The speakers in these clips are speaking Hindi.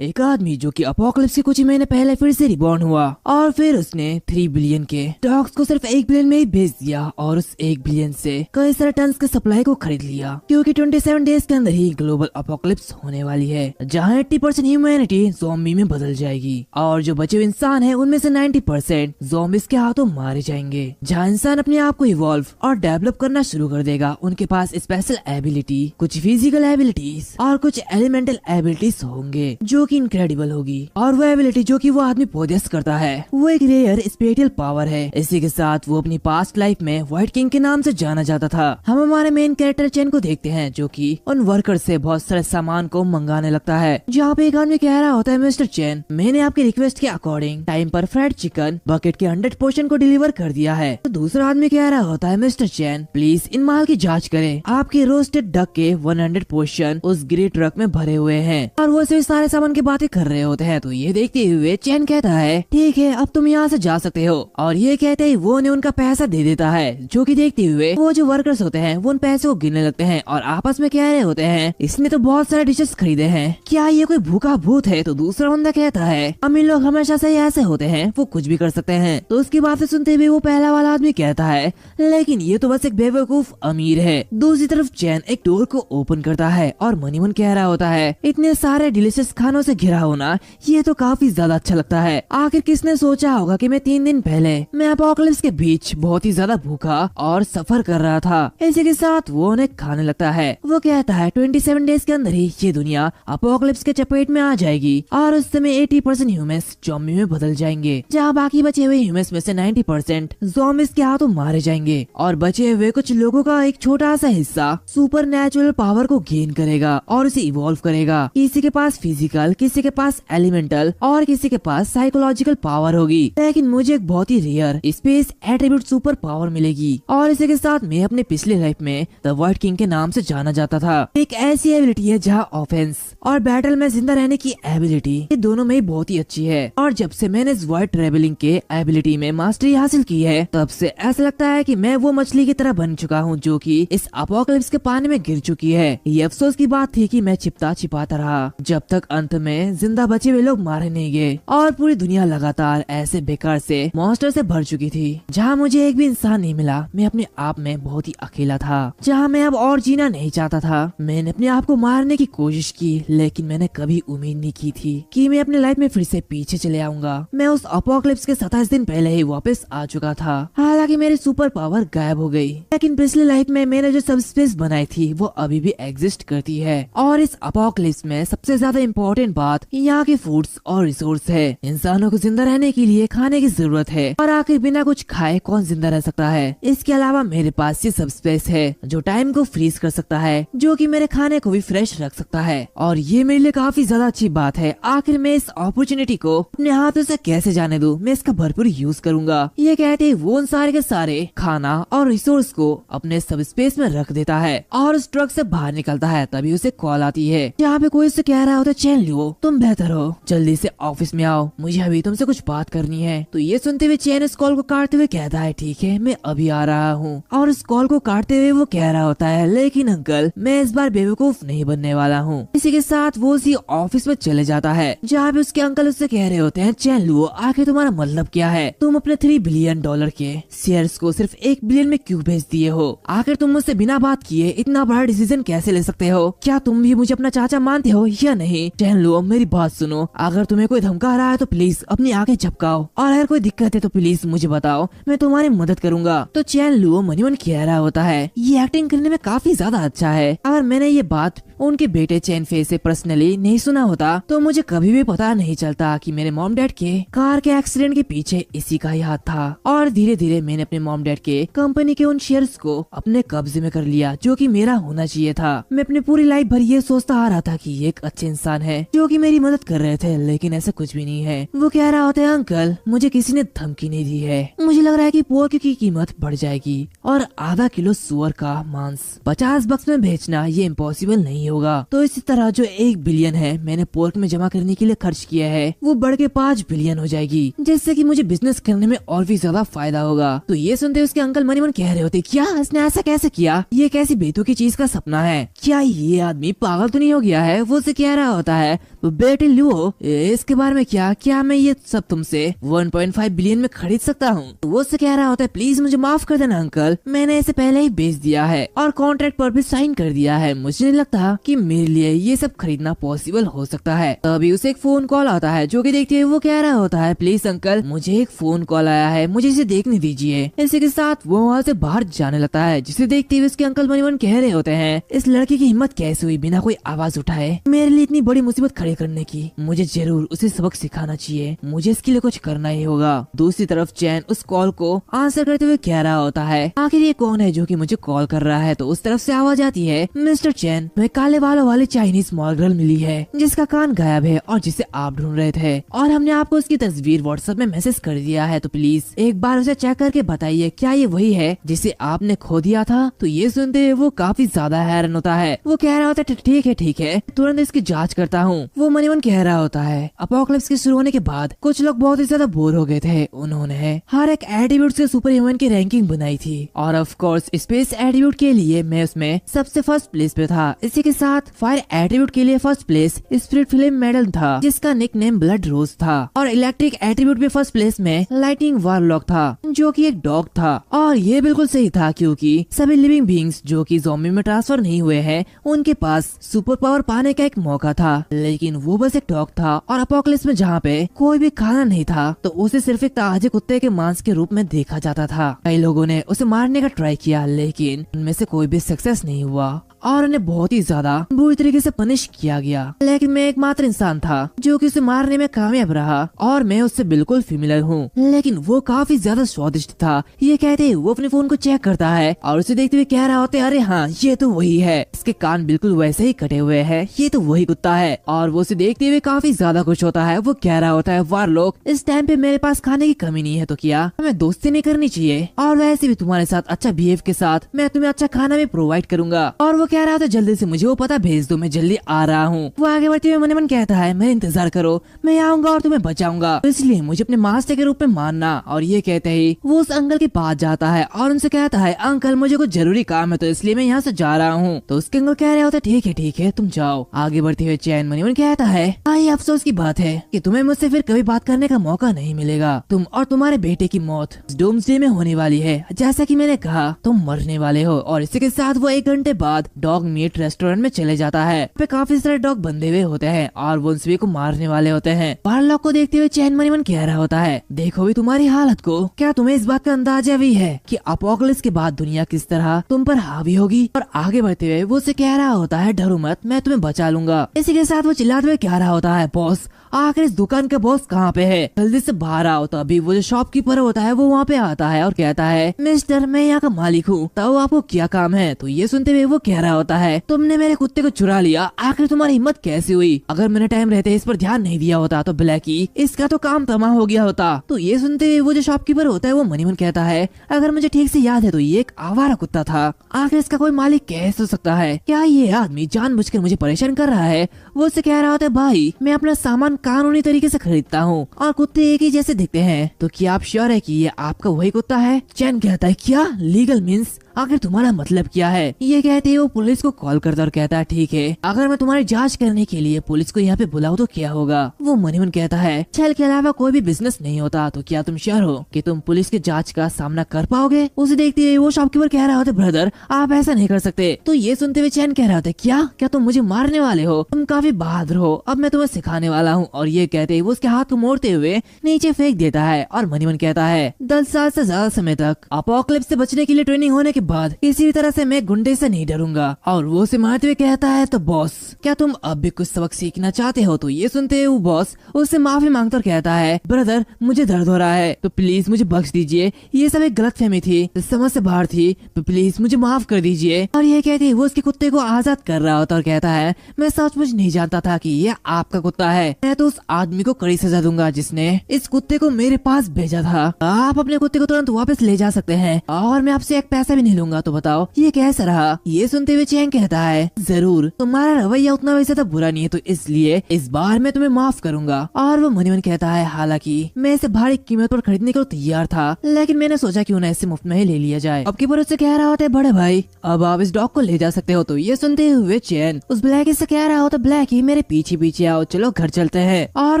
एक आदमी जो कि अपोकलिप्स के कुछ ही महीने पहले फिर से रिबॉर्न हुआ और फिर उसने 3 बिलियन के डॉग्स को सिर्फ 1 बिलियन में ही बेच दिया और उस 1 बिलियन से कई सारे टन के सप्लाई को खरीद लिया, क्योंकि 27 डेज के अंदर ही ग्लोबल अपोकलिप्स होने वाली है, जहाँ 80% ह्यूमैनिटी ज़ॉम्बी में बदल जाएगी और जो बचे हुए इंसान है उनमें से 90% ज़ॉम्बीज के हाथों मारे जाएंगे। जहाँ इंसान अपने आप को इवॉल्व और डेवलप करना शुरू कर देगा, उनके पास स्पेशल एबिलिटी, कुछ फिजिकल एबिलिटीज और कुछ एलिमेंटल एबिलिटीज होंगे जो कि इनक्रेडिबल होगी। और वो एबिलिटी जो कि वो आदमी पोजेस करता है वो एक रेयर स्पेशल पावर है। इसी के साथ वो अपनी पास्ट लाइफ में व्हाइट किंग के नाम से जाना जाता था। हम हमारे मेन कैरेक्टर चेन को देखते हैं जो कि उन वर्कर से बहुत सारे सामान को मंगाने लगता है, जहाँ पे एक आदमी कह रहा होता है, मिस्टर चेन, मैंने आपकी रिक्वेस्ट के अकॉर्डिंग टाइम पर फ्राइड चिकन बकेट के 100 पोर्शन को डिलीवर कर दिया है। तो दूसरा आदमी कह रहा होता है, मिस्टर चेन, प्लीज इन माल की जाँच करें, आपके रोस्टेड डक के 100 पोर्शन उस ग्रे ट्रक में भरे हुए हैं। और वो सिर्फ सारे सामान की बातें कर रहे होते हैं। तो ये देखते हुए चैन कहता है, ठीक है, अब तुम यहाँ से जा सकते हो। और ये कहते ही वो उन्हें उनका पैसा दे देता है, जो कि देखते हुए वो जो वर्कर्स होते हैं वो उन पैसे को गिनने लगते हैं और आपस में कह रहे होते हैं, इसने तो बहुत सारे डिशेस खरीदे हैं, क्या ये कोई भूखा भूत है? तो दूसरा बंदा कहता है, अमीर लोग हमेशा से ऐसे होते हैं, वो कुछ भी कर सकते हैं। तो उसकी बातें सुनते हुए वो पहला वाला आदमी कहता है, लेकिन ये तो बस एक बेवकूफ अमीर है। दूसरी तरफ चैन एक डोर को ओपन करता है और मनीमन कह रहा होता है, इतने सारे डिलीशियस खानों से घिरा होना ये तो काफी ज्यादा अच्छा लगता है। आखिर किसने सोचा होगा कि मैं 3 दिन पहले मैं अपोकलिप्स के बीच बहुत ही ज्यादा भूखा और सफर कर रहा था। इसी के साथ वो उन्हें खाने लगता है। वो कहता है 27 डेज के अंदर ही ये दुनिया अपोकलिप्स के चपेट में आ जाएगी और उस समय 80% ह्यूमंस ज़ॉम्बी में बदल जाएंगे, जहाँ बाकी बचे हुए ह्यूमंस में से 90% ज़ॉम्बीज के हाथों मारे जाएंगे और बचे हुए कुछ लोगों का एक छोटा सा हिस्सा सुपर नेचुरल पावर को गेन करेगा और उसे इवॉल्व करेगा। किसी के पास फिजिकल, किसी के पास एलिमेंटल और किसी के पास साइकोलॉजिकल पावर होगी, लेकिन मुझे एक बहुत ही rare space attribute superpower मिलेगी। और इसी के साथ मैं अपने पिछले लाइफ में द व्हाइट किंग के नाम से जाना जाता था। एक ऐसी एबिलिटी है जहाँ ऑफेंस और बैटल में जिंदा रहने की एबिलिटी ये दोनों में बहुत ही अच्छी है। और जब से मैंने इस व्हाइट ट्रेवलिंग के एबिलिटी में मास्टरी हासिल की है, तब से ऐसा लगता है कि मैं वो मछली की तरह बन चुका हूँ जो कि इस अपोकलिप्स के पानी में गिर चुकी है। ये अफसोस की बात थी कि मैं छिपाता रहा जब तक अंत में जिंदा बचे हुए लोग मारे नहीं गए और पूरी दुनिया लगातार ऐसे बेकार से मॉन्स्टर से भर चुकी थी, जहाँ मुझे एक भी इंसान नहीं मिला। मैं अपने आप में बहुत ही अकेला था, जहाँ मैं अब और जीना नहीं चाहता था। मैंने अपने आप को मारने की कोशिश की, लेकिन मैंने कभी उम्मीद नहीं की थी कि मैं अपने लाइफ में फिर से पीछे चले आऊंगा। मैं उस अपोकलिप्स के 27 दिन पहले ही वापस आ चुका था। हालांकि मेरी सुपर पावर गायब हो गई, लेकिन पिछली लाइफ में मैंने जो सब स्पेस बनाई थी वो अभी भी एग्जिस्ट करती है। और इस अपोकलिप्स में सबसे ज्यादा इम्पोर्टेंट बात यहाँ के फूड्स और रिसोर्स है। इंसानों को जिंदा रहने के लिए खाने की जरूरत है, और आखिर बिना कुछ खाए कौन जिंदा रह सकता है। इसके अलावा मेरे पास ये सब स्पेस है जो टाइम को फ्रीज कर सकता है, जो कि मेरे खाने को भी फ्रेश रख सकता है। और ये मेरे लिए काफी ज्यादा अच्छी बात है। आखिर मैं इस अपॉर्चुनिटी को अपने हाथों से कैसे जाने दूं? मैं इसका भरपूर यूज करूंगा। ये कहते ही वो उन सारे के सारे खाना और रिसोर्स को अपने सब स्पेस में रख देता है और उस ट्रक से बाहर निकलता है। तभी उसे कॉल आती है, यहाँ पे कोई उससे कह रहा होता है, चैन लियो, तुम बेहतर हो, जल्दी से ऑफिस में आओ, मुझे अभी तुमसे कुछ बात करनी है। तो ये सुनते हुए चैन इस कॉल को काटते हुए कहता है, ठीक है, मैं अभी आ रहा हूँ। और उस कॉल को काटते हुए वो कह रहा होता है, लेकिन अंकल, मैं इस बार बेवकूफ नहीं बनने वाला हूँ। इसी के साथ वो उसी ऑफिस में चले जाता है, जहाँ पे उसके अंकल उससे कह रहे होते हैं, चैन लुओ, आखिर तुम्हारा मतलब क्या है? तुम अपने $3 बिलियन के शेयर्स को सिर्फ 1 बिलियन में क्यों बेच दिए हो? आखिर तुम मुझसे बिना बात किए इतना बड़ा डिसीजन कैसे ले सकते हो? क्या तुम भी मुझे अपना चाचा मानते हो या नहीं? चैन लुओ, मेरी बात सुनो, अगर तुम्हें कोई धमका रहा है तो प्लीज अपनी आंखें झपकाओ, और अगर कोई दिक्कत है तो प्लीज मुझे बताओ, मैं तुम्हारी मदद करूंगा। तो चैन लुओ मनी मन कह रहा होता है, ये एक्टिंग करने में काफी ज्यादा अच्छा है। अगर मैंने ये बात उनके बेटे चैन फे से पर्सनली नहीं सुना होता तो मुझे कभी भी पता नहीं चलता कि मेरे मॉम डैड के कार के एक्सीडेंट के पीछे इसी का ही हाथ था। और धीरे धीरे मैंने अपने मॉम डैड के कंपनी के उन शेयर्स को अपने कब्जे में कर लिया, जो कि मेरा होना चाहिए था। मैं अपनी पूरी लाइफ भर ये सोचता आ रहा था कि ये एक अच्छे इंसान है जो कि मेरी मदद कर रहे थे, लेकिन ऐसा कुछ भी नहीं है। वो कह रहा होता है, अंकल, मुझे किसी ने धमकी नहीं दी है, मुझे लग रहा है कि पोर्क की कीमत बढ़ जाएगी और आधा किलो सुअर का मांस $50 में बेचना ये इम्पॉसिबल नहीं होगा। तो इसी तरह जो 1 बिलियन है मैंने पोर्क में जमा करने के लिए खर्च किया है, वो बढ़ के 5 बिलियन हो जाएगी, जिससे कि मुझे बिजनेस करने में और भी ज्यादा फायदा होगा। तो ये सुनते उसके अंकल मनी मन कह रहे होते, क्या इसने ऐसा कैसे किया? ये कैसी बेतुकी चीज का सपना है? क्या ये आदमी पागल तो नहीं हो गया है? वो उसे कह रहा होता है, बेटे लुओ, इसके बारे में क्या मैं ये सब तुमसे 1.5 बिलियन में खरीद सकता हूँ? वो उससे कह रहा होता है प्लीज मुझे माफ कर देना अंकल, मैंने इसे पहले ही बेच दिया है और कॉन्ट्रैक्ट पर भी साइन कर दिया है, मुझे नहीं लगता कि मेरे लिए ये सब खरीदना पॉसिबल हो सकता है। तभी उसे एक फोन कॉल आता है जो कि देखते हुए वो कह रहा होता है प्लीज अंकल मुझे एक फोन कॉल आया है, मुझे इसे देखने दीजिए। इसी के साथ वो वहाँ से बाहर जाने लगता है, जिसे देखते हुए उसके अंकल मनी मन कह रहे होते हैं इस लड़के की हिम्मत कैसे हुई बिना कोई आवाज उठाए मेरे लिए इतनी बड़ी मुसीबत खड़ी करने की, मुझे जरूर उसे सबक सिखाना चाहिए, मुझे इसके लिए कुछ करना ही होगा। दूसरी तरफ चैन उस कॉल को आंसर करते हुए कह रहा होता है आखिर ये कौन है जो कि मुझे कॉल कर रहा है? तो उस तरफ से आवाज आती है मिस्टर चैन, मैं काले बालों वाली चाइनीज स्मॉल गर्ल मिली है जिसका कान गायब है और जिसे आप ढूंढ रहे थे और हमने आपको उसकी तस्वीर व्हाट्सएप में मैसेज कर दिया है, तो प्लीज एक बार उसे चेक करके बताइए क्या ये वही है जिसे आपने खो दिया था? तो ये सुनते हुए वो काफी ज्यादा हैरान होता है। वो कह रहा होता है ठीक है तुरंत इसकी जांच करता हूँ। वो मनी मन कह रहा होता है अपोकलिप्स के शुरू होने के बाद कुछ लोग बहुत ही ज्यादा बोर हो गए थे, उन्होंने हर एक एट्रीब्यूट के सुपर ह्यूमन की रैंकिंग बनाई थी और ऑफ कोर्स स्पेस एट्रीब्यूट के लिए मैं उसमें सबसे फर्स्ट प्लेस पे था। इसी के साथ फायर एट्रीब्यूट के लिए first place spirit flame medal था जिसका निक नेम ब्लड रोज था और इलेक्ट्रिक एट्रीब्यूट में फर्स्ट प्लेस में लाइटिंग वारलॉक था जो कि एक डॉग था। और ये बिल्कुल सही था क्योंकि सभी लिविंग बीइंग्स जो कि ज़ॉम्बी में ट्रांसफर नहीं हुए हैं उनके पास सुपर पावर पाने का एक मौका था, लेकिन वो बस एक डॉग था और अपोकलिप्स में जहाँ पे कोई भी खाना नहीं था तो उसे सिर्फ एक ताजे कुत्ते के मांस के रूप में देखा जाता था। कई लोगों ने उसे मारने का ट्राई किया लेकिन उनमें से कोई भी सक्सेस नहीं हुआ और उन्हें बहुत ही ज्यादा बुरी तरीके से पनिश किया गया, लेकिन मैं एकमात्र इंसान था जो कि उसे मारने में कामयाब रहा और मैं उससे बिल्कुल फेमिलियर हूँ, लेकिन वो काफी ज्यादा स्वादिष्ट था। ये कहते ही वो अपने फोन को चेक करता है और उसे देखते हुए कह रहा होता है अरे हाँ ये तो वही है, इसके कान बिल्कुल वैसे ही कटे हुए हैं, ये तो वही कुत्ता है। और वो उसे देखते हुए काफी ज्यादा खुश होता है। वो कह रहा होता है वारलॉक इस टाइम पे मेरे पास खाने की कमी नहीं है तो क्या हमें दोस्ती नहीं करनी चाहिए, और वैसे भी तुम्हारे साथ अच्छा बिहेव के साथ मैं तुम्हें अच्छा खाना भी प्रोवाइड करूंगा। और वो कह रहा था जल्दी से मुझे वो पता भेज दो, मैं जल्दी आ रहा हूँ। वो आगे बढ़ते हुए मन मन कहता है मैं इंतजार करो, मैं आऊंगा और तुम्हें बचाऊंगा, तो इसलिए मुझे अपने मास्टर के रूप में मानना। और ये कहते ही वो उस अंकल के पास जाता है और उनसे कहता है अंकल मुझे कुछ जरूरी काम है तो इसलिए मैं यहाँ से जा रहा हूँ। तो उसके अंकल कह रहे होते ठीक है तुम जाओ। आगे बढ़ते हुए चैन मनी मन कहता है ये अफसोस की बात है कि तुम्हें मुझसे फिर कभी बात करने का मौका नहीं मिलेगा, तुम और तुम्हारे बेटे की मौत डूम्सडे में होने वाली है, जैसा कि मैंने कहा तुम मरने वाले हो। और इसी के साथ वो 1 घंटे बाद डॉग मीट रेस्टोरेंट में चले जाता है। पे काफी सारे डॉग बंधे हुए होते हैं और वो उन सभी को मारने वाले होते हैं। वारलॉक को देखते हुए चैन मनी मन कह रहा होता है देखो भी तुम्हारी हालत को, क्या तुम्हें इस बात का अंदाजा भी है कि अपोकलिप्स के बाद दुनिया किस तरह तुम पर हावी होगी? और आगे बढ़ते हुए वो उसे कह रहा होता है डरो मत, मैं तुम्हें बचा लूंगा। इसी के साथ वो चिल्लाते हुए कह रहा होता है बॉस आखिर इस दुकान का बॉस कहाँ पे है, जल्दी से बाहर आओ। तो अभी वो जो शॉपकीपर होता है वो वहाँ पे आता है और कहता है मिस्टर मैं यहाँ का मालिक हूँ, तो आपको क्या काम है? तो ये सुनते हुए वो कह रहा होता है तुमने मेरे कुत्ते को चुरा लिया, आखिर तुम्हारी हिम्मत कैसे हुई? अगर मैंने टाइम रहते इस पर ध्यान नहीं दिया होता तो ब्लैकी इसका तो काम तमाम हो गया होता। तो ये सुनते हुए वो जो शॉपकीपर होता है वो मनी मन कहता है अगर मुझे ठीक से याद है तो ये एक आवारा कुत्ता था, आखिर इसका कोई मालिक कैसे हो सकता है? क्या ये आदमी जानबूझकर मुझे परेशान कर रहा है? वो उससे कह रहा होता है भाई मैं अपना सामान कानूनी तरीके से खरीदता हूँ और कुत्ते एक ही जैसे दिखते हैं, तो क्या आप श्योर है कि ये आपका वही कुत्ता है? चैन कहता है क्या लीगल मीन्स, आखिर तुम्हारा मतलब क्या है? ये कहते हैं वो पुलिस को कॉल करता और कहता है ठीक है अगर मैं तुम्हारी जांच करने के लिए पुलिस को यहाँ पे बुलाऊं तो क्या होगा? वो मनी मन कहता है छल के अलावा कोई भी बिजनेस नहीं होता, तो क्या तुम श्योर हो कि तुम पुलिस की जांच का सामना कर पाओगे? उसे देखते हुए वो शॉपकीपर कह रहा होता ब्रदर आप ऐसा नहीं कर सकते। तो ये सुनते हुए चैन कह रहा था क्या तुम मुझे मारने वाले हो? तुम काफी बहादुर हो, अब मैं तुम्हें सिखाने वाला हूँ। और ये कहते ही वो उसके हाथ को मोड़ते हुए नीचे फेंक देता है और मनी मन कहता है 10 साल से ज्यादा समय तक अपोकलिप्स से बचने के लिए ट्रेनिंग होने के बाद किसी भी तरह से मैं गुंडे से नहीं डरूंगा। और वो उसे मारते हुए कहता है तो बॉस क्या तुम अब भी कुछ सबक सीखना चाहते हो? तो ये सुनते हुए वो बॉस उससे माफी मांगता और कहता है ब्रदर मुझे दर्द हो रहा है तो प्लीज मुझे बख्श दीजिए, ये सब एक गलतफहमी थी, समझ से बाहर थी, तो प्लीज मुझे माफ कर दीजिए। और ये कहते वो उसके कुत्ते को आजाद कर रहा होता और कहता है मैं सचमुच नहीं जानता था कि ये आपका कुत्ता है, मैं तो उस आदमी को कड़ी सजा दूंगा जिसने इस कुत्ते को मेरे पास भेजा था। आप अपने कुत्ते को तुरंत वापस ले जा सकते हैं और मैं आपसे एक पैसा भी नहीं लूंगा तो बताओ ये कैसा रहा। ये सुनते हुए चैन कहता है जरूर, तुम्हारा रवैया उतना वैसे तो बुरा नहीं है, तो इसलिए इस बार मैं तुम्हें माफ करूंगा। और वो मनी मन कहता है हालांकि मैं इसे भारी कीमत पर खरीदने को तैयार था, लेकिन मैंने सोचा क्यों ना इसे मुफ्त में ही ले लिया जाए। अब की पर उससे कह रहा होता है बड़े भाई अब आप इस डॉग को ले जा सकते हो। तो ये सुनते हुए चैन उस ब्लैकी से कह रहा होता ब्लैकी मेरे पीछे पीछे आओ, चलो घर चलते हैं। और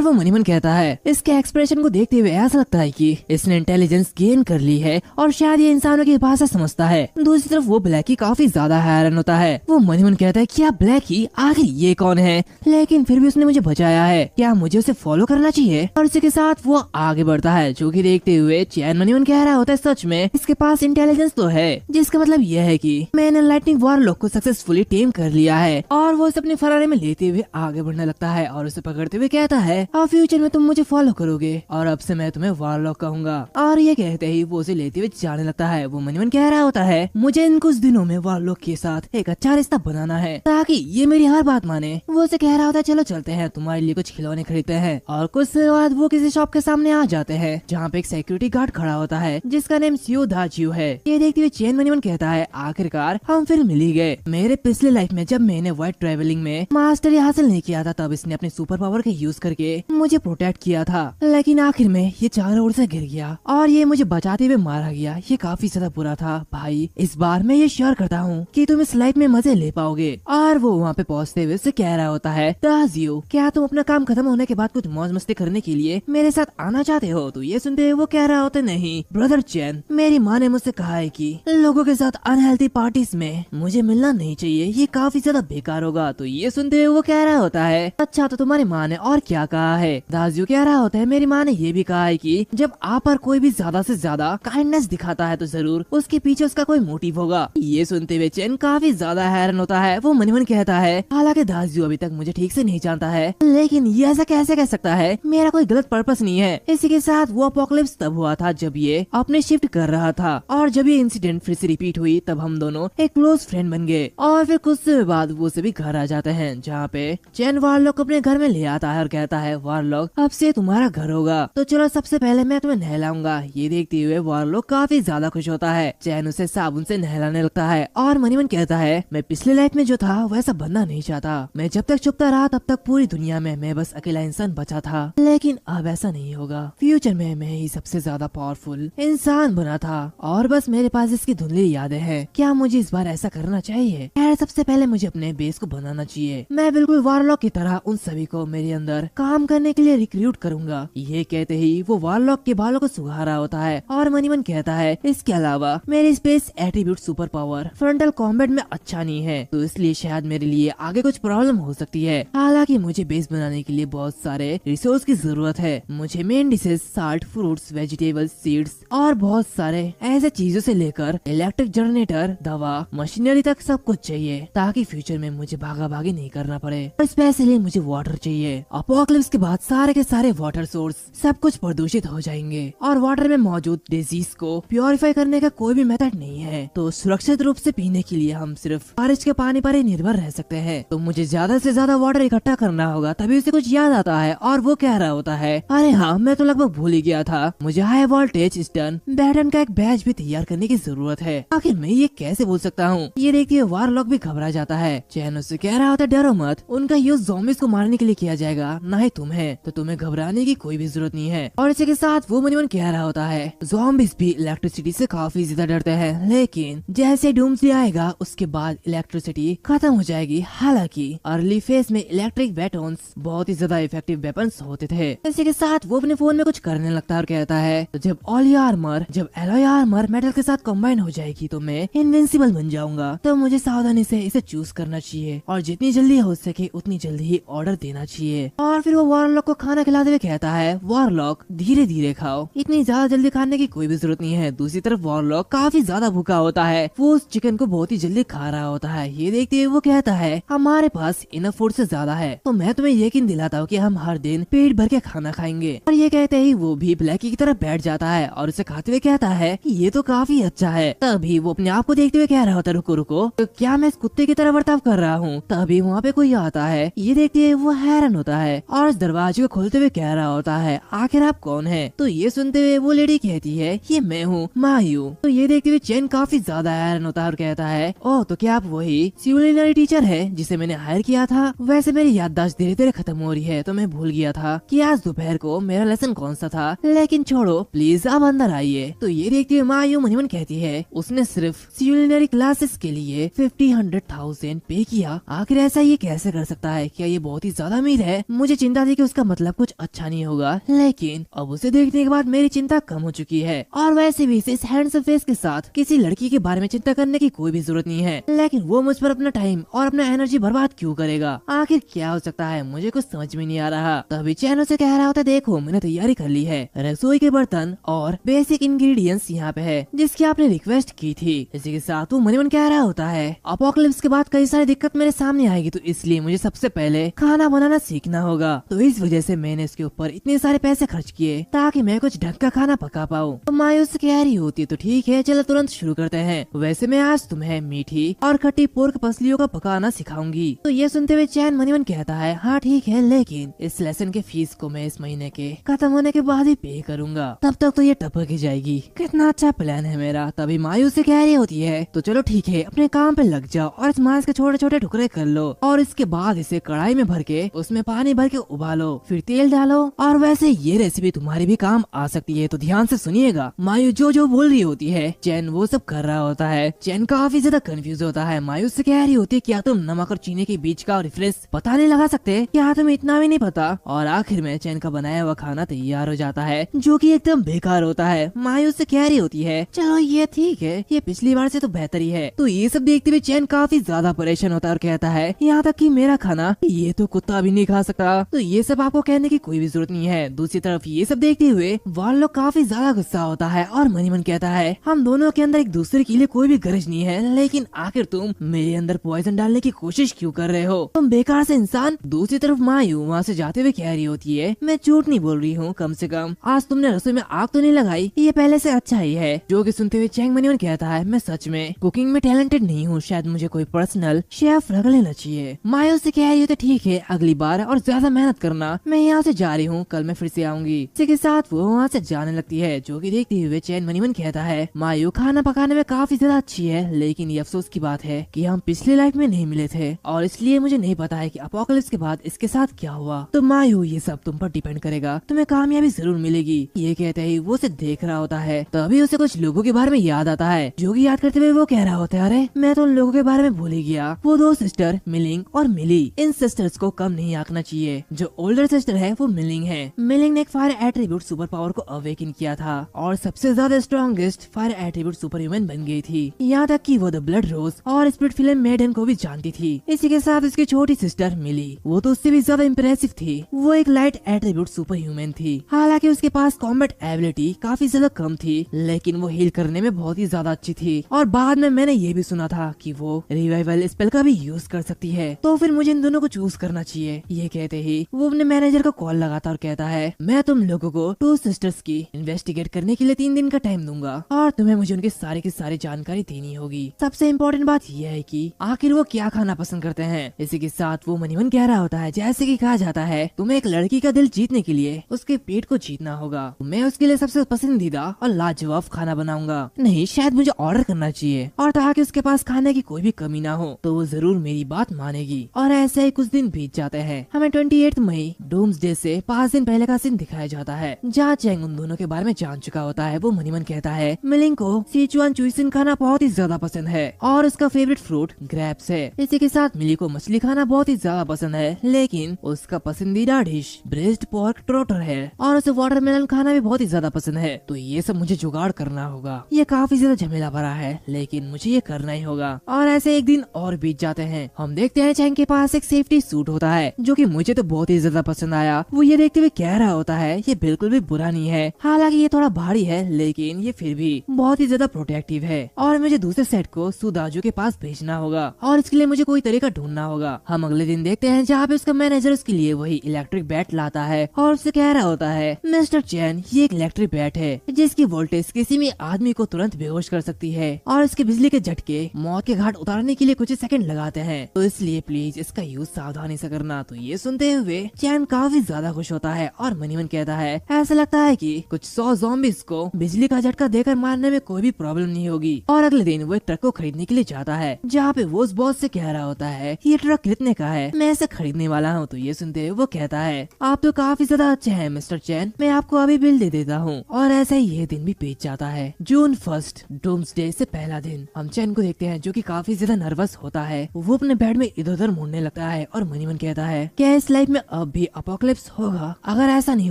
वो मनी मन कहता है इसके एक्सप्रेशन को देखते हुए ऐसा लगता है कि इसने इंटेलिजेंस गेन कर ली है और शायद ये इंसानों की भाषा समझता है। दूसरी तरफ वो ब्लैकी काफी ज्यादा हैरान होता है। वो मनी मन कहता है क्या ब्लैकी आखिर ये कौन है, लेकिन फिर भी उसने मुझे बचाया है, क्या मुझे उसे फॉलो करना चाहिए। और इसी के साथ वो आगे बढ़ता है, जो कि देखते हुए चैन मनी मन कह रहा होता है सच में इसके पास इंटेलिजेंस तो है, जिसका मतलब यह है कि मैंने लाइटनिंग वॉरलॉक को सक्सेसफुली टेम कर लिया है। और वो उसे अपने फरारे में लेते हुए आगे बढ़ने लगता है और उसे पकड़ते हुए कहता है अब फ्यूचर में तुम मुझे फॉलो करोगे और अब से मैं तुम्हें वॉरलॉक कहूंगा। और ये कहते ही वो उसे लेते हुए जाने लगता है। वो मनी मन कह रहा होता है मुझे इन कुछ दिनों में वॉरलॉक के साथ एक अच्छा रिश्ता बनाना है ताकि ये मेरी हर बात माने। वो उसे कह रहा होता है चलो चलते हैं, तुम्हारे लिए कुछ खिलौने खरीदते हैं। और कुछ देर बाद वो किसी शॉप के सामने आ जाते हैं जहाँ पे एक सिक्योरिटी गार्ड खड़ा होता है जिसका नाम सियो दाजियो है। ये देखते हुए चैन मनी मन कहता है आखिरकार हम फिर मिल ही गए। मेरे पिछले लाइफ में जब मैंने वाइट ट्रेवलिंग में मास्टरी हासिल नहीं किया था तब इसने अपने सुपर पावर का यूज करके मुझे प्रोटेक्ट किया था, लेकिन आखिर में ये चारों ओर से गिर गया और ये मुझे बचाते हुए मारा गया। ये काफी ज्यादा बुरा था भाई, इस बार मैं ये श्योर करता हूँ कि तुम इस लाइफ में मजे ले पाओगे। और वो वहाँ पे पहुँचते हुए उससे कह रहा होता है दाजियो क्या तुम अपना काम खत्म होने के बाद कुछ मौज मस्ती करने के लिए मेरे साथ आना चाहते हो। तो ये सुनते हुए वो कह रहा होता नहीं ब्रदर चैन, मेरी माँ ने मुझसे कहा है कि लोगों के साथ अनहेल्थी पार्टीज में मुझे मिलना नहीं चाहिए, ये काफी ज्यादा बेकार होगा। तो ये सुनते हुए वो कह रहा होता है अच्छा तो तुम्हारी माँ ने और क्या कहा है। दाजियो कह रहा होता है मेरी माँ ने ये भी कहा है कि जब आप पर कोई भी ज्यादा से ज्यादा काइंडनेस दिखाता है तो जरूर उसके पीछे उसका कोई मोटिव होगा। ये सुनते हुए चैन काफी ज्यादा हैरान होता है। वो मन मन कहता है हालांकि दाजियो अभी तक मुझे ठीक से नहीं जानता है, लेकिन ये ऐसा कैसे कह सकता है, मेरा कोई गलत पर्पस नहीं है। इसी के साथ वो अपोकलिप्स तब हुआ था जब ये अपने शिफ्ट कर रहा था और जब ये इंसिडेंट फिर से रिपीट हुई तब हम दोनों एक क्लोज फ्रेंड बन गए। और फिर कुछ समय बाद वो सभी घर आ जाते हैं जहाँ पे चैन वारलॉक अपने घर में ले आता है और कहता है वारलॉक अब से तुम्हारा घर होगा, तो चलो सबसे पहले मैं तुम्हें नहलाऊंगा। ये देखते हुए वारलॉक काफी ज्यादा खुश होता है। चैन उसे साबुन से नहलाने लगता है और मनी मन कहता है मैं पिछले लाइफ में जो था वैसा बनना नहीं चाहता, मैं जब तक छुपता रहा तब तक पूरी दुनिया में मैं बस अकेला इंसान बचा था, लेकिन अब ऐसा नहीं होगा। फ्यूचर में मैं ही सबसे ज्यादा पावरफुल इंसान बना था और बस मेरे पास इसकी धुंधली यादें हैं। क्या मुझे इस बार ऐसा करना चाहिए? खैर सबसे पहले मुझे अपने बेस को बनाना चाहिए। मैं बिल्कुल वारलॉक की तरह उन सभी को मेरे अंदर काम करने के लिए रिक्रूट करूंगा। ये कहते ही वो वारलॉक के बालों को सुखा रहा होता है और मनी मन कहता है इसके अलावा मेरी space attribute super power frontal combat में अच्छा नहीं है, तो इसलिए शायद मेरे लिए आगे कुछ प्रॉब्लम हो सकती है। हालांकि मुझे बेस बनाने के लिए बहुत सारे रिसोर्स की जरूरत है। मुझे main dishes, salt, fruits, vegetables, seeds और बहुत सारे ऐसे चीजों से लेकर इलेक्ट्रिक जनरेटर, दवा, मशीनरी तक सब कुछ चाहिए ताकि फ्यूचर में मुझे भागा भागी नहीं करना पड़े। और स्पेशली मुझे वाटर चाहिए। अपोकलिप्स के बाद सारे के सारे वाटर सोर्स सब कुछ प्रदूषित हो जाएंगे और वाटर में मौजूद डिजीज को प्योरीफाई करने का कोई भी मेथड नहीं है, तो सुरक्षित रूप से पीने के लिए हम सिर्फ बारिश के पानी पर ही निर्भर रह सकते हैं। तो मुझे ज्यादा से ज्यादा वाटर इकट्ठा करना होगा। तभी उसे कुछ याद आता है और वो कह रहा होता है अरे हाँ मैं तो लगभग भूल ही गया था, मुझे हाई वोल्टेज स्टन बैटन का एक बैच भी तैयार करने की जरूरत है। आखिर मैं ये कैसे बोल सकता हूँ। ये देखते हुए वारलॉक भी घबरा जाता है। चैन उससे कह रहा होता है डरो मत, उनका यूज ज़ॉम्बीज़ को मारने के लिए किया जाएगा, ना ही तुम्हें, तो तुम्हें घबराने की कोई भी जरूरत नहीं है। और इसी के साथ वो मनी मन कह रहा होता है ज़ॉम्बीज़ भी इलेक्ट्रिसिटी से काफी ज्यादा डरते हैं, लेकिन जैसे डूम्सडे आएगा उसके बाद इलेक्ट्रिसिटी खत्म हो जाएगी। हालांकि अर्ली फेज में इलेक्ट्रिक वेपन्स बहुत ही ज्यादा इफेक्टिव वेपन्स होते थे। इसी के साथ वो अपने फोन में कुछ करने लगता है और कहता है तो जब एलॉय आर्मर मेटल के साथ कंबाइन हो जाएगी तो मैं इनविंसिबल बन जाऊंगा, तो मुझे सावधानी से इसे चूज करना चाहिए और जितनी जल्दी हो सके उतनी जल्दी ही ऑर्डर देना चाहिए। और फिर वो वारलॉक को खाना खिलाते हुए कहता है वारलॉक धीरे धीरे खाओ, इतनी ज्यादा जल्दी खाने की कोई भी जरूरत नहीं है। दूसरी तरफ वारलॉक काफी ज्यादा भूखा होता है, वो उस चिकन को बहुत ही जल्दी खा रहा होता है। ये देखते हुए वो कहता है हमारे पास इनफ फूड से ज्यादा है, तो मैं तुम्हें यकीन दिलाता हूँ कि हम हर दिन पेट भर के खाना खाएंगे। और ये कहते ही वो भी ब्लैकी की तरफ बैठ जाता है और उसे खाते हुए कहता है ये तो काफी अच्छा है। तभी वो अपने आप को देखते हुए कह रहा होता है रुको रुको, तो क्या मैं इस कुत्ते की तरह बर्ताव कर रहा हूँ। तभी वहाँ पे कोई आता है। ये देखते हुए वो हैरान होता है और इस दरवाजे को खोलते हुए कह रहा होता है आखिर आप कौन है। तो ये सुनते हुए वो लेडी कहती है ये मैं हूँ मायू। तो ये देखते हुए चैन चैन काफी ज्यादा हैरान होता है और कहता है, ओह तो क्या आप वही सिविलियनरी टीचर है जिसे मैंने हायर किया था? वैसे मेरी याददाश्त धीरे धीरे खत्म हो रही है तो मैं भूल गया था कि आज दोपहर को मेरा लेसन कौन सा था, लेकिन छोड़ो प्लीज आप अंदर आइए। तो ये देखती हुई मायू मन ही मन कहती है, उसने सिर्फ सिविलियनरी क्लासेस के लिए 50,000 पे किया, आखिर ऐसा ये कैसे कर सकता है? क्या ये बहुत ही ज्यादा अमीर है? मुझे चिंता थी कि उसका मतलब कुछ अच्छा नहीं होगा, लेकिन अब उसे देखने के बाद मेरी चिंता कम हो चुकी है। और वैसे भी इस हैंडसम फेस के साथ किसी लड़की के बारे में चिंता करने की कोई भी जरूरत नहीं है, लेकिन वो मुझ पर अपना टाइम और अपना एनर्जी बर्बाद क्यों करेगा? आखिर क्या हो सकता है? मुझे कुछ समझ में नहीं आ रहा। तभी चैन से कह रहा होता, देखो मैंने तैयारी कर ली है, रसोई के बर्तन और बेसिक इंग्रेडिएंट्स यहाँ पे है जिसकी आपने रिक्वेस्ट की थी। इसी के साथ वो मन ही मन कह रहा होता है, अपोकलिप्स के बाद कई सारी दिक्कत मेरे सामने आएगी, तो इसलिए मुझे सबसे पहले खाना बनाना सीखना होगा। तो इस वजह से मैंने इसके ऊपर इतने सारे पैसे खर्च किए ताकि मैं कुछ ढंग का खाना पका पाऊँ। तो मायूस कह रही होती है, तो ठीक है चलो तुरंत शुरू करते हैं। वैसे मैं आज तुम्हें मीठी और खट्टी पोर्क पसलियों का पकाना सिखाऊंगी। तो ये सुनते हुए चैन मन ही मन कहता है, हाँ ठीक है, लेकिन इस लेसन के फीस को मैं इस महीने के खत्म होने के बाद ही पे करूंगा, तब तक तो ये टपक ही जाएगी। कितना अच्छा प्लान है मेरा। तभी मायूस से कह रही होती है, तो चलो ठीक है अपने काम पे लग जाओ और इस मांस के छोटे छोटे टुकड़े कर लो और इसके बाद इसे कढ़ाई में भर के उसमें पानी भर के उबालो, फिर तेल डालो। और वैसे ये रेसिपी तुम्हारी भी काम आ सकती है, तो ध्यान से सुनिएगा। मायू जो बोल रही होती है, चैन वो सब कर रहा होता है। चैन काफी ज्यादा कंफ्यूज होता है। मायूस से कह रही होती है, क्या तुम नमक और चीनी के बीच का डिफरेंस पता नहीं लगा सकते? क्या तुम्हें इतना भी नहीं पता? और आखिर में चैन का बनाया हुआ खाना तैयार हो जाता है जो कि एकदम बेकार होता है। मायूस से कह रही होती है, चलो ये ठीक है, ये पिछली बार से तो बेहतर ही है। तो ये सब देखते हुए चैन काफी ज्यादा परेशान होता है और कहता है, यहाँ तक कि मेरा खाना ये तो कुत्ता भी नहीं खा सकता। तो ये सब आपको कहने की कोई भी जरूरत नहीं है। दूसरी तरफ ये सब देखते हुए वालो काफी ज्यादा गुस्सा होता है और मन ही मन कहता है, हम दोनों के अंदर एक दूसरे के लिए कोई भी गरज नहीं है, लेकिन आखिर तुम मेरे अंदर पॉइजन डालने की कोशिश क्यों कर रहे हो? तुम बेकार से इंसान। दूसरी तरफ मायू वहाँ से जाते हुए कह रही होती है, मैं झूठ नहीं बोल रही हूँ, कम से कम आज तुमने रसोई में आग तो नहीं लगाई, ये पहले से अच्छा ही है। जो कि सुनते हुए चैंग मन ही मन कहता है, मैं सच में कुकिंग में टैलेंटेड नहीं हूँ, शायद मुझे कोई पर्सनल शेफ रख लेना चाहिए। मायू से कह रही होती, ठीक है अगली बार और ज्यादा मेहनत करना, मैं यहाँ से जा रही हूँ, कल मैं फिर से आऊंगी। इसी के साथ वो वहाँ से जाने लगती है। जो कि देखते हुए चैन मन ही मन कहता है, मायू खाना पकाने में काफी ज्यादा अच्छी है, लेकिन ये अफसोस की बात है कि हम पिछली लाइफ में नहीं मिले थे और इसलिए मुझे नहीं पता है कि अपोकलिप्स के बाद इसके साथ क्या हुआ। तो मायू ये सब तुम पर डिपेंड करेगा, तुम्हें कामयाबी जरूर मिलेगी। ये कहते ही वो उसे देख रहा होता है। तभी उसे कुछ लोगों के बारे में याद आता है। जो कि याद करते हुए वो कह रहा होता है, अरे मैं तो उन लोगों के बारे में भूल ही गया। वो दो सिस्टर मिलिंग और मिली, इन सिस्टर्स को कम नहीं आंकना चाहिए। जो ओल्डर सिस्टर है वो मिलिंग है। मिलिंग ने एक फायर एट्रीब्यूट सुपर पावर को अवेकन किया था और सबसे ज्यादा strongest fire attribute super human बन गई थी। यहाँ तक कि वो द ब्लड रोज और स्पिरिट फिल्म मेडन को भी जानती थी। इसी के साथ उसकी छोटी सिस्टर मिली, वो तो उससे भी ज्यादा इम्प्रेसिव थी। वो एक लाइट एट्रीब्यूट सुपर ह्यूमन थी। हालांकि उसके पास कॉम्बैट एबिलिटी काफी ज्यादा कम थी, लेकिन वो हील करने में बहुत ही ज्यादा अच्छी थी। और बाद में मैंने ये भी सुना था कि वो रिवाइवल स्पेल का भी यूज कर सकती है। तो फिर मुझे इन दोनों को चूज करना चाहिए। ये कहते ही वो अपने मैनेजर को कॉल लगाता और कहता है, मैं तुम लोगों को टू सिस्टर्स की इन्वेस्टिगेट करने के लिए 3 दिन का टाइम दूंगा और तुम्हें मुझे उनकी सारी की सारी जानकारी देनी होगी। सबसे इम्पोर्टेंट बात यह है कि आखिर वो क्या खाना पसंद करते हैं। इसी के साथ वो मन ही मन कह रहा होता है, जैसे कि कहा जाता है, तुम्हें एक लड़की का दिल जीतने के लिए उसके पेट को जीतना होगा। मैं उसके लिए सबसे पसंदीदा और लाजवाब खाना बनाऊंगा। नहीं, शायद मुझे ऑर्डर करना चाहिए, और ताकि उसके पास खाने की कोई भी कमी ना हो, तो वो जरूर मेरी बात मानेगी। और ऐसे ही कुछ दिन बीत जाते हैं। हमें 28 मई डूम्सडे से 5 दिन पहले का सीन दिखाया जाता है, जहाँ चैंग उन दोनों के बारे में जान चुका होता है। वो मन ही मन कहता है, मिलिंग को सिचुआन चुइसिन खाना बहुत ही ज्यादा पसंद है और उसका फेवरेट फ्रूट ग्रेप्स है। इसी के साथ मिली को मछली खाना बहुत ही ज्यादा पसंद है, लेकिन उसका पसंदीदा डिश ब्रेस्ट पोर्क ट्रोटर है और उसे वाटरमेलन खाना भी बहुत ही ज्यादा पसंद है। तो ये सब मुझे जुगाड़ करना होगा। ये काफी ज्यादा झमेला भरा है, लेकिन मुझे ये करना ही होगा। और ऐसे एक दिन और बीत जाते हैं। हम देखते हैं चैंग के पास एक सेफ्टी सूट होता है, जो कि मुझे तो बहुत ही ज्यादा पसंद आया। वो ये देखते हुए कह रहा होता है, ये बिल्कुल भी बुरा नहीं है। हालांकि ये थोड़ा भारी है, लेकिन ये फिर भी बहुत ही ज्यादा प्रोटेक्टिव है। और मुझे दूसरे सेट को सुदाजू के पास भेजना होगा और इसके लिए मुझे कोई तरीका ढूंढना होगा। हम अगले दिन देखते हैं जहाँ पे उसका मैनेजर उसके लिए वही इलेक्ट्रिक बैट लाता है और उससे कह रहा होता है, मिस्टर चैन, ये एक इलेक्ट्रिक बैट है जिसकी वोल्टेज किसी भी आदमी को तुरंत बेहोश कर सकती है और इसके बिजली के झटके मौत के घाट उतारने के लिए कुछ सेकंड लगाते हैं। तो इसलिए प्लीज इसका यूज सावधानी से करना। तो ये सुनते हुए चैन काफी ज्यादा खुश होता है और मन ही मन कहता है, ऐसा लगता है कि कुछ 100 ज़ॉम्बीज़ को बिजली का झटका देकर मारने में कोई भी प्रॉब्लम नहीं होगी। और अगले दिन वो एक ट्रक को खरीदने के लिए जाता है, जहाँ पे वो उस बॉस से कह रहा होता है ये ट्रक कितने का है, मैं इसे खरीदने वाला हूँ। तो ये सुनते हुए वो कहता है आप तो काफी ज्यादा अच्छे हैं मिस्टर चैन, मैं आपको अभी बिल दे देता हूँ। और ऐसा ही ये दिन भी बीत जाता है। जून 1 डूम्सडे से पहला दिन हम चैन को देखते हैं जो कि काफी ज्यादा नर्वस होता है। वो अपने बेड में इधर उधर मुड़ने लगता है और मनी मन कहता है क्या इस लाइफ में अब भी अपोकलिप्स होगा? अगर ऐसा नहीं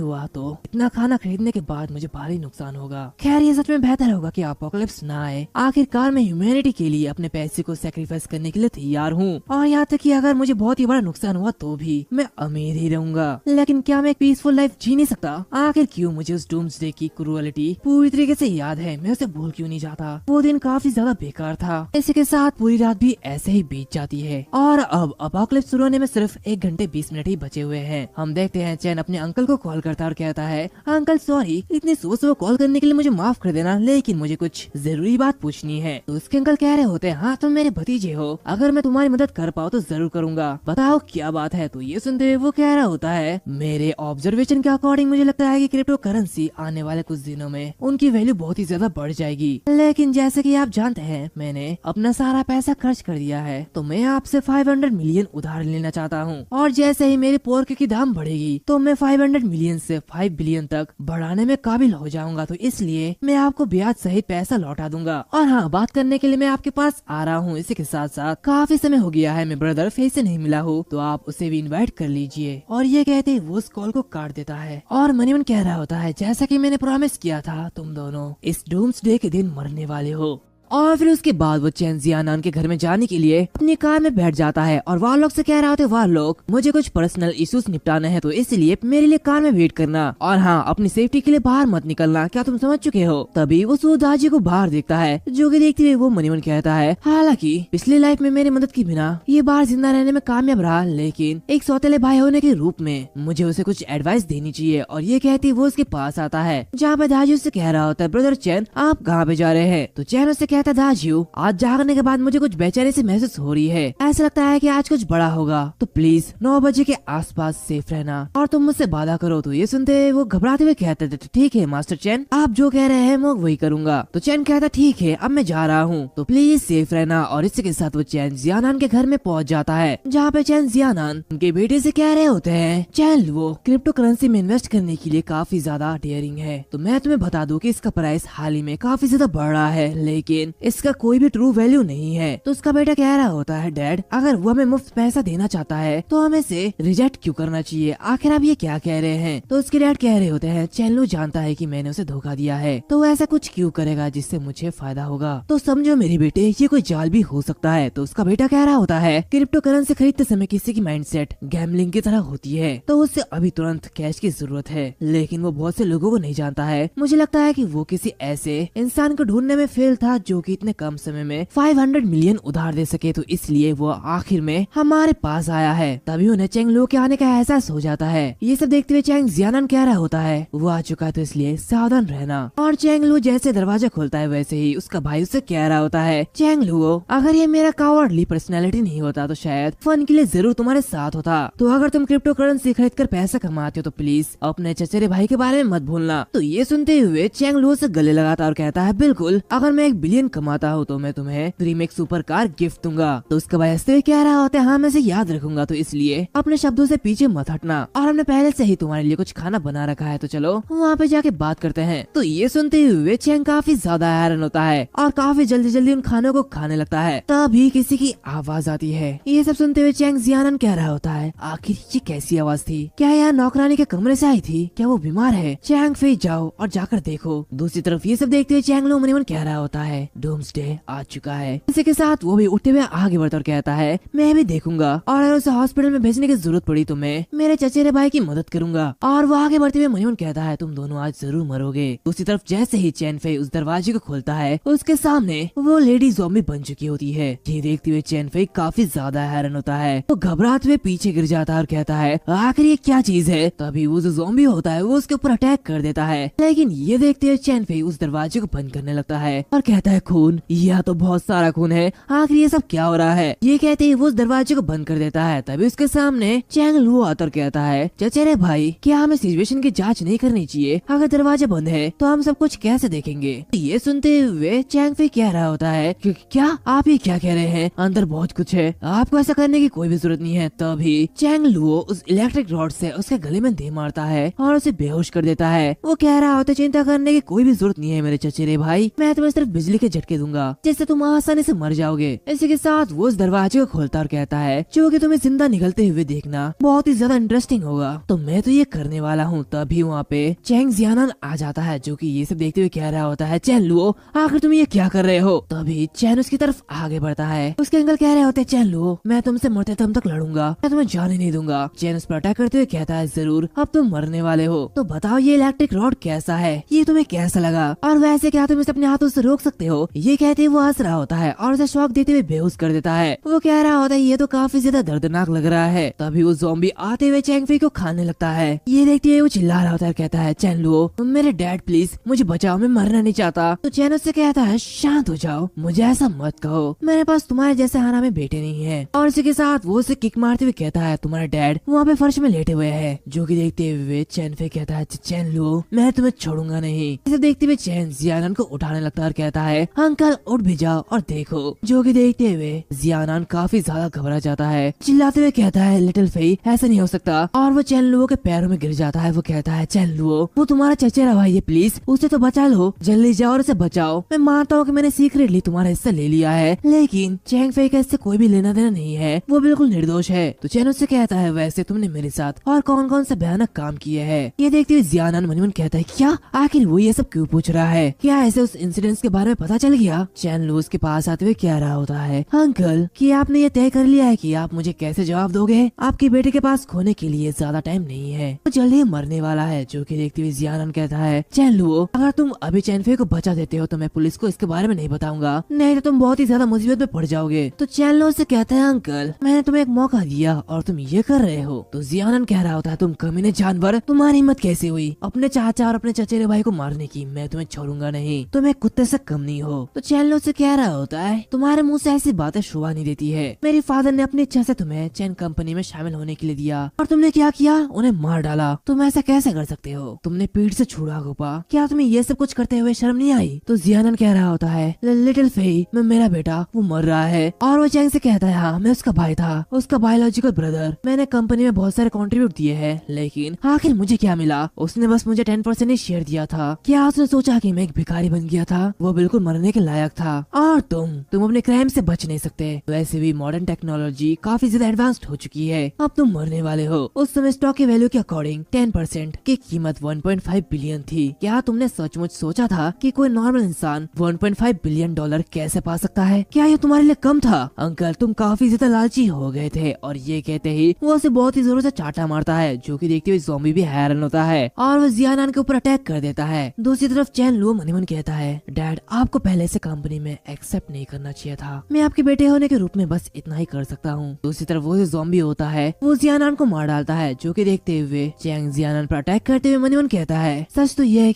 हुआ तो इतना खाना खरीदने के बाद मुझे भारी नुकसान होगा। खैर ये सच में बेहतर होगा कि अपोकलिप्स ना आए। आखिरकार मैं ह्यूमैनिटी के लिए अपने पैसे को सैक्रिफाइस करने के लिए तैयार हूँ, और यहाँ तक कि अगर मुझे बहुत ही बड़ा नुकसान हुआ तो भी मैं अमीर ही रहूंगा। लेकिन क्या मैं एक पीसफुल लाइफ जी नहीं सकता? आखिर क्यों मुझे उस डूम्सडे की क्रूअलिटी पूरी तरीके से याद है, मैं उसे भूल क्यों नहीं जाता? वो दिन काफी ज्यादा बेकार था। इसी के साथ पूरी रात भी ऐसे ही बीत जाती है और अब अपोकलिप्स शुरू होने में सिर्फ 1 घंटे 20 मिनट ही बचे हुए हैं। हम देखते हैं चैन अपने अंकल को कॉल करता है और कहता है अंकल सॉरी इतनी सुबह सुबह कॉल करने के लिए मुझे माफ कर देना, लेकिन मुझे कुछ जरूरी बात पूछनी है। तो उसके अंकल कह रहे होते हैं हाँ तुम मेरे भतीजे हो, अगर मैं तुम्हारी मदद कर पाऊँ तो जरूर करूंगा, बताओ क्या बात है? तो ये सुनते हुए वो कह रहा होता है मेरे ऑब्जर्वेशन के अकॉर्डिंग मुझे लगता है कि क्रिप्टो करेंसी आने वाले कुछ दिनों में उनकी वैल्यू बहुत ही ज्यादा बढ़ जाएगी, लेकिन जैसे कि आप जानते हैं मैंने अपना सारा पैसा खर्च कर दिया है, तो मैं आपसे 500 मिलियन उधार लेना चाहता हूँ। और जैसे ही मेरे पोर्क की दाम बढ़ेगी तो मैं 500 मिलियन से 5 बिलियन तक बढ़ाने में काबिल हो जाऊंगा, तो इसलिए मैं आपको ब्याज सहित पैसा लौटा दूंगा। और हाँ बात करने के लिए मैं आपके पास आ रहा हूँ। इसी के साथ साथ काफी समय हो गया है मैं ब्रदर फेस से नहीं मिला हूँ, तो आप उसे भी इनवाइट कर लीजिए। और ये कहते वो उस कॉल को काट देता है और मनीमन कह रहा होता है जैसा कि मैंने प्रॉमिस किया था तुम दोनों इस डूम्सडे के दिन मरने वाले हो। और फिर उसके बाद वो चैन जियानान के घर में जाने के लिए अपनी कार में बैठ जाता है और वारलॉक से कह रहा होता है वारलॉक मुझे कुछ पर्सनल इश्यूज निपटाने हैं, तो इसलिए मेरे लिए कार में वेट करना, और हाँ अपनी सेफ्टी के लिए बाहर मत निकलना, क्या तुम समझ चुके हो? तभी वो सूदाजी को बाहर देखता है, जो कि देखते हुए वो मनीमन कहता है हालांकि पिछली लाइफ में मेरी मदद के बिना ये बाहर जिंदा रहने में कामयाब रहा, लेकिन एक सौतेले भाई होने के रूप में मुझे उसे कुछ एडवाइस देनी चाहिए। और ये कहती वो उसके पास आता है, जहाँ पे दाजी उससे कह रहा होता है ब्रदर चैन आप कहाँ पे जा रहे हैं? तो चैन उससे कहता है दाजू आज जागने के बाद मुझे कुछ बेचैनी से महसूस हो रही है, ऐसा लगता है कि आज कुछ बड़ा होगा, तो प्लीज 9 बजे के आसपास सेफ रहना और तुम मुझसे वादा करो। तो ये सुनते वो घबराते हुए कहते थे ठीक है मास्टर चैन आप जो कह रहे हैं मैं वही करूंगा। तो चैन कहता ठीक है अब मैं जा रहा हूँ, तो प्लीज सेफ रहना। और इसी के साथ वो चैन जियानान के घर में पहुँच जाता है, जहाँ पे चैन जियानान उनके बेटे से कह रहे होते हैं चैन वो क्रिप्टो करेंसी में इन्वेस्ट करने के लिए काफी ज्यादा डेयरिंग है, तो मैं तुम्हें बता दूं कि इसका प्राइस हाल ही में काफी ज्यादा बढ़ रहा है, लेकिन इसका कोई भी ट्रू वैल्यू नहीं है। तो उसका बेटा कह रहा होता है डैड अगर वो हमें मुफ्त पैसा देना चाहता है तो हमें से रिजेक्ट क्यों करना चाहिए, आखिर आप ये क्या कह रहे हैं? तो उसके डैड कह रहे होते हैं चैनलू जानता है कि मैंने उसे धोखा दिया है, तो वो ऐसा कुछ क्यों करेगा जिससे मुझे फायदा होगा, तो समझो मेरे बेटे ये कोई जाल भी हो सकता है। तो उसका बेटा कह रहा होता है क्रिप्टो करेंसी खरीदते समय किसी की माइंडसेट गैम्बलिंग की तरह होती है, तो उससे अभी तुरंत कैश की जरूरत है, लेकिन वो बहुत से लोगों को नहीं जानता है। मुझे लगता है कि वो किसी ऐसे इंसान को ढूंढने में फेल था जो कि इतने कम समय में 500 मिलियन उधार दे सके, तो इसलिए वो आखिर में हमारे पास आया है। तभी उन्हें चेंग लो के आने का एहसास हो जाता है। ये सब देखते हुए चेंग जियानान कह रहा होता है वो आ चुका है तो इसलिए सावधान रहना। और चेंग लू जैसे दरवाजा खोलता है वैसे ही उसका भाई उससे कह रहा होता है चेंग लू अगर ये मेरा कावर्डली पर्सनैलिटी नहीं होता तो शायद फन के लिए जरूर तुम्हारे साथ होता, तो अगर तुम क्रिप्टो करेंसी खरीद कर पैसा कमाते हो तो प्लीज अपने चचेरे भाई के बारे में मत भूलना। तो ये सुनते हुए चेंग लू से गले लगाता और कहता है बिल्कुल अगर मैं 1 बिलियन कमाता हूँ तो मैं तुम्हें ड्रीम एक सुपर कार गिफ्ट दूंगा। तो उसका भाई हंसते हुए कह रहा होता है हाँ मैं इसे याद रखूंगा, तो इसलिए अपने शब्दों से पीछे मत हटना, और हमने पहले से ही तुम्हारे लिए कुछ खाना बना रखा है, तो चलो वहाँ पे जाके बात करते हैं। तो ये सुनते हुए चेंग काफी ज्यादा हैरान होता है और काफी जल्दी जल्दी उन खानों को खाने लगता है। तभी किसी की आवाज आती है। ये सब सुनते हुए चेंग जियानान कह रहा होता है आखिर ये कैसी आवाज थी, क्या यह नौकरानी के कमरे से आई थी, क्या वो बीमार है? चैंग फे जाओ और जाकर देखो। दूसरी तरफ ये सब देखते हुए चैंग लो मनीमन कह रहा होता है डूम्सडे आ चुका है। इसी के साथ वो भी उठते हुए आगे बढ़ता और कहता है मैं भी देखूंगा और अगर उसे हॉस्पिटल में भेजने की जरूरत पड़ी तो मैं मेरे चचेरे भाई की मदद करूंगा। और वो आगे बढ़ते हुए मनीमन कहता है तुम दोनों आज जरूर मरोगे। दूसरी तरफ जैसे ही चैन फे उस दरवाजे को खोलता है उसके सामने वो लेडी ज़ॉम्बी बन चुकी होती है। ये देखते हुए चैन फे काफी ज्यादा हैरान होता है। वो घबराते हुए पीछे गिर जाता है और कहता है आखिर ये क्या चीज है? तभी वो जो ज़ॉम्बी होता है वो उसके ऊपर अटैक कर देता है, लेकिन ये देखते हुए चैन फे उस दरवाजे को बंद करने लगता है और कहता है खून, यह तो बहुत सारा खून है, आखिर ये सब क्या हो रहा है? ये कहते ही वो उस दरवाजे को बंद कर देता है। तभी उसके सामने चैंग लुओ आता और कहता है, चचेरे भाई, क्या हमें सिचुएशन की जांच नहीं करनी चाहिए? अगर दरवाजा बंद है तो हम सब कुछ कैसे देखेंगे? ये सुनते हुए चैंग फई कह रहा होता है, क्या आप ये क्या कह रहे हैं? अंदर बहुत कुछ है, आपको ऐसा करने की कोई भी जरूरत नहीं है। तभी चैंग लुओ उस इलेक्ट्रिक रॉड से उसके गले में दे मारता है और उसे बेहोश कर देता है। वो कह रहा होता है, चिंता करने की कोई भी जरूरत नहीं है मेरे चचेरे भाई, मैं तुम्हें सिर्फ बिजली के झटके दूंगा जिससे तुम आसानी से मर जाओगे। इसी के साथ वो उस दरवाजे को खोलता और कहता है, जो कि तुम्हें जिंदा निकलते हुए देखना बहुत ही ज्यादा इंटरेस्टिंग होगा, तो मैं तो ये करने वाला हूँ। तभी वहाँ पे चैंग जियानन आ जाता है, जो कि ये सब देखते हुए कह रहा होता है, चैन लुओ, आखिर तुम ये क्या कर रहे हो? तभी चैन उसकी तरफ आगे बढ़ता है। उसके अंकल कह रहे होते हैं, चैन लुओ, मैं तुमसे मरते दम तक लड़ूंगा, मैं तुम्हें जाने नहीं दूंगा। चैन उस पर अटैक करते हुए कहता है, जरूर, अब तुम मरने वाले हो, तो बताओ ये इलेक्ट्रिक रॉड कैसा है, ये तुम्हें कैसा लगा, और वैसे क्या तुम इसे अपने हाथों से रोक सकते हो? ये कहते वो हंस रहा होता है और उसे शॉक देते हुए बेहोश कर देता है। वो कह रहा होता है, ये तो काफी ज्यादा दर्दनाक लग रहा है। तभी वो ज़ॉम्बी आते हुए चैंग फई को खाने लगता है। ये देखते हुए वो चिल्ला रहा होता है, कहता है, चैन लुओ, मेरे डैड प्लीज मुझे बचाओ, मैं मरना नहीं चाहता। तो चैन उससे कहता है, शांत हो जाओ, मुझे ऐसा मत कहो, मेरे पास तुम्हारे जैसे हरामी बेटे नहीं है। और इसी के साथ वो उसे किक मारते हुए कहता है, तुम्हारा डैड वहाँ पे फर्श में लेटे हुए है। जो कि देखते हुए चैन फई कहता है, चैन लुओ, मैं तुम्हें छोड़ूंगा नहीं। इसे देखते हुए चैन जियानन को उठाने लगता है और कहता है, अंकल उठ भी जाओ और देखो। जो कि देखते हुए जियानन काफी ज्यादा घबरा जाता है, चिल्लाते हुए कहता है, लिटिल फई, ऐसा नहीं हो सकता। और वो चैन लुओ के पैरों में गिर जाता है। वो कहता है, चैन लुओ, वो तुम्हारा चचेरा भाई है, प्लीज उसे तो बचा लो, जल्दी जाओ और उसे बचाओ। मैं मानता हूँ कि मैंने सीक्रेटली तुम्हारा हिस्सा ले लिया है, लेकिन चैंग फई का इससे कोई भी लेना देना नहीं है, वो बिल्कुल निर्दोष है। तो चैन उससे कहता है, वैसे तुमने मेरे साथ और कौन कौन सा भयानक काम किया है? ये देखते हुए जियानन मन मन कहता है, क्या आखिर वो ये सब क्यों पूछ रहा है? क्या ऐसे उस इंसिडेंट के बारे में पता चल गया? चैन लुओ उसके पास आते हुए कह रहा होता है, अंकल, कि आपने ये तय कर लिया है कि आप मुझे कैसे जवाब दोगे? आपके बेटे के पास खोने के लिए ज्यादा टाइम नहीं है, वो जल्दी ही मरने वाला है। जो कि देखते हुए जियानन कहता है, चैन लुओ, अगर तुम अभी चैन फई को बचा देते हो तो मैं पुलिस को इसके बारे में नहीं बताऊंगा, नहीं तो तुम बहुत ही ज्यादा मुसीबत में पड़ जाओगे। तो चैन लुओ से कहता है, अंकल, मैंने तुम्हें एक मौका दिया और तुम ये कर रहे हो। तो जियानन कह रहा होता है, तुम कमीने जानवर, तुम्हारी हिम्मत कैसे हुई अपने चाचा और अपने चचेरे भाई को मारने की? मैं तुम्हें छोड़ूंगा नहीं, तुम एक कुत्ते से कम नहीं हो। तो चैन लुओ से कह रहा होता है, तुम्हारे मुंह से ऐसी बातें शोभा नहीं देती है। मेरे फादर ने अपनी इच्छा से तुम्हें चैन कंपनी में शामिल होने के लिए दिया और तुमने क्या किया? उन्हें मार डाला। तुम ऐसा कैसे कर सकते हो? तुमने पीठ से छुड़ा घोपा, क्या तुम्हें ये सब कुछ करते हुए शर्म नहीं आई? तो जियानन कह रहा होता है, लिटिल फई, मैं मेरा बेटा वो मर रहा है। और वो चैंग से कहता है, हाँ, मैं उसका भाई था, उसका बायोलॉजिकल ब्रदर। मैंने कंपनी में बहुत सारे कंट्रीब्यूट दिए हैं, लेकिन आखिर मुझे क्या मिला? उसने बस मुझे 10% ही शेयर दिया था। क्या उसने सोचा कि मैं एक भिखारी बन गया था? वो बिल्कुल मरने के लायक था। और तुम अपने क्राइम से बच नहीं सकते। वैसे भी मॉडर्न टेक्नोलॉजी काफी ज्यादा एडवांस्ड हो चुकी है, अब तुम मरने वाले हो। उस समय स्टॉक की वैल्यू के अकॉर्डिंग 10% की कीमत 1.5 बिलियन थी। क्या तुमने सचमुच सोचा था कि कोई नॉर्मल इंसान 1.5 बिलियन डॉलर कैसे पा सकता है? क्या ये तुम्हारे लिए कम था? अंकल, तुम काफी ज्यादा लालची हो गए थे। और ये कहते ही वो उसे बहुत ही जोरों से चाटा मारता है। जो कि देखते हुए ज़ॉम्बी भी हैरान होता है और वो जियानन के ऊपर अटैक कर देता है। दूसरी तरफ चैन लुओ मन मन कहता है, डैड, आपको पहले से कंपनी में एक्सेप्ट नहीं करना चाहिए था, मैं आपके बेटे होने के रूप में बस इतना ही कर सकता हूँ। दूसरी तरफ वो ज़ॉम्बी होता है, वो जियानन को मार डालता है। जो कि देखते हुए चैंग जियानन पर अटैक करते हुए मन मन कहता है, सच तो यह है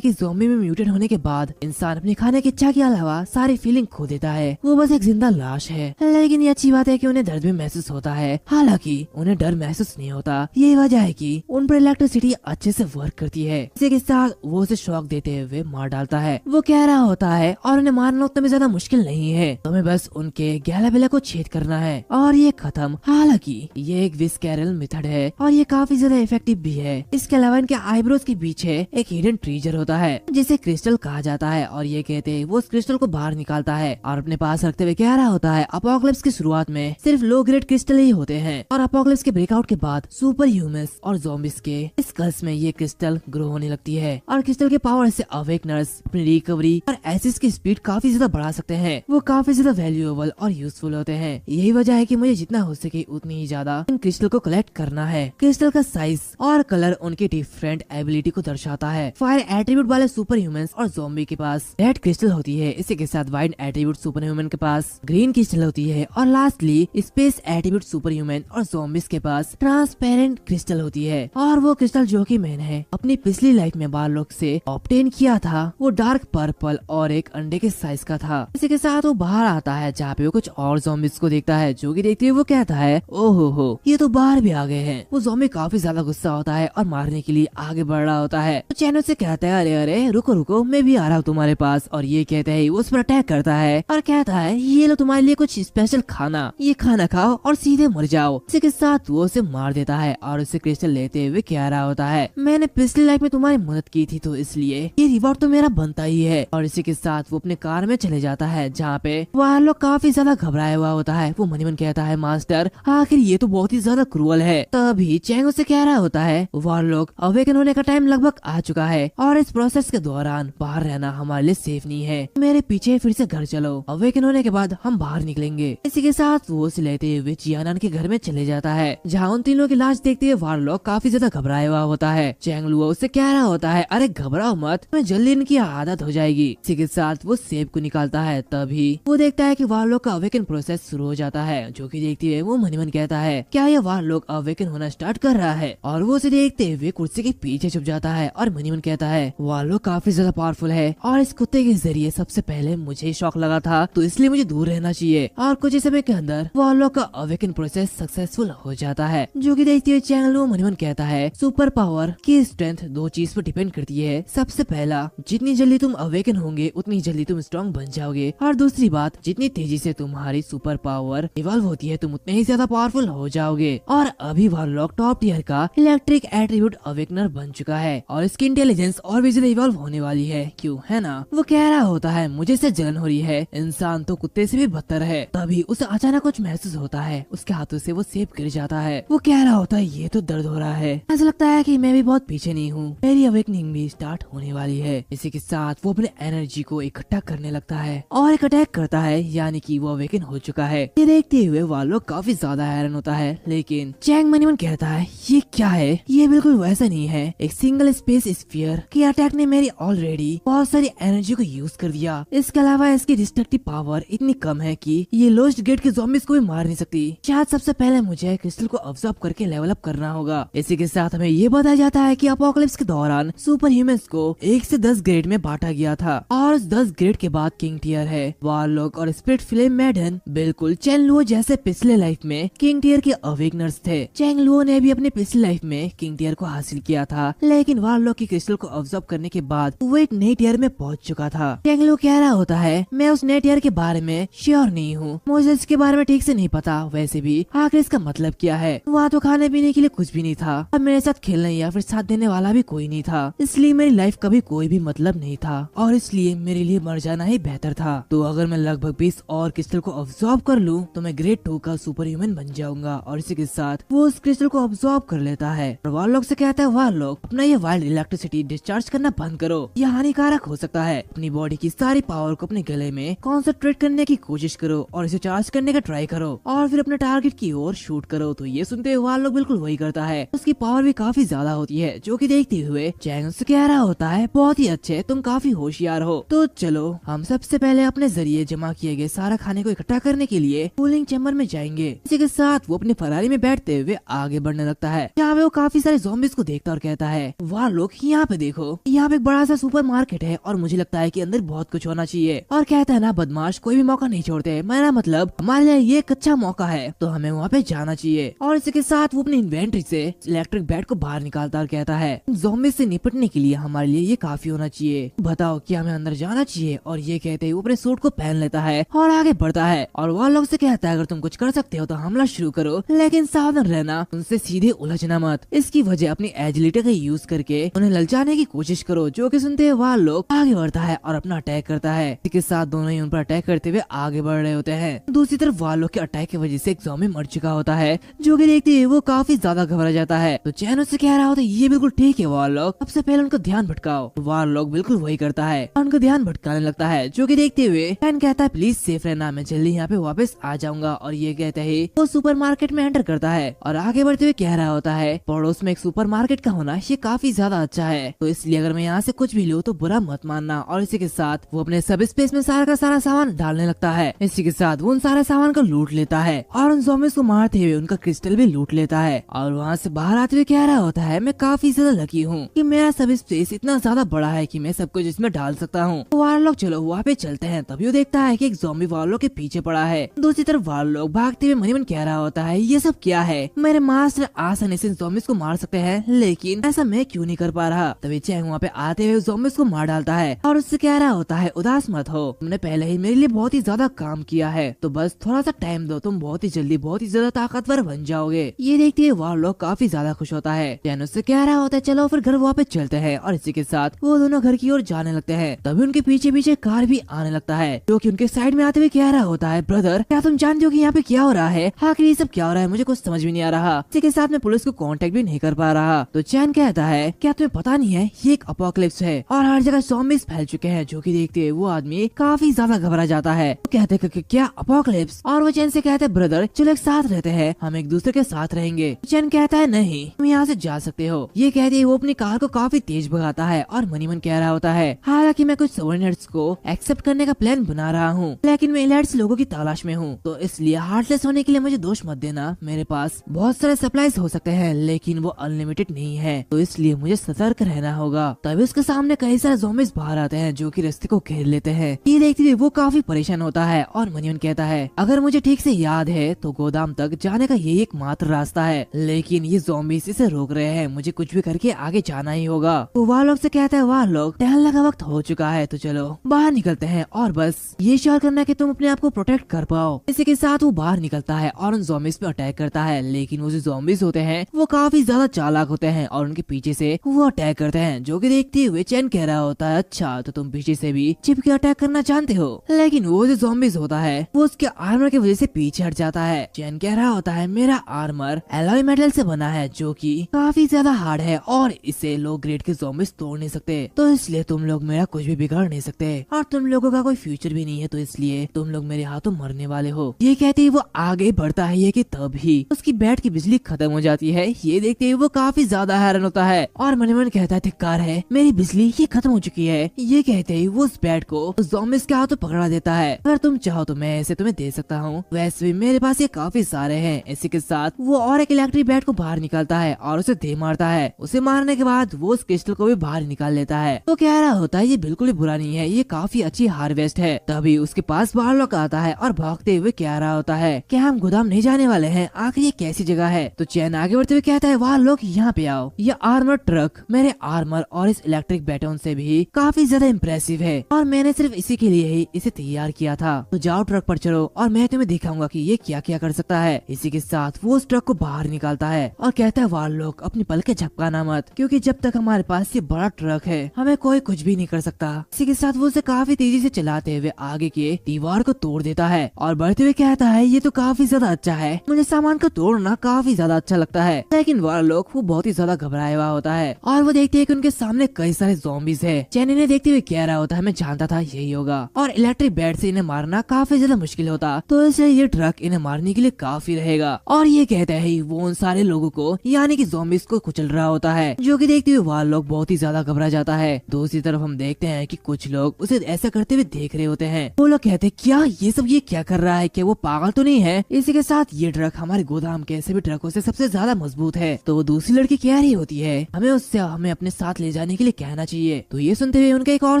कि ज़ॉम्बी में म्यूटेट होने के बाद इंसान अपनी खाने की इच्छा के अलावा सारी फीलिंग खो देता है। वो बस एक जिंदा लाश है। लेकिन ये अच्छी बात है कि उन्हें दर्द भी महसूस होता है, हालांकि उन्हें डर महसूस नहीं होता। यही वजह है कि उन पर इलेक्ट्रिसिटी अच्छे से वर्क करती है। इसी के साथ वो उसे शॉक देते हुए मार डालता है। वो कह रहा होता है, और उन्हें मारना उतना भी ज्यादा मुश्किल नहीं है, तुम्हें बस उनके गैलाबेला को छेद करना है और ये खत्म। हालांकि ये एक विस्कैरल मेथड है और ये काफी ज्यादा इफेक्टिव भी है। इसके अलावा इनके आईब्रोज के पीछे एक हिडन ट्रेजर होता है जिसे क्रिस्टल कहा जाता है। और ये कहते हैं वो उस क्रिस्टल को बाहर निकालता है और अपने पास रखते हुए कह रहा होता है, अपोकलिप्स की शुरुआत में सिर्फ लो ग्रेड क्रिस्टल ही होते हैं और अपोकलिप्स के ब्रेकआउट के बाद सुपर ह्यूमंस और ज़ॉम्बीज के स्कल्स में ये क्रिस्टल ग्रो होने लगती है और क्रिस्टल के पावर से अवेकनर्स अपनी रिकवरी और एसिस की स्पीड काफी ज्यादा बढ़ा सकते हैं। वो काफी ज्यादा वैल्यूएबल और यूजफुल होते हैं। यही वजह है कि मुझे जितना हो सके उतनी ही ज्यादा इन क्रिस्टल को कलेक्ट करना है। क्रिस्टल का साइज और कलर उनकी डिफरेंट एबिलिटी को दर्शाता है। फायर एट्रीब्यूट वाले सुपर ह्यूमंस और ज़ॉम्बी के पास रेड क्रिस्टल होती है। इसी के साथ व्हाइट एट्रीब्यूट सुपर ह्यूमन के पास ग्रीन क्रिस्टल होती है और lastly space attribute super human और ज़ॉम्बीज के पास ट्रांसपेरेंट क्रिस्टल होती है। और वो क्रिस्टल जो कि मैंने अपनी पिछली लाइफ में बारलॉक से ऑब्टेन किया था, वो डार्क पर्पल और एक अंडे के साइज का था। इसी के साथ वो बाहर आता है जहाँ पे वो कुछ और ज़ॉम्बीज को देखता है, जो कि देखते हुए वो कहता है ओहो हो, ये तो बाहर भी आ गए हैं। वो ज़ॉम्बी काफी ज्यादा गुस्सा होता है और मारने के लिए आगे बढ़ रहा होता है। तो चैनो से कहता है अरे अरे रुको रुको, मैं भी आ रहा हूँ तुम्हारे पास। और ये कहते हैं वो उस पर अटैक करता है और कहता है ये लो तुम्हारे लिए कुछ स्पेशल खाना, ये खाना खाओ और सीधे मर जाओ। इसी के साथ वो उसे मार देता है और उसे क्रिस्टल लेते हुए कह रहा होता है मैंने पिछली लाइफ में तुम्हारी मदद की थी, तो इसलिए ये रिवॉर्ड तो मेरा बनता ही है। और इसी के साथ वो अपने कार में चले जाता है जहाँ पे वह लोग काफी ज्यादा घबराया हुआ होता है। वो मन ही मन कहता है मास्टर आखिर ये तो बहुत ही ज्यादा क्रूअल है। तभी चैंग से कह रहा होता है वह लोग अवेकन होने का टाइम लगभग आ चुका है और इस प्रोसेस के दौरान बाहर रहना हमारे लिए सेफ नहीं है, मेरे पीछे फिर से घर चलो, अवेकन होने के बाद हम बाहर निकलेंगे। इसी के साथ वो उसे लेते हुए जियानान के घर में चले जाता है जहाँ उन तीनों की लाश देखते हुए वारलॉक काफी ज्यादा घबराया हुआ होता है। चैंग लुओ उससे कह रहा होता है अरे घबराओ मत, तुम्हें जल्दी इनकी आदत हो जाएगी। इसी के साथ वो सेब को निकालता है, तभी वो देखता है कि वारलॉक का अवेकन प्रोसेस शुरू हो जाता है, जो कि देखते हुए वो मन ही मन कहता है क्या ये वारलॉक अवेकन होना स्टार्ट कर रहा है। और वो उसे देखते हुए कुर्सी के पीछे छुप जाता है और मन ही मन कहता है वारलॉक काफी ज्यादा पावरफुल है और इस कुत्ते के जरिए सबसे पहले मुझे शौक लगा था, तो इसलिए मुझे दूर रहना चाहिए। और कुछ ही समय के अंदर वारलॉक का अवेकन प्रोसेस सक्सेसफुल हो जाता है, जो कि देखते हुए चैंग लुओ मन ही मन कहता है सुपर पावर की स्ट्रेंथ दो चीज पर डिपेंड करती है। सबसे पहला, जितनी जल्दी तुम अवेकन होंगे उतनी जल्दी तुम स्ट्रॉन्ग बन जाओगे, और दूसरी बात, जितनी तेजी से तुम्हारी सुपर पावर इवॉल्व होती है तुम उतने ही ज्यादा पावरफुल हो जाओगे। और अभी वारलॉक टॉप टियर का इलेक्ट्रिक एट्रीब्यूट अवेकनर बन चुका है और इसकी इंटेलिजेंस और भी ज्यादा इवॉल्व होने वाली है, क्यों है ना। वो कह रहा होता है मुझे से जलन हो रही है, इंसान तो कुत्ते से भी बदतर है। तभी उसे अचानक कुछ महसूस होता है, उसके हाथों से वो सेब गिर जाता है। वो कह रहा होता है ये तो दर्द हो रहा है, ऐसा लगता है कि मैं भी बहुत पीछे नहीं हूँ, मेरी अवेकनिंग भी स्टार्ट होने वाली है। इसी के साथ वो अपने एनर्जी को इकट्ठा करने लगता है और एक अटैक करता है, यानी कि वो अवेकन हो चुका है। ये देखते हुए वारलॉक काफी ज्यादा हैरान होता है, लेकिन चैंग मन ही मन कहता है ये क्या है, ये बिल्कुल वैसा नहीं है। एक सिंगल स्पेस स्फीयर के अटैक ने मेरी ऑलरेडी बहुत सारी एनर्जी को यूज कर दिया। इसके अलावा इसकी डिस्ट्रक्टिव पावर इतनी कम है कि ये लोस्ट गेट के ज़ॉम्बीज़ को भी मार नहीं सकती। शायद सबसे पहले मुझे क्रिस्टल को अब्सॉर्ब करके लेवल अप करना होगा। इसी के साथ हमें ये बताया जाता है कि अपोकलिप्स के दौरान सुपर ह्यूमंस को 1 से 10 ग्रेड में बांटा गया था और 10 ग्रेड के बाद किंग टियर है। वारलॉक और स्पिरिट फ्लेम मैडन बिल्कुल चैंग लुओ जैसे पिछले लाइफ में किंग टियर के अवेकनर्स थे। चैंग लुओ ने भी अपने पिछली लाइफ में किंग टियर को हासिल किया था, लेकिन वारलॉक की क्रिस्टल को अब्सॉर्ब करने के बाद वो एक नई टियर में पहुंच चुका था। चैंग लुओ कह रहा होता है मैं उस नई टियर के बारे में श्योर नहीं हूँ, मुझे इसके बारे में ठीक से नहीं पता। वैसे भी आखिर इसका मतलब क्या है, वहाँ तो खाने पीने के लिए कुछ भी नहीं था और मेरे साथ खेलने या फिर साथ देने वाला भी कोई नहीं था, इसलिए मेरी लाइफ का भी कोई भी मतलब नहीं था और इसलिए मेरे लिए मर जाना ही बेहतर था। तो अगर मैं लगभग 20 और क्रिस्टल को अब्सॉर्ब कर लूँ तो मैं ग्रेड 2 का सुपर ह्यूमन बन जाऊंगा। और इसी के साथ वो उस क्रिस्टल को अब्सॉर्ब कर लेता है और वारलॉक से कहता है वारलॉक अपना ये वाइल्ड इलेक्ट्रिसिटी डिस्चार्ज करना बंद करो, ये हानिकारक हो सकता है। अपनी बॉडी की सारी पावर को अपने गले में कॉन्सेंट्रेट करने की कोशिश करो और इसे चार्ज करने का ट्राई करो और फिर अपने टारगेट की ओर शूट करो। तो ये सुनते हुए वारलॉक बिल्कुल वही करता है। उसकी पावर भी काफी ज्यादा होती है, जो कि देखते हुए चैंग से कह रहा होता है बहुत ही अच्छे, तुम काफी होशियार हो। तो चलो हम सबसे पहले अपने जरिए जमा किए गए सारा खाने को इकट्ठा करने के लिए कूलिंग चैम्बर में जाएंगे। इसी के साथ वो अपनी फरारी में बैठते हुए आगे बढ़ने लगता है, जहाँ वो काफी सारे ज़ॉम्बीज़ को देखता और कहता है वारलॉक यहाँ पे देखो, यहाँ पे एक बड़ा सा सुपर मार्केट है और मुझे लगता है कि अंदर बहुत कुछ होना चाहिए। और कहता है ना बदमाश कोई भी मौका नहीं छोड़ते, मेरा मतलब हमारे लिए ये एक अच्छा मौका है, तो हमें वहाँ पे जाना चाहिए। और इसी के साथ वो अपनी इन्वेंट्री से इलेक्ट्रिक बैट को बाहर निकालता और कहता है ज़ॉम्बीज़ से निपटने के लिए हमारे लिए ये काफी होना चाहिए, बताओ क्या हमें अंदर जाना चाहिए। और ये कहते ही वो अपने सूट को पहन लेता है और आगे बढ़ता है और वारलॉक से कहता है अगर तुम कुछ कर सकते हो तो हमला शुरू करो, लेकिन सावधान रहना, उनसे सीधे उलझना मत। इसकी वजह अपनी एजिलिटी का यूज करके उन्हें ललचाने की कोशिश करो। जो कि सुनते हुए वारलॉक आगे बढ़ता है और अपना अटैक करता है। इसी के साथ दोनों ही उन पर अटैक करते हुए आगे बढ़ रहे होते हैं। दूसरी तरफ वारलॉक के अटैक की वजह से एक ज़ॉम्बी मर चुका होता है, जो कि देखते हुए वो काफी ज्यादा घबरा जाता है। तो चैनो से कह रहा होता है ये बिल्कुल ठीक है वारलॉक, सबसे पहले उनको ध्यान भटकाओ। वारलॉक बिल्कुल वही करता है और उनको ध्यान भटकाने लगता है, जो कि देखते हुए चैन कहता है प्लीज सेफ रहना, मैं जल्दी यहाँ पे वापस आ जाऊंगा। और ये कहते ही वो सुपरमार्केट में एंटर करता है और आगे बढ़ते हुए कह रहा होता है पड़ोस में एक सुपरमार्केट का होना ये काफी ज्यादा अच्छा है, तो इसलिए अगर मैं यहाँ से कुछ भी लूँ तो बुरा मत मानना। और इसी के साथ वो अपने सब स्पेस में सारा का सारा सामान डालने लगता है। इसी के साथ वो उन सारे सामान को लूट लेता है और उन ज़ॉम्बीज़ को मारते हुए उनका क्रिस्टल भी लूट लेता है। और वहाँ से बाहर आते हुए कह रहा होता है मैं काफी ज्यादा लकी हूँ कि मेरा सब स्पेस इतना ज्यादा बड़ा है कि मैं सब कुछ इसमें में डाल सकता हूँ। वारलॉक चलो वहाँ पे चलते हैं। तभी वो देखता है कि एक ज़ॉम्बी वारलॉक के पीछे पड़ा है। दूसरी तरफ वारलॉक भागते हुए मनी मन कह रहा होता है ये सब क्या है, मेरे मास्टर आसानी से ज़ॉम्बीज़ को मार सकते हैं, लेकिन ऐसा मैं क्यों नहीं कर पा रहा। तभी चैंग वहाँ पे आते हुए ज़ॉम्बीज़ को मार डालता है और उससे कह रहा होता है उदास मत हो, तुमने पहले ही मेरे लिए बहुत ही ज्यादा काम किया है, तो बस थोड़ा सा टाइम दो, तुम बहुत ही जल्दी बहुत ही ज्यादा ताकतवर बन जाओगे। ये देखते हुए वारलॉक काफी ज्यादा खुश होता है। चैन उससे कह रहा होता है चलो फिर घर वापस चलते हैं, और इसी के साथ वो दोनों घर की ओर जाने लगते हैं। तभी उनके पीछे पीछे कार भी आने लगता है, जो कि उनके साइड में आते हुए कह रहा होता है ब्रदर क्या तुम जानते हो कि यहाँ पे क्या हो रहा है, आखिर ये सब क्या हो रहा है, मुझे कुछ समझ भी नहीं आ रहा। इसी के साथ में पुलिस को कांटेक्ट भी नहीं कर पा रहा। तो चैन कहता है क्या तुम्हें पता नहीं है ये एक अपोकलिप्स है और हर जगह ज़ॉम्बीज़ फैल चुके हैं। जो कि देखते हुए वो आदमी काफी ज्यादा घबरा जाता है। तो कहते हैं क्या अपोकलिप्स, और वो चैन से कहते हैं ब्रदर चलो एक साथ रहते हैं, हम एक दूसरे के साथ रहेंगे। चैन कहता है नहीं तुम यहाँ से जा सकते हो। ये कहते ही वो अपनी कार को काफी तेज भगाता है और मनी मन कह रहा होता है हालांकि मैं कुछ सवर्नर्स को एक्सेप्ट करने का प्लान बना रहा हूँ, लेकिन मैं इलाइट्स लोगों की तलाश में हूँ, तो इसलिए हार्टलेस होने के लिए मुझे दोष मत देना। मेरे पास बहुत सारे सप्लाईज हो सकते हैं लेकिन वो अनलिमिटेड नहीं है, तो इसलिए मुझे सतर्क रहना होगा। तभी उसके सामने कई सारे ज़ॉम्बीज़ बाहर आते हैं जो कि रास्ते को घेर लेते हैं। ये देखते हुए वो काफी परेशान होता है और मनी मन कहता है अगर मुझे ठीक से याद है तो गोदाम तक जाने का यही एकमात्र रास्ता है, लेकिन ये ज़ॉम्बीज़ इसे रोक रहे हैं, मुझे कुछ भी करके आगे जाना ही होगा। तो वारलॉक से कहता है वारलॉक टहलने का वक्त हो चुका है, तो चलो बाहर निकलते हैं और बस ये श्योर करना कि तुम अपने आप को प्रोटेक्ट कर पाओ। इसी के साथ वो बाहर निकलता है और उन ज़ॉम्बीज़ पे अटैक करता है, लेकिन वो जो ज़ॉम्बीज़ होते हैं वो काफी ज्यादा चालाक होते हैं और उनके पीछे से वो अटैक करते हैं। जो कि देखते हुए चैन कह रहा होता है अच्छा तो तुम पीछे से भी चिप के अटैक करना जानते हो, लेकिन वो जो ज़ॉम्बीज़ होता है वो उसके आर्मर की वजह से पीछे हट जाता है। चैन कह रहा होता है मेरा आर्मर एलॉय मेटल से बना है जो कि काफी ज्यादा हार्ड है और इसे लो ग्रेड के ज़ॉम्बीज़ तोड़ नहीं सकते, तो इसलिए तुम लोग मेरा कुछ भी बिगाड़ नहीं सकते और तुम लोगों का कोई फ्यूचर भी नहीं है, तो इसलिए तुम लोग मेरे हाथों मरने वाले हो। ये कहते ही वो आगे बढ़ता है ये कि तभी उसकी बैट की बिजली खत्म हो जाती है। ये देखते ही वो काफी ज्यादा हैरान होता है और मन मन कहता है धिक्कार है मेरी बिजली ये खत्म हो चुकी है। ये कहते ही वो उस बैट को ज़ॉम्बीज़ के हाथों पकड़ा देता है, अगर तुम चाहो तो मैं इसे तुम्हें दे सकता हूँ, वैसे भी मेरे पास ये काफी सारे हैं। इसी के साथ वो और एक इलेक्ट्रिक बैट को बाहर निकालता है और उसे दे मारता है। उसे मारने के बाद वो उस क्रिस्टल को भी बाहर निकाल लेता है। तो कह रहा होता है ये बिल्कुल भी बुरा नहीं है, ये काफी अच्छी हार्वेस्ट है। तभी उसके पास वारलॉक आता है और भागते हुए कह रहा होता है क्या हम गोदाम नहीं जाने वाले हैं, आखिर ये कैसी जगह है। तो चैन आगे बढ़ते हुए कहता है वारलॉक यहाँ पे आओ, ये आर्मर ट्रक मेरे आर्मर और इस इलेक्ट्रिक बैटन से भी काफी ज्यादा इम्प्रेसिव है और मैंने सिर्फ इसी के लिए ही इसे तैयार किया था, तो जाओ ट्रक पर चढ़ो और मैं तुम्हें दिखाऊंगा कि ये क्या क्या कर सकता है। इसी के साथ वो उस ट्रक को बाहर निकालता है और कहता है वारलॉक अपनी पलकें झपकाना मत, क्योंकि जब तक हमारे पास ये बड़ा ट्रक है हमें कोई कुछ भी नहीं कर सकता। इसी के साथ वो उसे काफी तेजी से चलाते हुए आगे के दीवार को तोड़ देता है और बढ़ते हुए कहता है ये तो काफी ज्यादा अच्छा है, मुझे सामान को तोड़ना काफी ज्यादा अच्छा लगता है। लेकिन वारलॉक वो बहुत ही ज्यादा घबराया हुआ होता है और वो देखते है कि उनके सामने कई सारे ज़ॉम्बीज़ है। चैन इन्हें देखते हुए कह रहा होता है मैं जानता था यही होगा और इलेक्ट्रिक बैट से इन्हें मारना काफी ज्यादा मुश्किल होता, तो इसलिए ये ट्रक इन्हें मारने के लिए काफी रहेगा। और ये कहते ही वो उन सारे लोगों को यानी कि ज़ॉम्बीज़ को कुचल रहा होता है, जो कि देखते हुए वारलॉक बहुत ही ज्यादा घबरा जाता है। दूसरी तरफ हम देखते हैं कि कुछ लोग उसे ऐसा करते हुए देख रहे होते हैं। वो लोग कहते हैं क्या ये क्या कर रहा है, क्या वो पागल तो नहीं है। इसी के साथ ये ट्रक हमारे गोदाम के सभी ट्रकों से सबसे ज्यादा मजबूत है। तो वो दूसरी लड़की कह रही होती है हमें अपने साथ ले जाने के लिए कहना चाहिए। तो ये सुनते हुए उनका एक और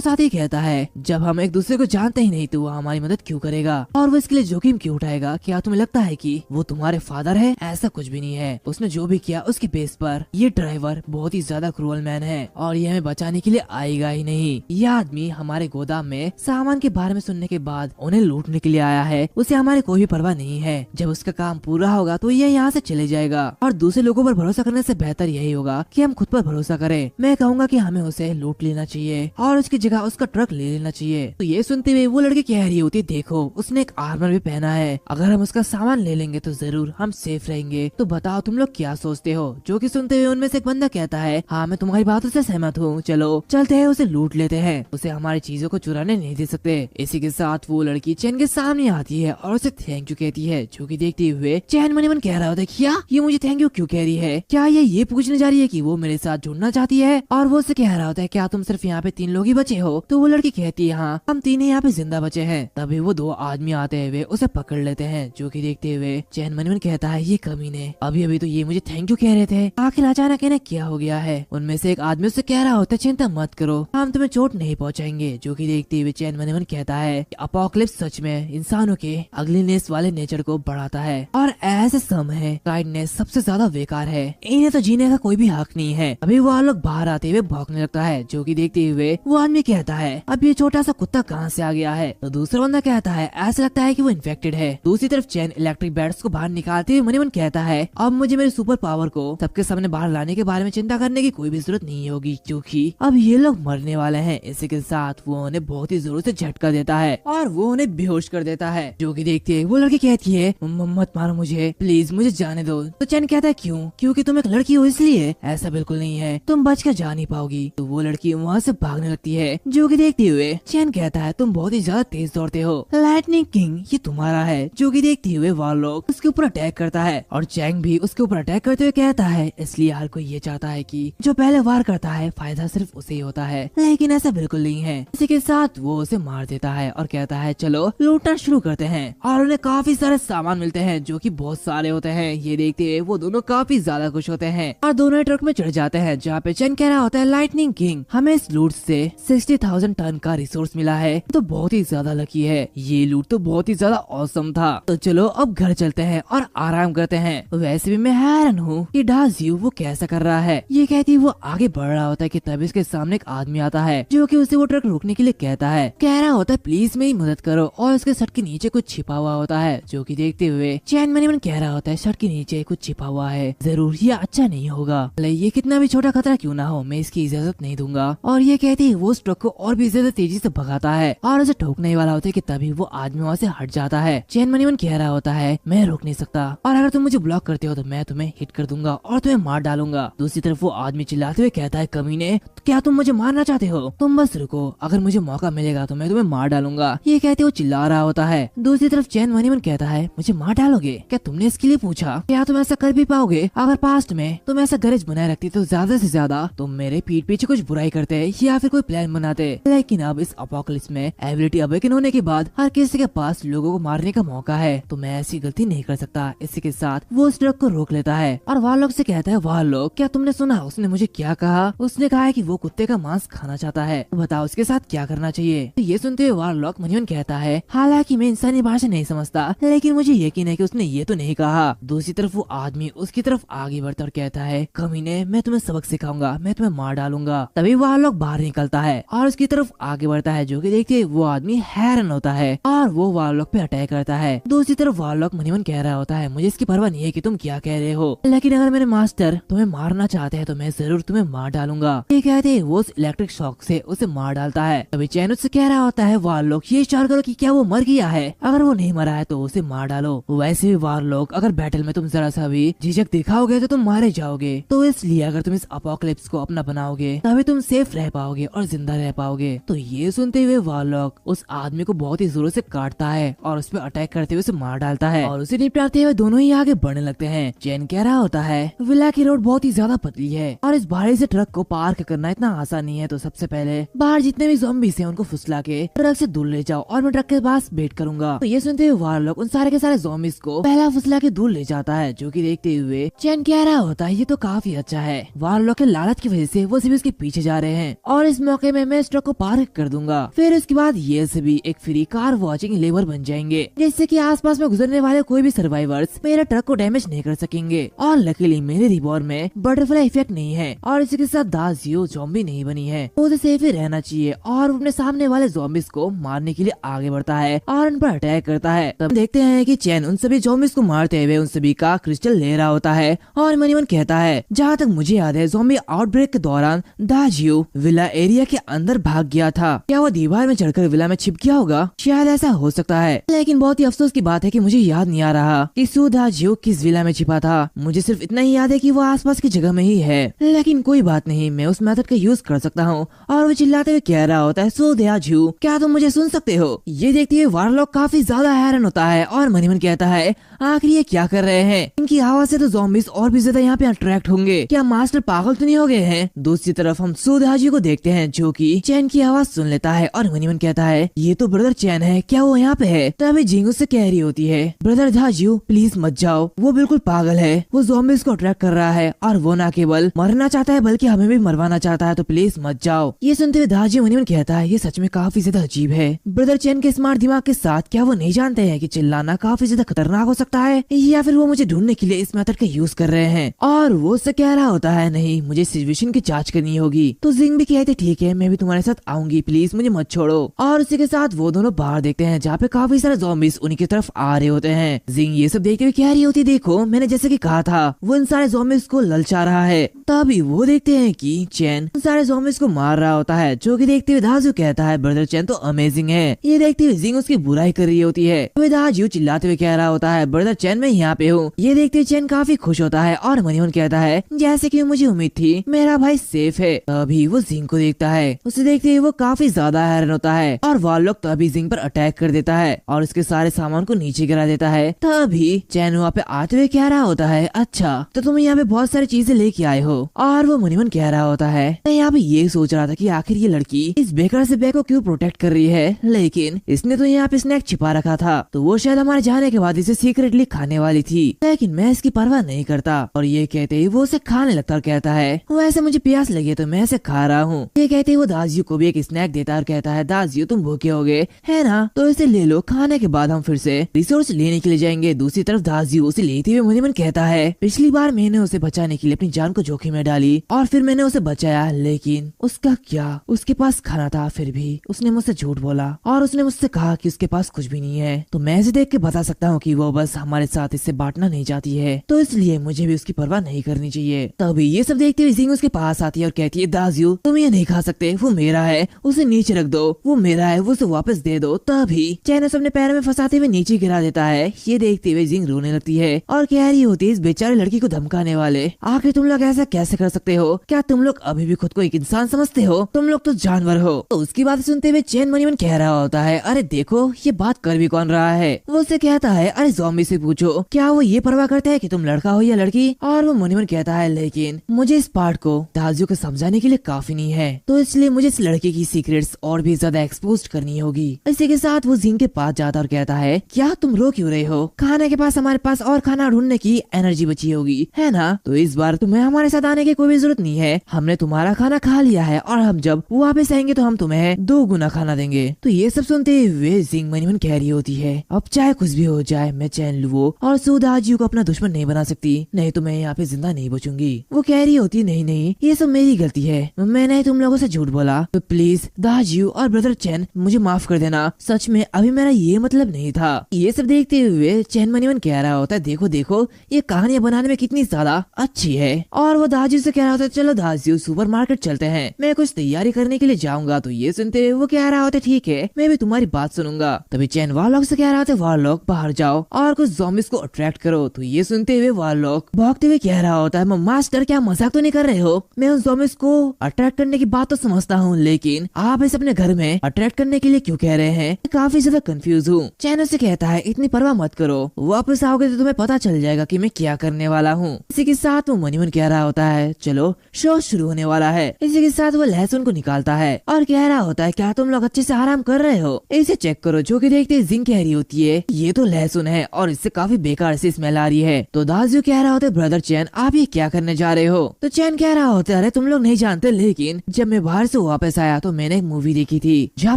साथी कहता है जब हम एक दूसरे को जानते ही नहीं तो वो हमारी मदद क्यों करेगा और वो इसके लिए जोखिम क्यों उठाएगा, क्या तुम्हें लगता है कि वो तुम्हारे फादर है? ऐसा कुछ भी नहीं है, उसने जो भी किया उसके बेस पर ये ड्राइवर बहुत ही ज्यादा क्रूअल मैन है और ये हमें बचाने के लिए आएगा ही नहीं। ये आदमी हमारे गोदाम में सामान के बारे में सुनने के बाद उन्हें लूटने के लिए आया है, उसे हमारी कोई भी परवाह नहीं है। जब उसका काम पूरा होगा तो ये यहाँ से चले जाएगा और दूसरे लोगों पर भरोसा करने से बेहतर यही होगा कि हम खुद पर भरोसा करें। मैं कहूँगा कि हमें उसे लूट लेना चाहिए और उसकी जगह उसका ट्रक ले लेना चाहिए। तो ये सुनते हुए वो लड़की कह रही होती देखो उसने एक आर्मर भी पहना है, अगर हम उसका सामान ले लेंगे तो जरूर हम सेफ रहेंगे। तो बताओ तुम लोग क्या सोचते हो? जो कि सुनते हुए उनमें से एक बंदा कहता है हाँ मैं तुम्हारी बातों से सहमत हूँ, चलो चलते हैं उसे लूट लेते हैं, उसे हमारी चीजों को चुराने नहीं दे सकते। इसी के साथ वो लड़की चैन के सामने आती है और उसे थैंक यू कहती है। जो कि देखते हुए चैन मन कह रहा होता है क्या ये मुझे थैंक यू क्यों कह रही है, क्या ये पूछने जा रही है कि वो मेरे साथ जुड़ना चाहती है। और वो उसे कह रहा होता है क्या तुम सिर्फ यहाँ पे 3 लोग ही बचे हो? तो वो लड़की कहती है हाँ हम 3 ही यहाँ पे जिंदा बचे हैं। तभी वो 2 आदमी आते हुए उसे पकड़ लेते हैं। जो कि देखते हुए चैन मन कहता है ये कमीने अभी अभी तो ये मुझे थैंक यू कह रहे थे, आखिर अचानक इन्हें क्या हो गया है। उनमें से एक आदमी उससे कह रहा होता है चिंता मत करो, हम हम तुम्हें चोट नहीं पहुंचाएंगे। जो कि देखते हुए चैन मन कहता है कि अपोकलिप्स सच में इंसानों के अगलीनेस वाले नेचर को बढ़ाता है और ऐसे समय काइंडनेस सबसे ज्यादा बेकार है, इन्हें तो जीने का कोई भी हक नहीं है। अभी वो लोग बाहर आते हुए भौंकने लगता है। जो कि देखते हुए वो आदमी कहता है अब ये छोटा सा कुत्ता कहाँ से आ गया है। तो दूसरा बंदा कहता है ऐसा लगता है कि वो इन्फेक्टेड है। दूसरी तरफ चैन इलेक्ट्रिक बैट्स को बाहर निकालते हुए मन ही मन कहता है अब मुझे मेरे सुपर पावर को सबके सामने बाहर लाने के बारे में चिंता करने की कोई भी जरूरत नहीं होगी, क्योंकि अब ये लोग मरने वाले हैं। इसी के साथ वो उन्हें बहुत ही जोर से झटका देता है और वो उन्हें बेहोश कर देता है। जो कि देखते है वो लड़की कहती है मत मारो मुझे, प्लीज मुझे जाने दो। तो चैन कहता है क्यों? क्योंकि तुम एक लड़की हो इसलिए? ऐसा बिल्कुल नहीं है, तुम बच कर जा नहीं पाओगी। तो वो लड़की वहाँ से भागने लगती है। जो कि देखते हुए चैन कहता है तुम बहुत ही ज्यादा तेज दौड़ते हो, लाइटनिंग किंग ये तुम्हारा है। जो कि देखते हुए वारलॉक उसके ऊपर अटैक करता है और चैंग भी उसके ऊपर अटैक करते हुए कहता है इसलिए हर कोई ये चाहता है कि जो पहले वार करता है फायदा सिर्फ उसे ही होता है, लेकिन ऐसा बिल्कुल नहीं है। इसी के साथ वो उसे मार देता है और कहता है चलो लूटना शुरू करते हैं। और उन्हें काफी सारे सामान मिलते हैं जो कि बहुत सारे होते हैं। ये देखते हुए वो दोनों काफी ज्यादा खुश होते हैं और दोनों ट्रक में चढ़ जाते हैं, जहाँ पे चैन कह रहा होता है लाइटनिंग किंग हमें इस लूट से 60,000 टन का रिसोर्स मिला है, तो बहुत ही ज्यादा लकी है। ये लूट तो बहुत ही ज्यादा औसम था। तो चलो अब घर चलते हैं और आराम करते हैं। वैसे भी मैं हैरान हूँ कि डाजियो वो कैसा कर रहा है। ये कहती वो आगे बढ़ रहा होता है कि तभी उसके सामने एक आदमी आता है जो कि उसे वो ट्रक रोकने के लिए कहता है, कह रहा होता है प्लीज मेरी मदद करो। और उसके शर्ट के नीचे कुछ छिपा हुआ होता है। जो कि देखते हुए चैन मन कह रहा होता है शर्ट के नीचे कुछ छिपा हुआ है, जरूर ये अच्छा नहीं होगा, ये कितना भी छोटा खतरा क्यों ना हो मैं इसकी इजाजत नहीं दूंगा। और ये कहती वो उस ट्रक को और भी ज्यादा तेजी से भगाता है और उसे ठोकने वाला होता है कि तभी वो आदमी वहाँ से हट जाता है। चैन मन कह रहा होता है मैं रोक नहीं सकता और अगर तुम मुझे ब्लॉक करते हो तो मैं तुम्हें हिट कर दूंगा और तुम्हें मार डालूंगा। दूसरी तरफ वो आदमी चिल्लाते हुए कहता है कमीने तो क्या तुम मुझे मारना चाहते हो? तुम बस रुको, अगर मुझे मौका मिलेगा तो मैं तुम्हें मार डालूंगा। ये कहते वो चिल्ला रहा होता है। दूसरी तरफ चैन मन कहता है मुझे मार डालोगे? क्या तुमने इसके लिए पूछा? क्या तुम ऐसा कर भी पाओगे? अगर पास्ट में तुम ऐसा गरज बनाए रखती तो ज्यादा से ज्यादा तुम मेरे पीठ पीछे कुछ बुराई करते या फिर कोई प्लान बनाते, लेकिन अब इस अपोकलिप्स में एबिलिटी अवेकन होने के बाद हर किसी के पास लोगों को मारने का मौका है, तो मैं ऐसी गलती नहीं कर सकता। इसी के साथ वो उस ट्रक को रोक लेता है और वारलॉक से कहता है वारलॉक क्या तुमने सुना उसने मुझे क्या कहा? उसने कहा है कि वो कुत्ते का मांस खाना चाहता है, बताओ उसके साथ क्या करना चाहिए? तो ये सुनते हुए वारलॉक मन कहता है हालांकि मैं इंसानी भाषा नहीं समझता, लेकिन मुझे यकीन है कि उसने ये तो नहीं कहा। दूसरी तरफ वो आदमी उसकी तरफ आगे बढ़ता और कहता है कमीने मैं तुम्हें सबक सिखाऊंगा, मैं तुम्हें मार डालूंगा। तभी वारलॉक बाहर निकलता है और उसकी तरफ आगे बढ़ता है। जो कि देखते वो आदमी हैरान होता है और वो वारलॉक पे अटैक करता है। दूसरी तरफ वारलॉक मन कह रहा होता है मुझे इसकी परवाह नहीं है कि तुम क्या कह रहे हो, लेकिन अगर मेरे मास्टर तुम्हें मारना चाहते हैं तो मैं जरूर तुम्हें मार डालूंगा। ये कहते वो उस इलेक्ट्रिक शॉक से उसे मार डालता है। तभी चैन उससे कह रहा होता है वारलॉक ये विचार करो कि क्या वो मर गया है, अगर वो नहीं मरा है तो उसे मार डालो। वैसे भी वारलॉक अगर बैटल में तुम जरा सा भी झिझक दिखाओगे तो तुम मारे जाओगे, तो इसलिए अगर तुम इस अपोकलिप्स को अपना बनाओगे तभी तुम सेफ रह पाओगे और जिंदा रह पाओगे। तो ये सुनते हुए वारलॉक उस आदमी को बहुत ही जोरों से काटता है और उस पर अटैक करते हुए उसे मार डालता है और उसे निपटाते हुए दोनों ही आगे बढ़ने लगते हैं। चैन कह रहा होता है विला की रोड बहुत ही ज्यादा पतली है और इस भारी से ट्रक को पार करना इतना आसान नहीं है, तो सबसे पहले बाहर जितने भी ज़ॉम्बीज़ हैं उनको फुसला के ट्रक से दूर ले जाओ और मैं ट्रक के पास वेट करूंगा। तो ये सुनते हुए वारलॉक उन सारे के सारे ज़ॉम्बीज़ को पहला फुसला के दूर ले जाता है। जो कि देखते हुए चैन कह रहा होता है ये तो काफी अच्छा है। वारलॉक के लालच की वजह से वो सभी उसके पीछे जा रहे हैं और इस मौके में मैं इस ट्रक को पार कर दूंगा। फिर उसके बाद ये सभी एक फ्री कार वॉचिंग लेबर बन जाएंगे, जिससे कि आसपास में गुजरने वाले कोई भी सर्वाइवर्स मेरे ट्रक को डैमेज नहीं कर सकेंगे। और लकीली मेरे रिवॉल्वर में बटरफ्लाई इफेक्ट नहीं है और इसी के साथ दाजियो ज़ॉम्बी नहीं बनी है, तो उसे सेफ ही रहना चाहिए और अपने सामने वाले ज़ॉम्बीज़ को मारने के लिए आगे बढ़ता है और उन पर अटैक करता है। तब देखते हैं कि चैन उन सभी ज़ॉम्बीज़ को मारते हुए उन सभी का क्रिस्टल ले रहा होता है और मन ही मन कहता है जहाँ तक मुझे याद है ज़ॉम्बी आउटब्रेक के दौरान दाजियो विला एरिया के अंदर भाग गया था। क्या वो दीवार में चढ़कर विला में छिप गया होगा? शायद ऐसा हो सकता है, लेकिन बहुत ही अफसोस की बात है कि मुझे याद नहीं आ रहा कि दाजियो किस विला में छिपा था। मुझे सिर्फ इतना ही याद है कि वो आसपास की जगह में ही है, लेकिन कोई बात नहीं, मैं उस मेथड का यूज कर सकता हूँ। और वो चिल्लाते हुए कह रहा होता है दाजियो क्या तुम मुझे सुन सकते हो? ये देखते हुए वारलॉक काफी ज्यादा हैरान होता है और मन ही मन कहता है आखिर ये क्या कर रहे हैं? इनकी आवाज से तो ज़ॉम्बीज़ और भी ज्यादा यहाँ पे अट्रैक्ट होंगे, क्या मास्टर पागल तो नहीं हो गए हैं? दूसरी तरफ हम दाजियो को देखते हैं जो कि चैन की आवाज सुन लेता है और मन ही मन कहता है ये तो ब्रदर चैन है, क्या वो यहाँ पे है? तभी जिंगू से कह रही होती है ब्रदर दाजियो प्लीज मत जाओ, वो बिल्कुल पागल है, वो ज़ॉम्बीज़ को अट्रैक्ट कर रहा है और वो न केवल मरना चाहता है बल्कि हमें भी मरवाना चाहता है, तो प्लीज मत जाओ। जाओ। ये सुनते हुए दाजियो मनीमन कहता है ये सच में काफी ज्यादा अजीब है। ब्रदर चैन के स्मार्ट दिमाग के साथ क्या वो नहीं जानते हैं कि चिल्लाना काफी ज्यादा खतरनाक हो सकता है, या फिर वो मुझे ढूंढने के लिए इस मेथड का यूज कर रहे हैं। और वो उससे कह रहा होता है नहीं, मुझे सिचुएशन की जांच करनी होगी। तो जिंग भी कहते ठीक है, मैं भी तुम्हारे साथ आऊंगी, प्लीज मुझे मत छोड़ो। और उसी के साथ वो दोनों बाहर देखते हैं जहाँ पे काफी सारे ज़ॉम्बीज़ उन्हीं की तरफ आ रहे होते हैं। जिंग ये सब देखते हुए कह रही होती देखो मैंने जैसे कि कहा था, वो इन सारे ज़ॉम्बीज़ को ललचा रहा है। तभी वो देखते हैं कि चैन उन सारे ज़ॉम्बीज़ को मार रहा होता है, जो कि देखते हुए दाजू कहता है ब्रदर चैन तो अमेजिंग है। ये देखते हुए जिंग उसकी बुराई कर रही होती है। तभी दाजू चिल्लाते हुए कह रहा होता है ब्रदर चैन मैं यहाँ पे हूँ। ये देखते हुए चैन काफी खुश होता है और मनीमन कहता है जैसे कि मुझे उम्मीद थी मेरा भाई सेफ है। तभी वो जिंग को देखता है, उसे देखते हुए वो काफी ज्यादा हैरान होता है और वारलॉक तभी जिंग पर अटैक कर देता है और उसके सारे सामान को नीचे गिरा देता है। तभी चैन वहाँ पे आते हुए कह रहा होता है अच्छा तो तुम यहाँ पे बहुत सारी चीजें लेके आए हो। और वो मनीमन कह रहा होता है मैं यहाँ पे ये सोच रहा था कि आखिर ये लड़की इस बेकार से बैग को क्यों प्रोटेक्ट कर रही है, लेकिन इसने तो यहाँ पे स्नैक छिपा रखा था, तो वो शायद हमारे जाने के बाद इसे सीक्रेटली खाने वाली थी, लेकिन मैं इसकी परवाह नहीं करता। और ये कहते ही वो उसे खाने लगता और कहता है वैसे मुझे प्यास लगी है तो मैं इसे खा रहा हूँ। ये कहते ही वो दाजियो को भी एक स्नैक देता है और कहता है दाजियो तुम भूखे होगे है ना, तो इसे ले लो, खाने के बाद हम फिर से रिसोर्स लेने के लिए जाएंगे। दूसरी तरफ दाजियो उसे लेते हुए मनीमन कहता है पिछली बार मैंने उसे बचाने के लिए अपनी जान को जोखिम में डाली और फिर मैंने उसे बचाया, लेकिन उसका क्या, उसके पास खाना था फिर भी उसने मुझसे झूठ बोला और उसने मुझसे कहा कि उसके पास कुछ भी नहीं है। तो मैं इसे देख के बता सकता हूँ कि वो बस हमारे साथ इससे बांटना नहीं चाहती है, तो इसलिए मुझे भी उसकी परवाह नहीं करनी चाहिए। तभी ये सब देखते हुए जिंग उसके पास आती है और कहती है दाजियो तुम ये नहीं खा सकते, वो मेरा है, उसे नीचे रख दो, वो मेरा है, वो उसे वापस दे दो। तभी चैन उसे अपने पैर में फंसाते हुए नीचे गिरा देता है। ये देखते हुए जिंग रोने लगती है और कह रही होती है इस बेचारी लड़की को धमकाने वाले, आखिर तुम लोग ऐसा कैसे कर सकते हो, क्या तुम लोग अभी भी खुद को एक इंसान समझते हो, तुम लोग तो जानवर हो। तो उसकी बात सुनते हुए चैन मनीमन कह रहा होता है अरे देखो ये बात कर भी कौन रहा है। वो उसे कहता है अरे ज़ॉम्बी से पूछो क्या वो ये परवाह करता है कि तुम लड़का हो या लड़की। और वो मनीमन कहता है लेकिन मुझे इस पार्ट को दाजियो को समझाने के लिए काफी नहीं है, तो इसलिए मुझे इस लड़के की सीक्रेट्स और भी ज्यादा एक्सपोज करनी होगी। इसी के साथ वो जिंग के पास जाता और कहता है क्या तुम रो क्यों रहे हो, खाने के पास हमारे पास और खाना ढूंढने की एनर्जी बची होगी है ना, तो इस बार तुम्हें हमारे साथ आने की कोई भी जरूरत नहीं है, हमने तुम्हारा खाना खा लिया है और हम जब वापस आएंगे तो हम तुम्हें 2 गुना खाना देंगे। तो ये सब सुनते हुए जिंग मनीमन कह रही होती है अब चाहे कुछ भी हो जाए मैं चैन लुओ और दाजियो को अपना दुश्मन नहीं बना सकती, नहीं तो मैं यहाँ पे जिंदा नहीं बचूंगी। वो कह रही होती नहीं नहीं ये सब मेरी गलती है, मैंने तुम लोगों से झूठ बोला, तो प्लीज दाजियो और ब्रदर चैन मुझे माफ कर देना, सच में अभी मेरा ये मतलब नहीं था। ये सब देखते हुए चैन मनीमन कह रहा होता है देखो देखो ये कहानियां बनाने में कितनी ज्यादा अच्छी है। और वो दाजियो से कह रहा होता है चलो दाजियो सुपरमार्केट चलते हैं, मैं कुछ तैयारी करने के लिए जाऊंगा। तो ये सुनते हुए वो कह रहा होता है ठीक है मैं भी तुम्हारी बात सुनूंगा। तभी चैन वारलॉक से कह रहा होता है वारलॉक बाहर जाओ और कुछ ज़ॉम्बीज़ को अट्रैक्ट करो। तो ये सुनते हुए वारलॉक भागते हुए कह रहा होता है मास्टर क्या मजाक तो नहीं कर रहे हो, मैं उन ज़ॉम्बीज़ को अट्रैक्ट करने की बात तो समझता हूँ, लेकिन आप इसे अपने घर में अट्रैक्ट करने के लिए क्यों कह रहे हैं, काफी ज्यादा कंफ्यूज हूँ। चैन से कहता है इतनी परवाह मत करो, वापस आओगे तो तुम्हें पता चल जाएगा कि मैं क्या करने वाला हूँ। इसी के साथ वो मनीमन कह रहा होता है चलो शो शुरू होने वाला है। इसी के साथ वो लहसुन को निकालता है और कह रहा होता है क्या तुम लोग अच्छे से आराम कर रहे हो, इसे चेक करो। जो कि देखते जिंग कह रही होती है ये तो लहसुन है और इससे काफी बेकार से स्मेल आ रही है। तो दाजियो कह रहा होता है ब्रदर चैन आप ये क्या करने जा रहे हो। तो चैन कह रहा होता है अरे तुम लोग नहीं जानते, लेकिन जब मैं बाहर से वापस आया तो मैंने एक मूवी देखी थी जहाँ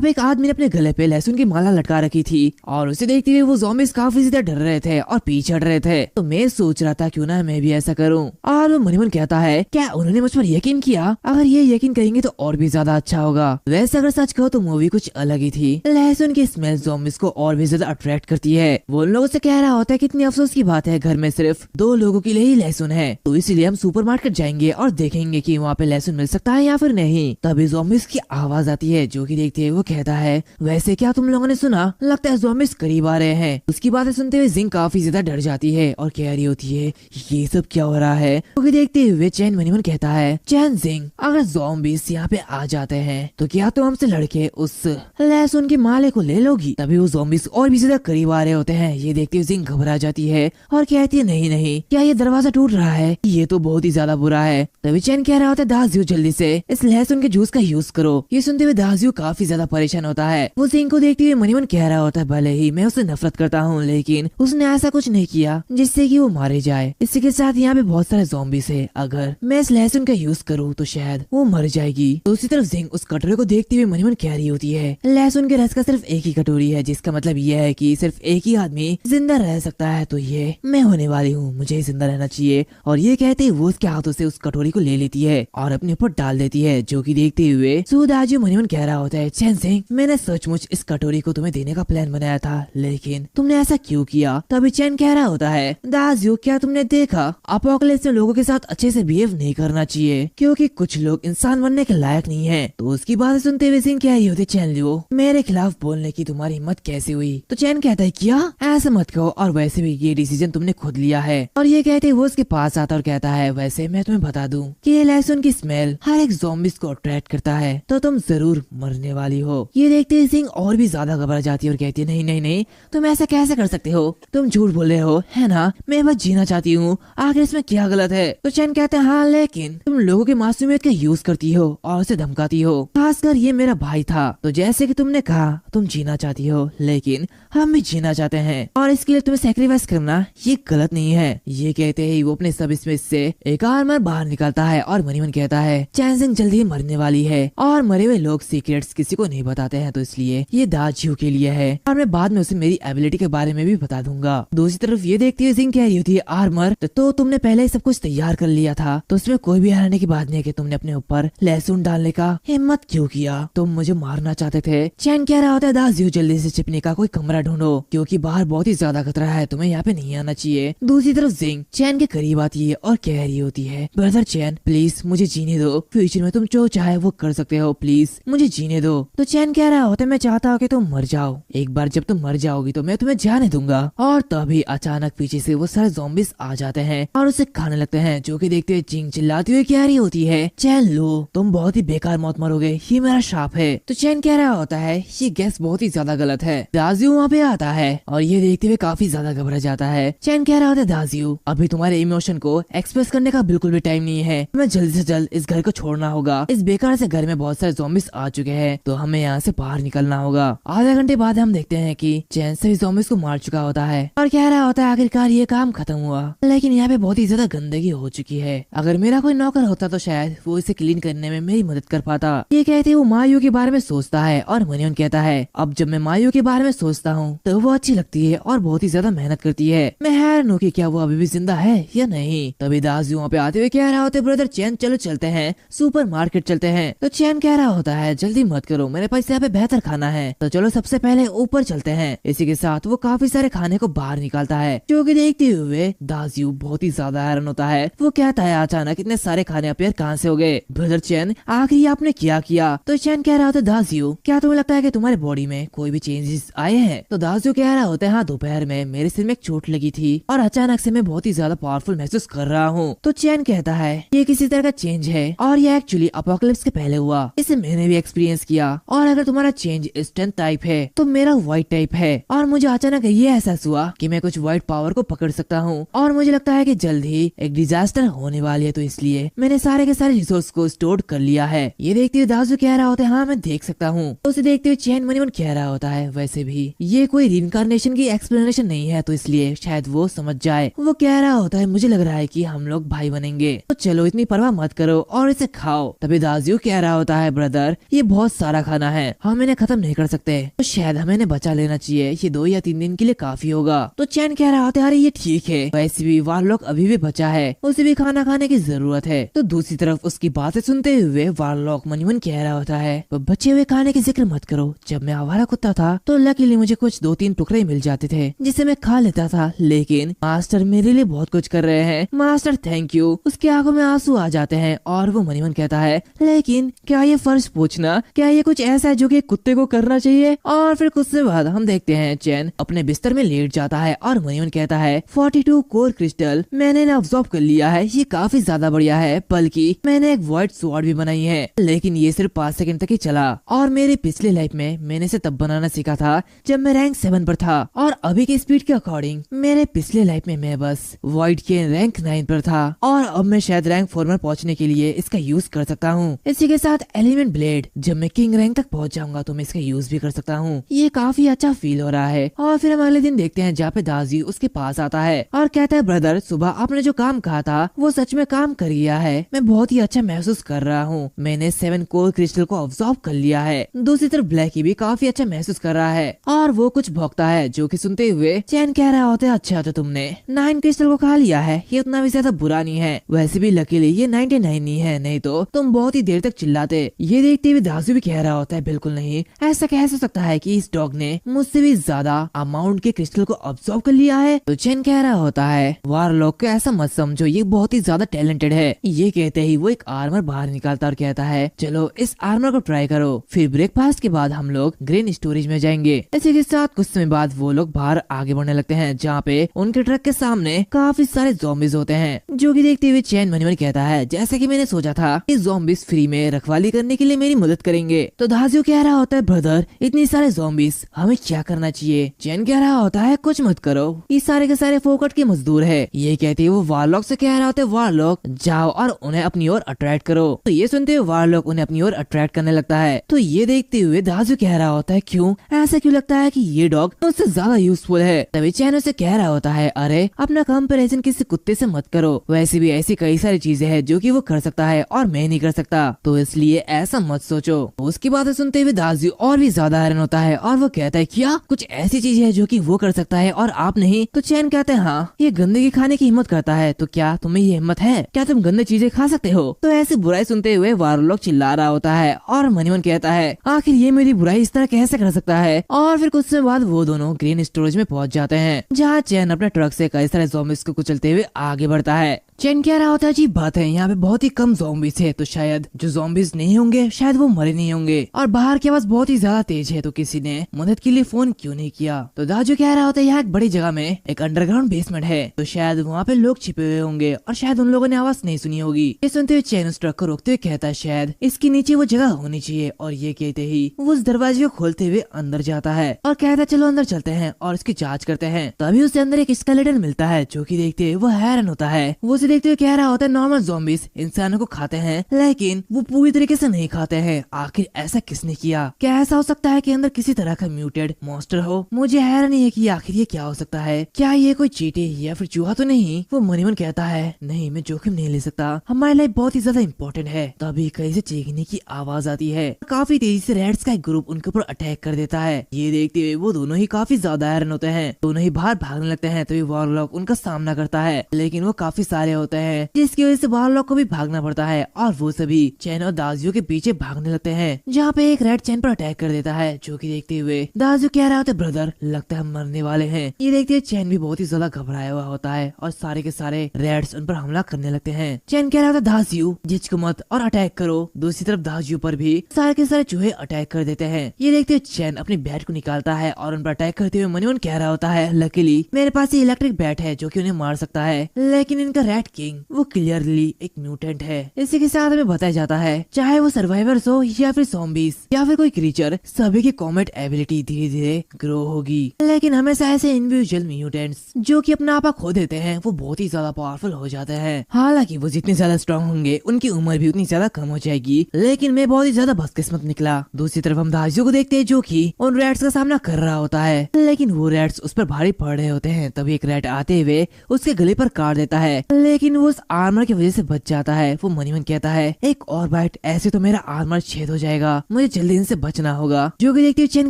पे एक आदमी ने अपने गले पे लहसुन की माला लटका रखी थी और उसे देखते हुए वो ज़ॉम्बीज़ काफी ज्यादा डर रहे थे और पीछे हट रहे थे। तो मैं सोच रहा था क्यों ना मैं भी ऐसा करूँ। और वो मनीमन कहता है क्या उन्होंने मुझ पर यकीन किया, अगर ये यकीन करेंगे तो और भी ज्यादा अच्छा होगा। वैसे अगर सच कहो तो मूवी कुछ अलग ही थी, लहसुन की स्मेल ज़ॉम्बीज़ को और भी ज्यादा अट्रैक्ट करती है। वो उन लोगों से कह रहा होता है कितनी अफसोस की बात है घर में सिर्फ 2 लोगों के लिए ही लहसुन है, तो इसलिए हम सुपरमार्केट जाएंगे और देखेंगे कि वहाँ पे लहसुन मिल सकता है या फिर नहीं। तभी ज़ॉम्बीज़ की आवाज आती है जो कि देखते हुए वो कहता है वैसे क्या तुम लोगों ने सुना, लगता है ज़ॉम्बीज़ करीब आ रहे हैं। उसकी बातें सुनते हुए जिंग काफी ज्यादा डर जाती है और कह रही होती है ये सब क्या हो रहा है। क्योंकि देखते हुए चैन मनीमन कहता है चैन जिंग अगर ज़ॉम्बीज़ यहाँ पे आ जाते हैं तो क्या तुम हमसे लड़के उस लहसुन के माले को ले लोगी। तभी वो ज़ॉम्बीज़ और भी ज्यादा करीब आ रहे होते हैं। ये देखते हुए जिंग घबरा जाती है और कहती है नहीं नहीं क्या ये दरवाजा टूट रहा है, ये तो बहुत ही ज्यादा बुरा है। तभी चैन कह रहा होता है दाजियो जल्दी से इस लहसुन के जूस का यूज करो। ये सुनते हुए दाजियो काफी ज्यादा परेशान होता है। वो जिंग को देखते हुए मनीमन कह रहा होता है भले ही मैं उससे नफरत करता हूँ लेकिन उसने ऐसा कुछ नहीं किया जिससे कि वो मारे जाए। इसी के साथ यहाँ पे बहुत सारे ज़ॉम्बीज़ है, अगर मैं इस लहसुन का यूज करूँ तो शायद वो मर जाए। जाएगी। दूसरी तरफ जिंग उस कटोरे को देखते हुए मन ही मन कह रही होती है, लहसुन के रस का सिर्फ एक ही कटोरी है, जिसका मतलब यह है कि सिर्फ एक ही आदमी जिंदा रह सकता है, तो ये मैं होने वाली हूँ, मुझे जिंदा रहना चाहिए। और ये कहते ही वो उसके हाथों से उस कटोरी को ले लेती है और अपने ऊपर डाल देती है, जो कि देखते हुए सूदाजियो मन ही मन कह रहा होता है, चैन सिंह मैंने सचमुच इस कटोरी को तुम्हें देने का प्लान बनाया था, लेकिन तुमने ऐसा क्यों किया? तभी चैन कह रहा होता है, दाजियो क्या तुमने देखा अपोकलिप्स में लोगों के साथ अच्छे से बिहेव नहीं करना चाहिए, क्योंकि कुछ लोग इंसान बनने के लायक नहीं है। तो उसकी बातें सुनते हुए जिंग कह रही होती, चैन लियो मेरे खिलाफ बोलने की तुम्हारी हिम्मत कैसे हुई? तो चैन कहता है, क्या ऐसा मत कहो, और वैसे भी ये डिसीजन तुमने खुद लिया है। और ये कहते वो उसके पास आता और कहता है, वैसे मैं तुम्हें बता दूं कि ये लहसुन की स्मेल हर एक ज़ॉम्बीज़ को अट्रैक्ट करता है, तो तुम जरूर मरने वाली हो। ये देखते ही सिंह और भी ज्यादा घबरा जाती है और कहती है, नहीं नहीं नहीं, तुम ऐसा कैसे कर सकते हो? तुम झूठ बोल रहे हो, है ना? मैं बस जीना चाहती हूँ, आखिर इसमें क्या गलत है? तो चैन कहते हैं, हाँ लेकिन तुम लोगों की मासूमियत का यूज करती हो और उसे धमकाती हो, खासकर ये मेरा भाई था। तो जैसे कि तुमने कहा तुम जीना चाहती हो, लेकिन हम भी जीना चाहते हैं, और इसके लिए तुम्हें सेक्रीफाइस करना ये गलत नहीं है। ये कहते ही वो अपने सब स्पेस से एक आर्मर बाहर निकालता है और मनी मन कहता है, चैन सिंह जल्दी ही मरने वाली है और मरे हुए लोग सीक्रेट्स किसी को नहीं बताते हैं, तो इसलिए ये दाजियो के लिए है और मैं बाद में उसे मेरी एबिलिटी के बारे में भी बता दूंगा। दूसरी तरफ ये देखती हुए सिंह कह रही होती है, आर्मर तो तुमने पहले ही सब कुछ तैयार कर लिया था, तो उसमें कोई भी हराने की बात नहीं है कि तुमने अपने ऊपर लहसुन डालने का हिम्मत क्यों किया? तुम मुझे मारना चाहते थे। चैन कह रहा होता है, दाजियो जल्दी से छिपने का कोई कमरा ढूंढो, क्योंकि बाहर बहुत ही ज्यादा खतरा है, तुम्हें यहाँ पे नहीं आना चाहिए। दूसरी तरफ जिंग चैन के करीब आती है और कह रही होती है, ब्रदर चैन प्लीज मुझे जीने दो, फ्यूचर में तुम जो चाहे वो कर सकते हो, प्लीज मुझे जीने दो। तो चैन कह रहा होता है, मैं चाहता हूँ कि तुम मर जाओ, एक बार जब तुम मर जाओगी तो मैं तुम्हें जाने दूंगा। और तभी अचानक पीछे से वो सारे ज़ॉम्बीज़ आ जाते हैं और उसे खाने लगते हैं, जो कि देखते हुए जिंग चिल्लाती हुई कह रही होती है, चैन लो तुम बहुत ही बेकार मौत मरोगे, ये मेरा शाप है। तो चैन कह रहा होता है, ये गैस बहुत ही ज्यादा गलत है। दाजियो वहाँ पे आता है और ये देखते हुए काफी ज्यादा घबरा जाता है। चैन कह रहा होता है, दाजियो अभी तुम्हारे इमोशन को एक्सप्रेस करने का बिल्कुल भी टाइम नहीं है, हमें जल्दी से जल्द इस घर को छोड़ना होगा। इस बेकार से घर में बहुत सारे ज़ॉम्बीज़ आ चुके हैं, तो हमें यहाँ से बाहर निकलना होगा। आधे घंटे बाद हम देखते हैं कि चैन सभी ज़ॉम्बीज़ को मार चुका होता है और कह रहा होता है, आखिरकार ये काम खत्म हुआ, लेकिन यहाँ पे बहुत ही ज्यादा गंदगी हो चुकी है। अगर मेरा कोई नौकर होता तो शायद वो इसे क्लीन करने में मेरी मदद कर पाता। ये कहते वो मायू के बारे में सोचता है और मनियन कहता है, अब जब मैं मायू के बारे में सोचता हूँ तो वो अच्छी लगती है और बहुत ही ज्यादा मेहनत करती है। मैं हैरान हूँ कि क्या वो अभी भी जिंदा है या नहीं। तभी दाजियो वहाँ पे आते हुए कह रहा होता है, ब्रदर चैन चलो चलते हैं, सुपर मार्केट चलते हैं। तो चैन कह रहा होता है, जल्दी मत करो, मेरे पास यहाँ पे बेहतर खाना है, तो चलो सबसे पहले ऊपर चलते हैं। इसी के साथ वो काफी सारे खाने को बाहर निकालता है, जो कि देखते हुए दाजियो बहुत ही ज्यादा हैरान होता है। वो कहता है, अचानक इतने सारे खाने अपेयर कहाँ से हो गए? ब्रदर चैन आखिर ये आपने क्या किया? तो चैन कह रहा होता है, दाजियो क्या तुम्हें लगता है कि तुम्हारे बॉडी में कोई भी चेंजेस आए हैं? तो दाजियो कह रहा होता है, हाँ दोपहर में मेरे सिर में एक चोट लगी थी और अचानक से मैं बहुत ही ज्यादा पावरफुल महसूस कर रहा हूँ। तो चैन कहता है, ये किसी तरह का चेंज है और ये एक्चुअली अपोकलिप्स के पहले हुआ, इसे मैंने भी एक्सपीरियंस किया। और अगर तुम्हारा चेंज स्ट्रेंथ टाइप है तो मेरा व्हाइट टाइप है, और मुझे अचानक ये एहसास हुआ कि मैं कुछ व्हाइट पावर को पकड़ सकता हूँ और मुझे लगता है कि जल्द ही एक डिजास्टर होने वाली है, तो इसलिए मैंने सारे के सारे रिसोर्स को स्टोर कर लिया है। ये देखते हुए दाजियो कह रहा होता है, हाँ मैं देख सकता हूँ। तो उसे देखते हुए चैन मनी मन कह रहा होता है, वैसे भी ये कोई रिइंकार्नेशन की एक्सप्लेनेशन नहीं है, तो इसलिए शायद वो समझ जाए। वो कह रहा होता है, मुझे लग रहा है कि हम लोग भाई बनेंगे, तो चलो इतनी परवाह मत करो और इसे खाओ। तभी दाजियो कह रहा होता है, ब्रदर ये बहुत सारा खाना है, हम इन्हें खत्म नहीं कर सकते, तो शायद हमें इन्हें बचा लेना चाहिए, ये 2 या 3 दिन के लिए काफी होगा। तो चैन कह रहा होता है, अरे ये ठीक है, वैसे भी वारलॉक अभी भी बचा है, उसे भी खाना खाने की जरूरत है। तो दूसरी तरफ उसकी बातें सुनते हुए वारलॉक मनी मन कह रहा होता है, बचे हुए खाने की जिक्र मत करो, जब मैं आवारा कुत्ता था तो लकीली मुझे कुछ 2-3 टुकड़े मिल जाते थे जिसे मैं खा लेता था, लेकिन मास्टर मेरे लिए बहुत कुछ कर रहे हैं, मास्टर थैंक यू। उसकी आंखों में आंसू आ जाते हैं और वो मनी मन कहता है, लेकिन क्या ये फर्ज पूछना, क्या ये कुछ ऐसा है जो कि कुत्ते को करना चाहिए? और फिर कुछ से बाद हम देखते हैं चैन अपने बिस्तर में लेट जाता है और मनी मन कहता है, 42 कोर क्रिस्टल मैंने इन्हें अब्सॉर्ब कर लिया है, ये काफी ज्यादा बढ़िया है, बल्कि मैंने एक व्हाइट स्वॉर्ड भी बनाई है, लेकिन ये सिर्फ 5 सेकंड तक ही चला। और मेरी पिछली लाइफ में मैंने इसे तब बनाना सीखा था जब मैं रैंक 7 पर था, और अभी की स्पीड के अकॉर्डिंग मेरे पिछले लाइफ में मैं बस व्हाइट के रैंक 9 पर था, और अब मैं शायद रैंक 4 में पहुंचने के लिए इसका यूज कर सकता हूँ। इसी के साथ एलिमेंट ब्लेड, जब मैं किंग रैंक तक पहुंच जाऊंगा तो मैं इसका यूज भी कर सकता हूँ। ये काफी अच्छा फील हो रहा है। और फिर हम अगले दिन देखते हैं जहाँ पे दाजियो उसके पास आता है और कहता है, ब्रदर सुबह आपने जो काम कहा था वो सच में काम कर गया है, मैं बहुत ही अच्छा महसूस कर रहा हूँ, मैंने 7 कोर क्रिस्टल को ऑब्जॉर्व कर लिया है। दूसरी तरफ ब्लैकी भी काफी अच्छा महसूस कर रहा है और वो कुछ भौंकता है, जो कि सुनते हुए चैन कह रहा होता है, अच्छा तो तुमने 9 क्रिस्टल को खा लिया है, ये उतना भी ज्यादा बुरा नहीं है। वैसे भी लकीली ये 99 ही है, नहीं तो तुम बहुत ही देर तक चिल्लाते। ये देखते हुए दाजू भी कह रहा होता है, बिल्कुल नहीं, ऐसा कैसे हो सकता है कि इस डॉग ने मुझसे भी ज्यादा अमाउंट के क्रिस्टल को ऑब्जॉर्व कर लिया है। तो चैन कह रहा होता है, वारलॉक को ऐसा मत समझो, ये बहुत ही ज्यादा टैलेंटेड है। ये कहते ही वो एक आर्मर बाहर निकालता और कहता है, चलो इस आर्मर को ट्राई करो। फिर ब्रेकफास्ट के बाद हम लोग ग्रेन स्टोरेज में जाएंगे। इसी के साथ कुछ समय बाद वो लोग बाहर आगे बढ़ने लगते हैं, जहाँ पे उनके ट्रक के सामने काफी सारे ज़ॉम्बीज होते हैं, जो कि देखते हुए चैन मन में कहता है, जैसे कि मैंने सोचा था कि ज़ॉम्बीज फ्री में रखवाली करने के लिए मेरी मदद करेंगे। तो दाजू कह रहा होता है, ब्रदर इतनी सारे ज़ॉम्बीज हमें क्या करना चाहिए। चैन कह रहा होता है, कुछ मत करो, ये सारे के सारे फोकट के मजदूर है। ये कहते हुए वो वारलॉक से कह रहा होता है, वारलॉक जाओ और उन्हें अपनी ओर अट्रैक्ट करो। तो ये सुनते हुए वारलॉक उन्हें अपनी ओर अट्रैक्ट करने लगता है। तो ये देखते हुए दाजू कह रहा होता है, क्यों ऐसा क्यों लगता है कि ये डॉग उससे ज्यादा यूजफुल है। तभी चैन उसे कह रहा होता है, अरे अपना कंपैरिजन किसी कुत्ते से मत करो, वैसे भी ऐसी कई सारी चीजें हैं जो कि वो कर सकता है और मैं नहीं कर सकता, तो इसलिए ऐसा मत सोचो। उसकी बातें सुनते हुए दाजू और भी ज्यादा हैरान होता है और वो कहता है, क्या कुछ ऐसी चीज है जो कि वो कर सकता है और आप नहीं। तो चैन कहते हैं, हाँ ये गंदगी खाने की हिम्मत करता है, तो क्या तुम्हें ये हिम्मत है, क्या तुम गंदी चीजें खा सकते हो। तो ऐसी बुराई सुनते हुए वारलॉक चिल्ला रहा होता है और मन ही मन कहता है, आखिर ये मेरी बुराई इस तरह कैसे कर सकता है। और फिर कुछ समय बाद वो दोनों ग्रीन स्टोरेज में पहुंच जाते हैं, जहाँ चैन अपने ट्रक से कई सारे ज़ॉम्बीज को कुचलते हुए आगे बढ़ता है। चैन कह रहा होता है, जी बात है, यहाँ पे बहुत ही कम ज़ॉम्बीज है, तो शायद जो ज़ॉम्बीज नहीं होंगे शायद वो मरे नहीं होंगे, और बाहर की आवाज बहुत ही ज्यादा तेज है, तो किसी ने मदद के लिए फोन क्यों नहीं किया। तो दाजू कह रहा होता है, यहाँ एक बड़ी जगह में एक अंडरग्राउंड बेसमेंट है, तो शायद वहाँ पे लोग छिपे हुए होंगे और शायद उन लोगों ने आवाज नहीं सुनी होगी। ये सुनते हुए चैन उस ट्रक को रोकते हुए कहता है, शायद इसके नीचे वो जगह होनी चाहिए। और ये कहते ही वो उस दरवाजे को खोलते हुए अंदर जाता है और कहता है, चलो अंदर चलते हैं और इसकी जाँच करते हैं। तभी उसे अंदर एक स्केलेटन मिलता है, जो की देखते हुए वो हैरान होता है। वो उसे देखते हुए कह रहा होता है, नॉर्मल ज़ॉम्बीज इंसानों को खाते हैं, लेकिन वो पूरी तरीके से नहीं खाते हैं, आखिर ऐसा किसने किया। क्या ऐसा हो सकता है कि अंदर किसी तरह का म्यूटेड मॉन्स्टर हो। मुझे हैरानी है कि आखिर ये क्या हो सकता है, क्या ये कोई चींटी या फिर चूहा तो नहीं। वो मन ही मन कहता है, नहीं मैं जोखिम नहीं ले सकता, हमारी लाइफ बहुत ही ज्यादा इम्पोर्टेंट है। तभी कहीं से चीखने की आवाज आती है, काफी तेजी से रेड्स का एक ग्रुप उनके ऊपर अटैक कर देता है। ये देखते हुए वो दोनों ही काफी ज्यादा हैरान होते हैं, दोनों ही बाहर भागने लगते हैं। तभी वारलॉक उनका सामना करता है, लेकिन वो काफी सारे होते हैं, जिसकी वजह से वारलॉक को भी भागना पड़ता है और वो सभी चैन और दाजू के पीछे भागने लगते हैं, जहाँ पे एक रेड चैन पर अटैक कर देता है, जो कि देखते हुए दाजू कह रहा होता है, ब्रदर लगता है हम मरने वाले हैं। ये देखते हुए चैन भी बहुत ही ज्यादा घबराया हुआ होता है और सारे के सारे रेड्स उन पर हमला करने लगते हैं। चैन कह रहा होता है, दाजू झिझको मत और अटैक करो। दूसरी तरफ दाजू पर भी सारे के सारे चूहे अटैक कर देते हैं। ये देखते हुए चैन अपनी बैट को निकालता है और उन पर अटैक करते हुए मन ही मन कह रहा होता है, लकीली मेरे पास ये इलेक्ट्रिक बैट है जो कि उन्हें मार सकता है, लेकिन इनका रेड किंग वो क्लियरली एक म्यूटेंट है। इसी के साथ हमें बताया जाता है, चाहे वो सर्वाइवर्स हो या फिर ज़ॉम्बीज या फिर कोई क्रीचर, सभी की कॉमेट एबिलिटी धीरे धीरे ग्रो होगी, लेकिन हमेशा ऐसे इंडिविजुअल म्यूटेंट्स जो कि अपना आपा खो देते हैं वो बहुत ही ज्यादा पावरफुल हो जाते हैं। हालांकि वो जितने ज्यादा स्ट्रॉन्ग होंगे उनकी उम्र भी उतनी ज्यादा कम हो जाएगी, लेकिन मैं बहुत ही ज्यादा बदकिस्मत निकला। दूसरी तरफ हम दाजू को देखते हैं, जो कि उन रैट्स का सामना कर रहा होता है, लेकिन वो रैट्स उस पर भारी पड़ रहे होते हैं। तभी एक रैट आते हुए उसके गले पर काट देता है, लेकिन वो उस आर्मर की वजह से बच जाता है। वो मन ही मन कहता है, एक और बाइट ऐसे तो मेरा आर्मर छेद हो जाएगा, मुझे जल्दी इनसे बचना होगा। जो कि देखते हुए चैन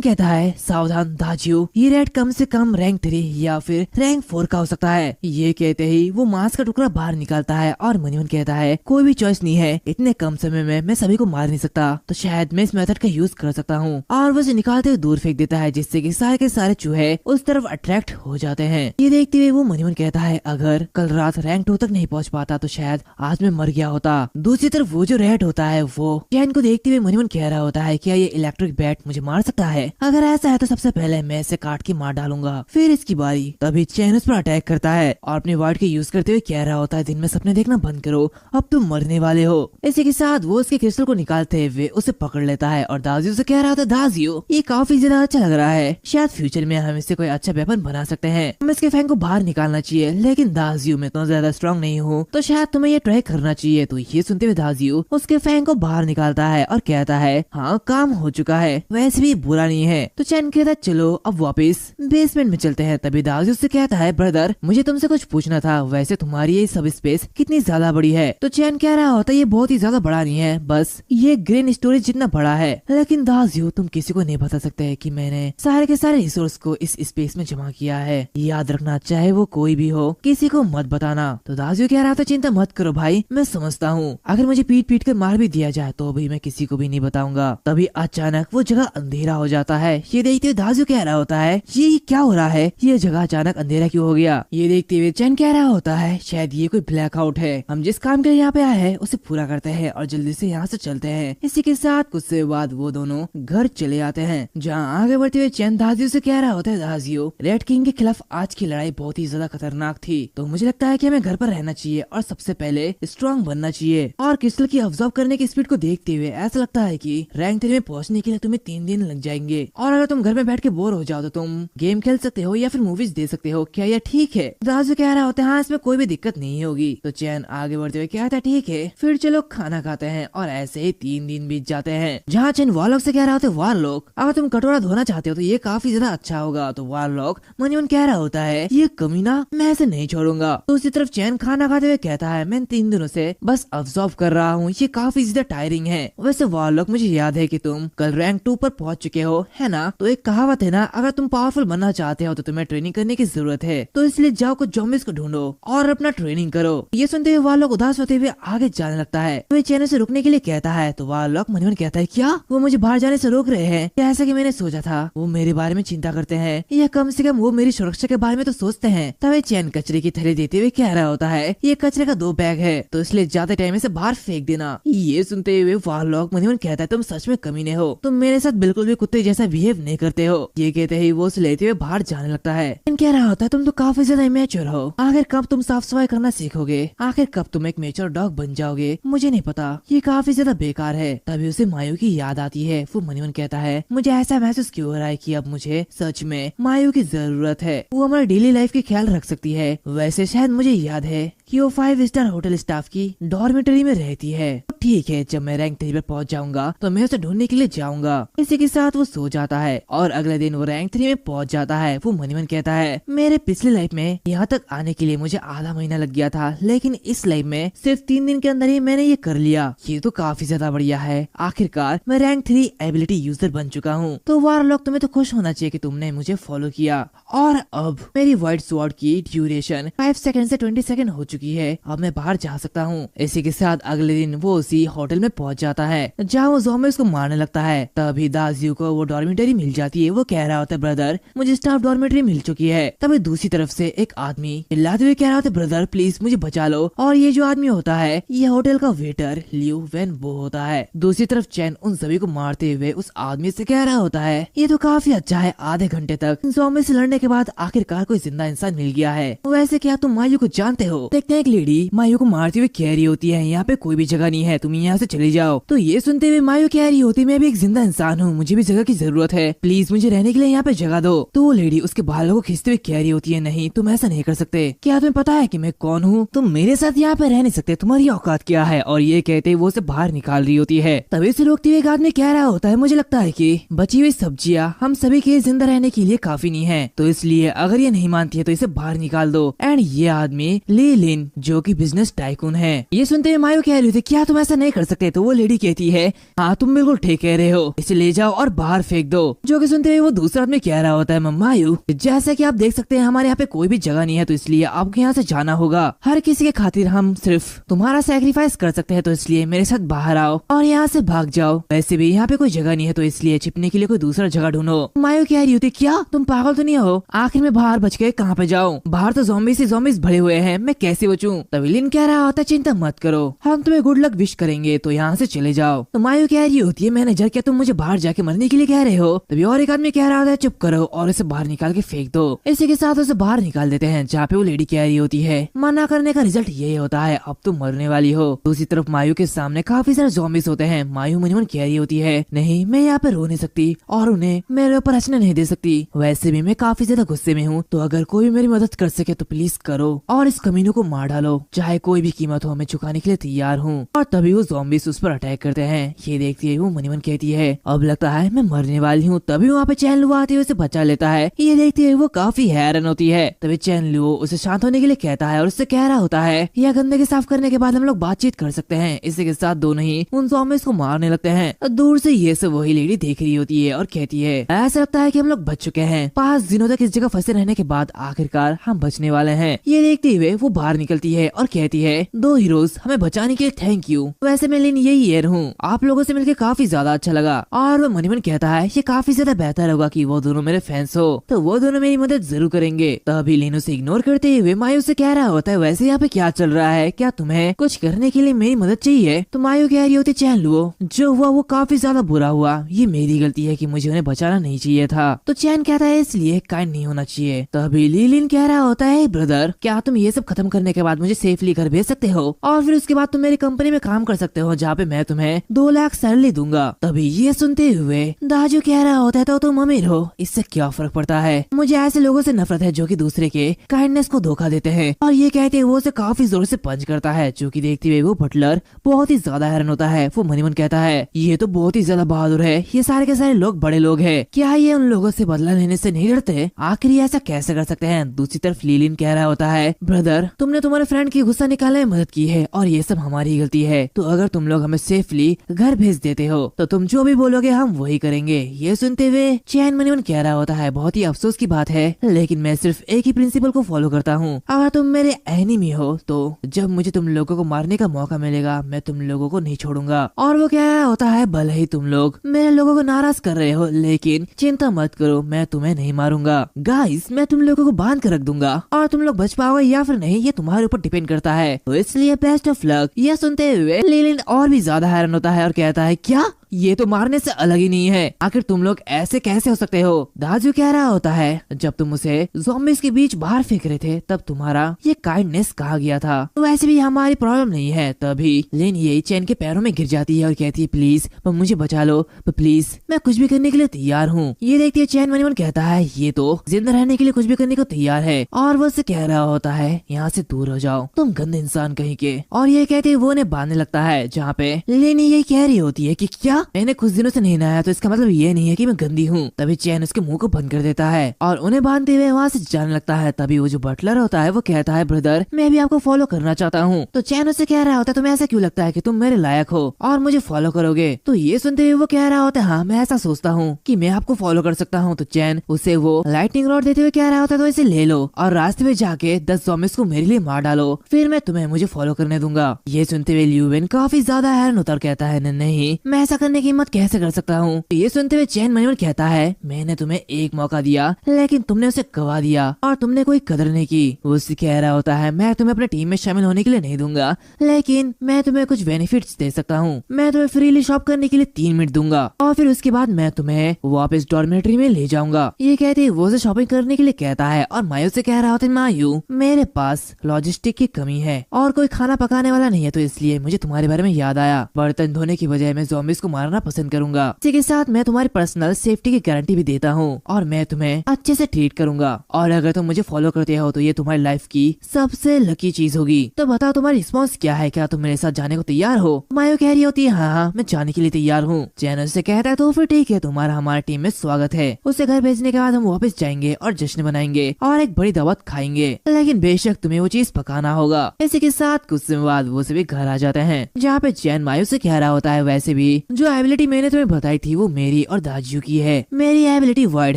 कहता है, सावधान दाजू, ये रेड कम से कम रैंक 3 या फिर रैंक 4 का हो सकता है। ये कहते ही वो मांस का टुकड़ा बाहर निकालता है और मन ही मन कहता है, कोई भी चॉइस नहीं है, इतने कम समय में मैं सभी को मार नहीं सकता, तो शायद मैं इस मेथड का यूज कर सकता हूँ। और वो उसे निकालते हुए दूर फेंक देता है, जिससे कि सारे के सारे चूहे उस तरफ अट्रैक्ट हो जाते हैं। ये देखते हुए वो मन ही मन कहता है, अगर कल रात रैंक 2 तक नहीं पहुँच पाता तो शायद आज मैं मर गया होता। दूसरी तरफ वो जो रेड होता है वो चैन को देखते हुए मन ही मन कह रहा होता है, क्या ये इलेक्ट्रिक बैट मुझे मार सकता है? अगर ऐसा है तो सबसे पहले मैं इसे काट के मार डालूंगा, फिर इसकी बारी। तभी चैन उस पर अटैक करता है और अपने वर्ड के यूज करते हुए कह रहा होता है, दिन में सपने देखना बंद करो, अब तुम मरने वाले हो। इसी के साथ वो उसके क्रिस्टल को निकालते हुए उसे पकड़ लेता है और दाजू से कह रहा होता है, दाजू ये काफी ज्यादा अच्छा लग रहा है, शायद फ्यूचर में हम इससे कोई अच्छा वेपन बना सकते हैं, हमें इसके फैंग को बाहर निकालना चाहिए, लेकिन दाजू मैं तो ज्यादा स्ट्रॉन्ग नहीं हूँ, तो शायद तुम्हें ये ट्राई करना चाहिए। तो ये सुनते हुए दाजू उसके फैंग को बाहर निकालता है और कहता है, हाँ काम हो चुका है, वैसे भी बुरा नहीं है। तो चैन कहता है, चलो अब वापस बेसमेंट में चलते हैं। तभी दाजू से कहता है, ब्रदर मुझे तुमसे कुछ पूछना था, वैसे तुम्हारी ये सब स्पेस कितनी ज्यादा बड़ी है? तो चैन कह रहा होता है, ये बहुत ही ही ज्यादा बड़ा नहीं है, बस ये ग्रेन स्टोरेज जितना बड़ा है। लेकिन दाजियो तुम किसी को नहीं बता सकते कि मैंने सारे के सारे रिसोर्स को इस स्पेस में जमा किया है। याद रखना, चाहे वो कोई भी हो, किसी को मत बताना। तो दाजियो कह रहा था चिंता मत करो भाई, मैं समझता हूँ, अगर मुझे पीट पीट कर मार भी दिया जाए तो भी मैं किसी को भी नहीं बताऊंगा। तभी अचानक वो जगह अंधेरा हो जाता है। ये देखते हुए दाजियो कह रहा होता है ये क्या हो रहा है, ये जगह अचानक अंधेरा क्यों हो गया। ये देखते हुए चैन कह रहा होता है शायद ये कोई ब्लैकआउट है, हम जिस काम के लिए यहाँ पे आए हैं उसे पूरा करते हैं और जल्दी से यहाँ से चलते हैं। इसी के साथ कुछ से बाद वो दोनों घर चले आते हैं, जहाँ आगे बढ़ते हुए चैन दाजियो से कह रहा होता है दाजियो रेड किंग के खिलाफ आज की लड़ाई बहुत ही ज्यादा खतरनाक थी, तो मुझे लगता है कि हमें घर पर रहना चाहिए और सबसे पहले स्ट्रॉन्ग बनना चाहिए। और क्रिस्टल की ऑब्जर्व करने की स्पीड को देखते हुए ऐसा लगता है कि रैंक 3 में पहुंचने के लिए तुम्हें 3 दिन लग जाएंगे, और अगर तुम घर में बैठ के बोर हो जाओ तो तुम गेम खेल सकते हो या फिर मूवीज देख सकते हो, क्या यह ठीक है। दाजियो कह रहा होता है हाँ इसमें कोई भी दिक्कत नहीं होगी। तो चैन आगे बढ़ते हुए कहता है ठीक है, फिर चलो खाना खाते हैं। और ऐसे ही 3 दिन बीत जाते हैं, जहाँ चैन वारलॉक से कह रहा होता है वारलॉक अगर तुम कटोरा धोना चाहते हो तो ये काफी ज्यादा अच्छा होगा। तो वारलॉक मन ही मन कह रहा होता है ये कमीना मैं ऐसे नहीं छोड़ूंगा। तो उसी तरफ चैन खाना खाते हुए कहता है मैं 3 दिनों से बस ऑब्जर्व कर रहा हूँ, ये काफी ज्यादा टायरिंग है। वैसे वारलॉक मुझे याद है कि तुम कल रैंक 2 पर पहुंच चुके हो, है ना। तो एक कहावत है ना, अगर तुम पावरफुल बनना चाहते हो तो तुम्हें ट्रेनिंग करने की जरूरत है, तो इसलिए जाओ कुछ ज़ॉम्बीज़ को ढूंढो और अपना ट्रेनिंग करो। ये सुनते हुए वारलॉक उदास होते हुए आगे जाने लगता है। वो चैन से रुकने के लिए कहता है तो वारलॉक मन ही मन कहता है क्या वो मुझे बाहर जाने से रोक रहे हैं, क्या ऐसा कि मैंने सोचा था वो मेरे बारे में चिंता करते हैं, या कम से कम वो मेरी सुरक्षा के बारे में तो सोचते हैं। तभी चैन कचरे की थैली देते हुए कह रहा होता है ये कचरे का 2 बैग है, तो इसलिए ज्यादा टाइम से बाहर फेंक देना। ये सुनते हुए वारलॉक मन ही मन कहता है तुम सच में कमीने हो, तुम मेरे साथ बिल्कुल भी कुत्ते जैसा बिहेव नहीं करते हो। ये कहते ही वो उसे लेते हुए बाहर जाने लगता है। कह रहा होता है तुम तो काफी ज्यादा इमेच्योर हो, आखिर कब तुम साफ सफाई करना सीखोगे, आखिर कब तुम एक मेच्योर डॉग बन जाओगे, मुझे नहीं पता, ये काफी ज्यादा बेकार है। तभी उसे मायू की याद आती है। वो मन ही मन कहता है मुझे ऐसा महसूस क्यों हो रहा है कि अब मुझे सच में मायू की जरूरत है, वो हमारे डेली लाइफ की ख्याल रख सकती है। वैसे शायद मुझे याद है कि वो 5 स्टार होटल स्टाफ की डॉर्मेटरी में रहती है। ठीक है, जब मैं रैंक 3 पर पहुंच जाऊंगा तो मैं उसे ढूंढने के लिए जाऊंगा। इसी के साथ वो सो जाता है और अगले दिन वो रैंक 3 में पहुंच जाता है। वो मन ही मन कहता है मेरे पिछले लाइफ में यहाँ तक आने के लिए मुझे आधा महीना लग गया था, लेकिन इस लाइफ में सिर्फ 3 दिन के अंदर ही मैंने ये कर लिया। ये तो काफी ज्यादा बढ़िया है, आखिरकार मैं रैंक 3 एबिलिटी यूजर बन चुका हूँ। तो वारलॉक तुम्हें तो खुश होना चाहिए कि तुमने मुझे फॉलो किया। और अब मेरी व्हाइट स्वॉर्ड की ड्यूरेशन 5 सेकंड से 20 सेकंड हो चुकी है, अब मैं बाहर जा सकता हूँ। इसी के साथ अगले दिन वो उसी होटल में पहुंच जाता है जहाँ वो ज़ॉम्बीज़ को मारने लगता है। तभी दाजियो को वो डॉर्मेटरी मिल जाती है। वो कह रहा होता है ब्रदर मुझे स्टाफ डॉर्मेटरी मिल चुकी है। तभी दूसरी तरफ से एक आदमी चिल्लाते हुए कह रहा होता है ब्रदर प्लीज मुझे बचा लो। और ये जो आदमी होता है ये होटल का वेटर लियू वैन बो होता है। दूसरी तरफ चैन उन सभी को मारते हुए उस आदमी से कह रहा होता है ये तो काफी अच्छा है, आधे घंटे तक ज़ॉम्बी से लड़ने के बाद आखिरकार कोई जिंदा इंसान मिल गया है। वैसे क्या तुम मायू को जानते हो? देखते हैं एक लेडी मायू को मारती हुई कह रही होती है यहाँ पे कोई भी जगह नहीं है, तुम यहाँ से चले जाओ। तो ये सुनते हुए मायू कह रही होती मैं भी एक जिंदा इंसान हूँ, मुझे भी जगह की जरूरत है, प्लीज मुझे रहने के लिए यहाँ पे जगह दो। तो वो लेडी उसके बालों को खींचते हुए कह रही होती है नहीं तुम ऐसा नहीं कर सकते, क्या तुम्हें पता है कि मैं कौन हूँ, तुम मेरे साथ यहाँ पे रह नहीं सकते, तुम्हारी औकात क्या है। और ये कहते ही वो उसे बाहर निकाल रही होती है। तभी से रोकते हुए एक आदमी कह रहा होता है मुझे लगता है कि बची हुई सब्जियाँ हम सभी के जिंदा रहने के लिए काफी नहीं है, तो इसलिए अगर ये नहीं मानती है तो इसे बाहर निकाल दो। एंड ये आदमी ली लिन जो कि बिजनेस टाइकून है। ये सुनते हुए मायू कह रही थी क्या तुम ऐसा नहीं कर सकते? तो वो लेडी कहती है हाँ तुम बिल्कुल ठीक कह रहे हो, इसे ले जाओ और बाहर फेंक दो। जो कि सुनते हुए वो दूसरा आदमी कह रहा होता है मायू जैसा कि आप देख सकते हैं हमारे यहाँ पे कोई भी जगह नहीं है, तो इसलिए आपको यहाँ से जाना होगा। हर किसी के खातिर हम सिर्फ तुम्हारा सैक्रिफाइस कर सकते हैं, तो इसलिए मेरे साथ बाहर आओ और यहाँ से भाग जाओ। वैसे भी यहाँ पे कोई जगह नहीं है, तो इसलिए छिपने के लिए कोई दूसरा जगह ढूंढो। मायू कह रही होती क्या तुम पागल तो नहीं हो? आखिर में बाहर बच गए, कहाँ पे जाऊँ? बाहर तो ज़ॉम्बीज़ भरे हुए हैं, मैं कैसे बचूं? तभी लिन कह रहा होता चिंता मत करो, हम तुम्हें गुड लक विश करेंगे, तो यहाँ से चले जाओ। तो मायू कह रही होती है मैनेजर क्या तुम मुझे बाहर जाके मरने के लिए कह रहे हो? तभी और एक आदमी कह रहा होता है चुप करो और इसे बाहर निकाल के फेंक दो। इसी के साथ उसे बाहर निकाल देते हैं, जहाँ पे वो लेडी कह रही होती है मना करने का रिजल्ट यही होता है, अब तुम मरने वाली हो। दूसरी तरफ मायू के सामने काफी सारे ज़ॉम्बीज़ होते हैं। मायू मन ही मन कह रही होती है नहीं मैं यहाँ पे रो नहीं सकती और उन्हें मेरे ऊपर हंसने नहीं दे सकती। वैसे भी मैं काफी ज्यादा गुस्से में हूँ, तो अगर कोई भी मेरी मदद कर सके तो प्लीज करो और इस कमीनों को मार डालो, चाहे कोई भी कीमत हो मैं चुकाने के लिए तैयार हूँ। और तभी वो ज़ॉम्बीज उस पर अटैक करते हैं। ये देखती है वो मन ही मन कहती है अब लगता है मैं मरने वाली हूँ। तभी वहाँ पे चैन लुओ आते हुए उसे बचा लेता है। ये देखती है वो काफी हैरान होती है। तभी चैन लुओ उसे शांत होने के लिए कहता है और उससे कह रहा होता है यह गंदगी साफ करने के बाद हम लोग बातचीत कर सकते हैं। इसी के साथ दोनों ही उन ज़ॉम्बीज को मारने लगते हैं। दूर से ये सब वही लेडी देख रही होती है और कहती है ऐसा लगता है कि हम लोग बच चुके हैं। 5 दिनों तक इस जगह फंसे रहने के बाद आखिरकार हम बचने वाले हैं। ये देखते हुए वो बाहर निकलती है और कहती है 2 हीरोज हमें बचाने के लिए थैंक यू। वैसे मैं लिन यही ईयर हूँ, आप लोगों से मिलकर काफी ज्यादा अच्छा लगा। और वो मन ही मन कहता है ये काफी ज्यादा बेहतर होगा कि वो दोनों मेरे फैंस हो, तो वो दोनों मेरी मदद जरूर करेंगे। तभी लिन उसे इग्नोर करते हुए मायू से कह रहा होता है वैसे यहाँ पे क्या चल रहा है, क्या तुम्हें कुछ करने के लिए मेरी मदद चाहिए? तो मायू कह रही होती चैन लुओ जो हुआ वो काफी ज्यादा बुरा हुआ, ये मेरी गलती है कि मुझे उन्हें बचाना नहीं चाहिए था। तो चैन कहता है इसलिए काइंड नहीं होना चाहिए। तभी लिन कह रहा होता है ब्रदर क्या तुम ये सब खत्म करने के बाद मुझे सेफली घर भेज सकते हो और फिर उसके बाद तुम मेरी कंपनी में काम कर सकते हो जहाँ पे मैं तुम्हें 2 लाख सैलरी दूंगा। तभी ये सुनते हुए दाजू कह रहा होता है तो तुम अमीर हो, इससे क्या फर्क पड़ता है, मुझे ऐसे लोगों से नफरत है जो कि दूसरे के काइंडनेस को धोखा देते हैं। और ये कहते हुए वो उसे काफी जोर से पंच करता है, जो कि देखते हुए वो बटलर बहुत ही ज्यादा हैरान होता है। वो मनी मन कहता है ये तो बहुत ही ज्यादा बहादुर है, ये सारे के सारे लोग बड़े लोग हैं, क्या ये उन लोगों से बदला लेने से नहीं डरते? आखिर ये ऐसा कैसे कर सकते हैं? दूसरी तरफ लीलिन कह रहा होता है ब्रदर तुमने तुम्हारे फ्रेंड की गुस्सा निकालने में मदद की है और ये सब हमारी गलती है, तो अगर तुम लोग हमें सेफली घर भेज देते हो तो तुम जो भी बोलोगे हम वही करेंगे। ये सुनते हुए चैन मनी मन कह रहा होता है बहुत ही अफसोस की बात है, लेकिन मैं सिर्फ एक ही प्रिंसिपल को फॉलो करता हूँ, अगर तुम मेरे एनिमी हो तो जब मुझे तुम लोगों को मारने का मौका मिलेगा मैं तुम लोगों को नहीं छोड़ूंगा। और वो कह रहा होता है भले ही तुम लोग मेरे लोगों को नाराज कर रहे हो लेकिन चिंता मत करो मैं तुम्हें नहीं मारूंगा। गाइस मैं तुम लोगों को बांध कर रख दूंगा और तुम लोग बच पाओगे या फिर नहीं ये तुम्हारे ऊपर डिपेंड करता है, तो इसलिए बेस्ट ऑफ लक। यह सुनते हुए लिलिन और भी ज्यादा हैरान होता है और कहता है क्या ये तो मारने से अलग ही नहीं है, आखिर तुम लोग ऐसे कैसे हो सकते हो? दाजू कह रहा होता है जब तुम उसे ज़ॉम्बीज़ के बीच बाहर फेंक रहे थे तब तुम्हारा ये काइंडनेस कहा गया था, वैसे भी हमारी प्रॉब्लम नहीं है। तभी लिन ये चैन के पैरों में गिर जाती है और कहती है प्लीज मुझे बचा लो, प्लीज मैं कुछ भी करने के लिए तैयार हूँ। ये देखती है चैन मन कहता है ये तो जिंदा रहने के लिए कुछ भी करने को तैयार है और वो उससे कह रहा होता है यहाँ से दूर हो जाओ तुम गंदे इंसान कहीं के। और ये कहते ही वो उन्हें बांधने लगता है, जहाँ पे लिन ये कह रही होती है कि क्या मैंने कुछ दिनों से नहीं नहाया तो इसका मतलब ये नहीं है कि मैं गंदी हूँ। तभी चैन उसके मुंह को बंद कर देता है और उन्हें बांधते हुए वहाँ से जाने लगता है। तभी वो जो बटलर होता है वो कहता है ब्रदर मैं भी आपको फॉलो करना चाहता हूँ। तो चैन उससे कह रहा होता है तुम्हें ऐसा क्यों लगता है कि तुम मेरे लायक हो और मुझे फॉलो करोगे? तो ये सुनते हुए वो कह रहा होता है हाँ मैं ऐसा सोचता हूँ कि मैं आपको फॉलो कर सकता हूँ। तो चैन उसे वो लाइटनिंग रॉड देते हुए कह रहा होता है तो इसे ले लो और रास्ते में जाके 10 ज़ॉम्बीज़ को मेरे लिए मार डालो, फिर मैं तुम्हें मुझे फॉलो करने दूंगा। ये सुनते हुए ल्यूवेन काफी ज्यादा हैरान होता कहता है नहीं मैं ऐसा करने की हिम्मत कैसे कर सकता हूँ। ये सुनते हुए चैन मन कहता है मैंने तुम्हें एक मौका दिया लेकिन तुमने उसे गवा दिया और तुमने कोई कदर नहीं की। वो उससे कह रहा होता है मैं तुम्हें अपने टीम में शामिल होने के लिए नहीं दूंगा लेकिन मैं तुम्हें कुछ बेनिफिट्स दे सकता हूँ, मैं तुम्हें फ्रीली शॉप करने के लिए 3 मिनट दूंगा और फिर उसके बाद मैं तुम्हें वापस डॉर्मेट्री में ले जाऊंगा। ये कहते वो उसे शॉपिंग करने के लिए कहता है और मायू से कह रहा होता है मायू मेरे पास लॉजिस्टिक की कमी है और कोई खाना पकाने वाला नहीं है, तो इसलिए मुझे तुम्हारे बारे में याद आया, बर्तन धोने की बजाय मैं ज़ॉम्बीज़ को मारना पसंद करूंगा। इसी के साथ मैं तुम्हारी पर्सनल सेफ्टी की गारंटी भी देता हूँ और मैं तुम्हें अच्छे से ट्रीट करूंगा और अगर तुम मुझे फॉलो करते हो तो ये तुम्हारी लाइफ की सबसे लकी चीज होगी। तो बताओ तुम्हारी रिस्पॉन्स क्या है, क्या तुम मेरे साथ जाने को तैयार हो? मायू कह रही होती है हाँ मैं जाने के लिए तैयार हूँ। चैन से कहता है तो फिर ठीक है तुम्हारा हमारी टीम में स्वागत है। उसे घर भेजने के बाद हम वापस जाएंगे और जश्न बनाएंगे और एक बड़ी दावत खाएंगे, लेकिन बेशक तुम्हें वो चीज पकाना होगा। इसी के साथ कुछ समय बाद वो सभी घर आ जाते हैं, जहाँ पे चैन मायू से कह रहा होता है वैसे भी जो एबिलिटी मैंने तुम्हें बताई थी वो मेरी और दाजू की है, मेरी एबिलिटी वाइड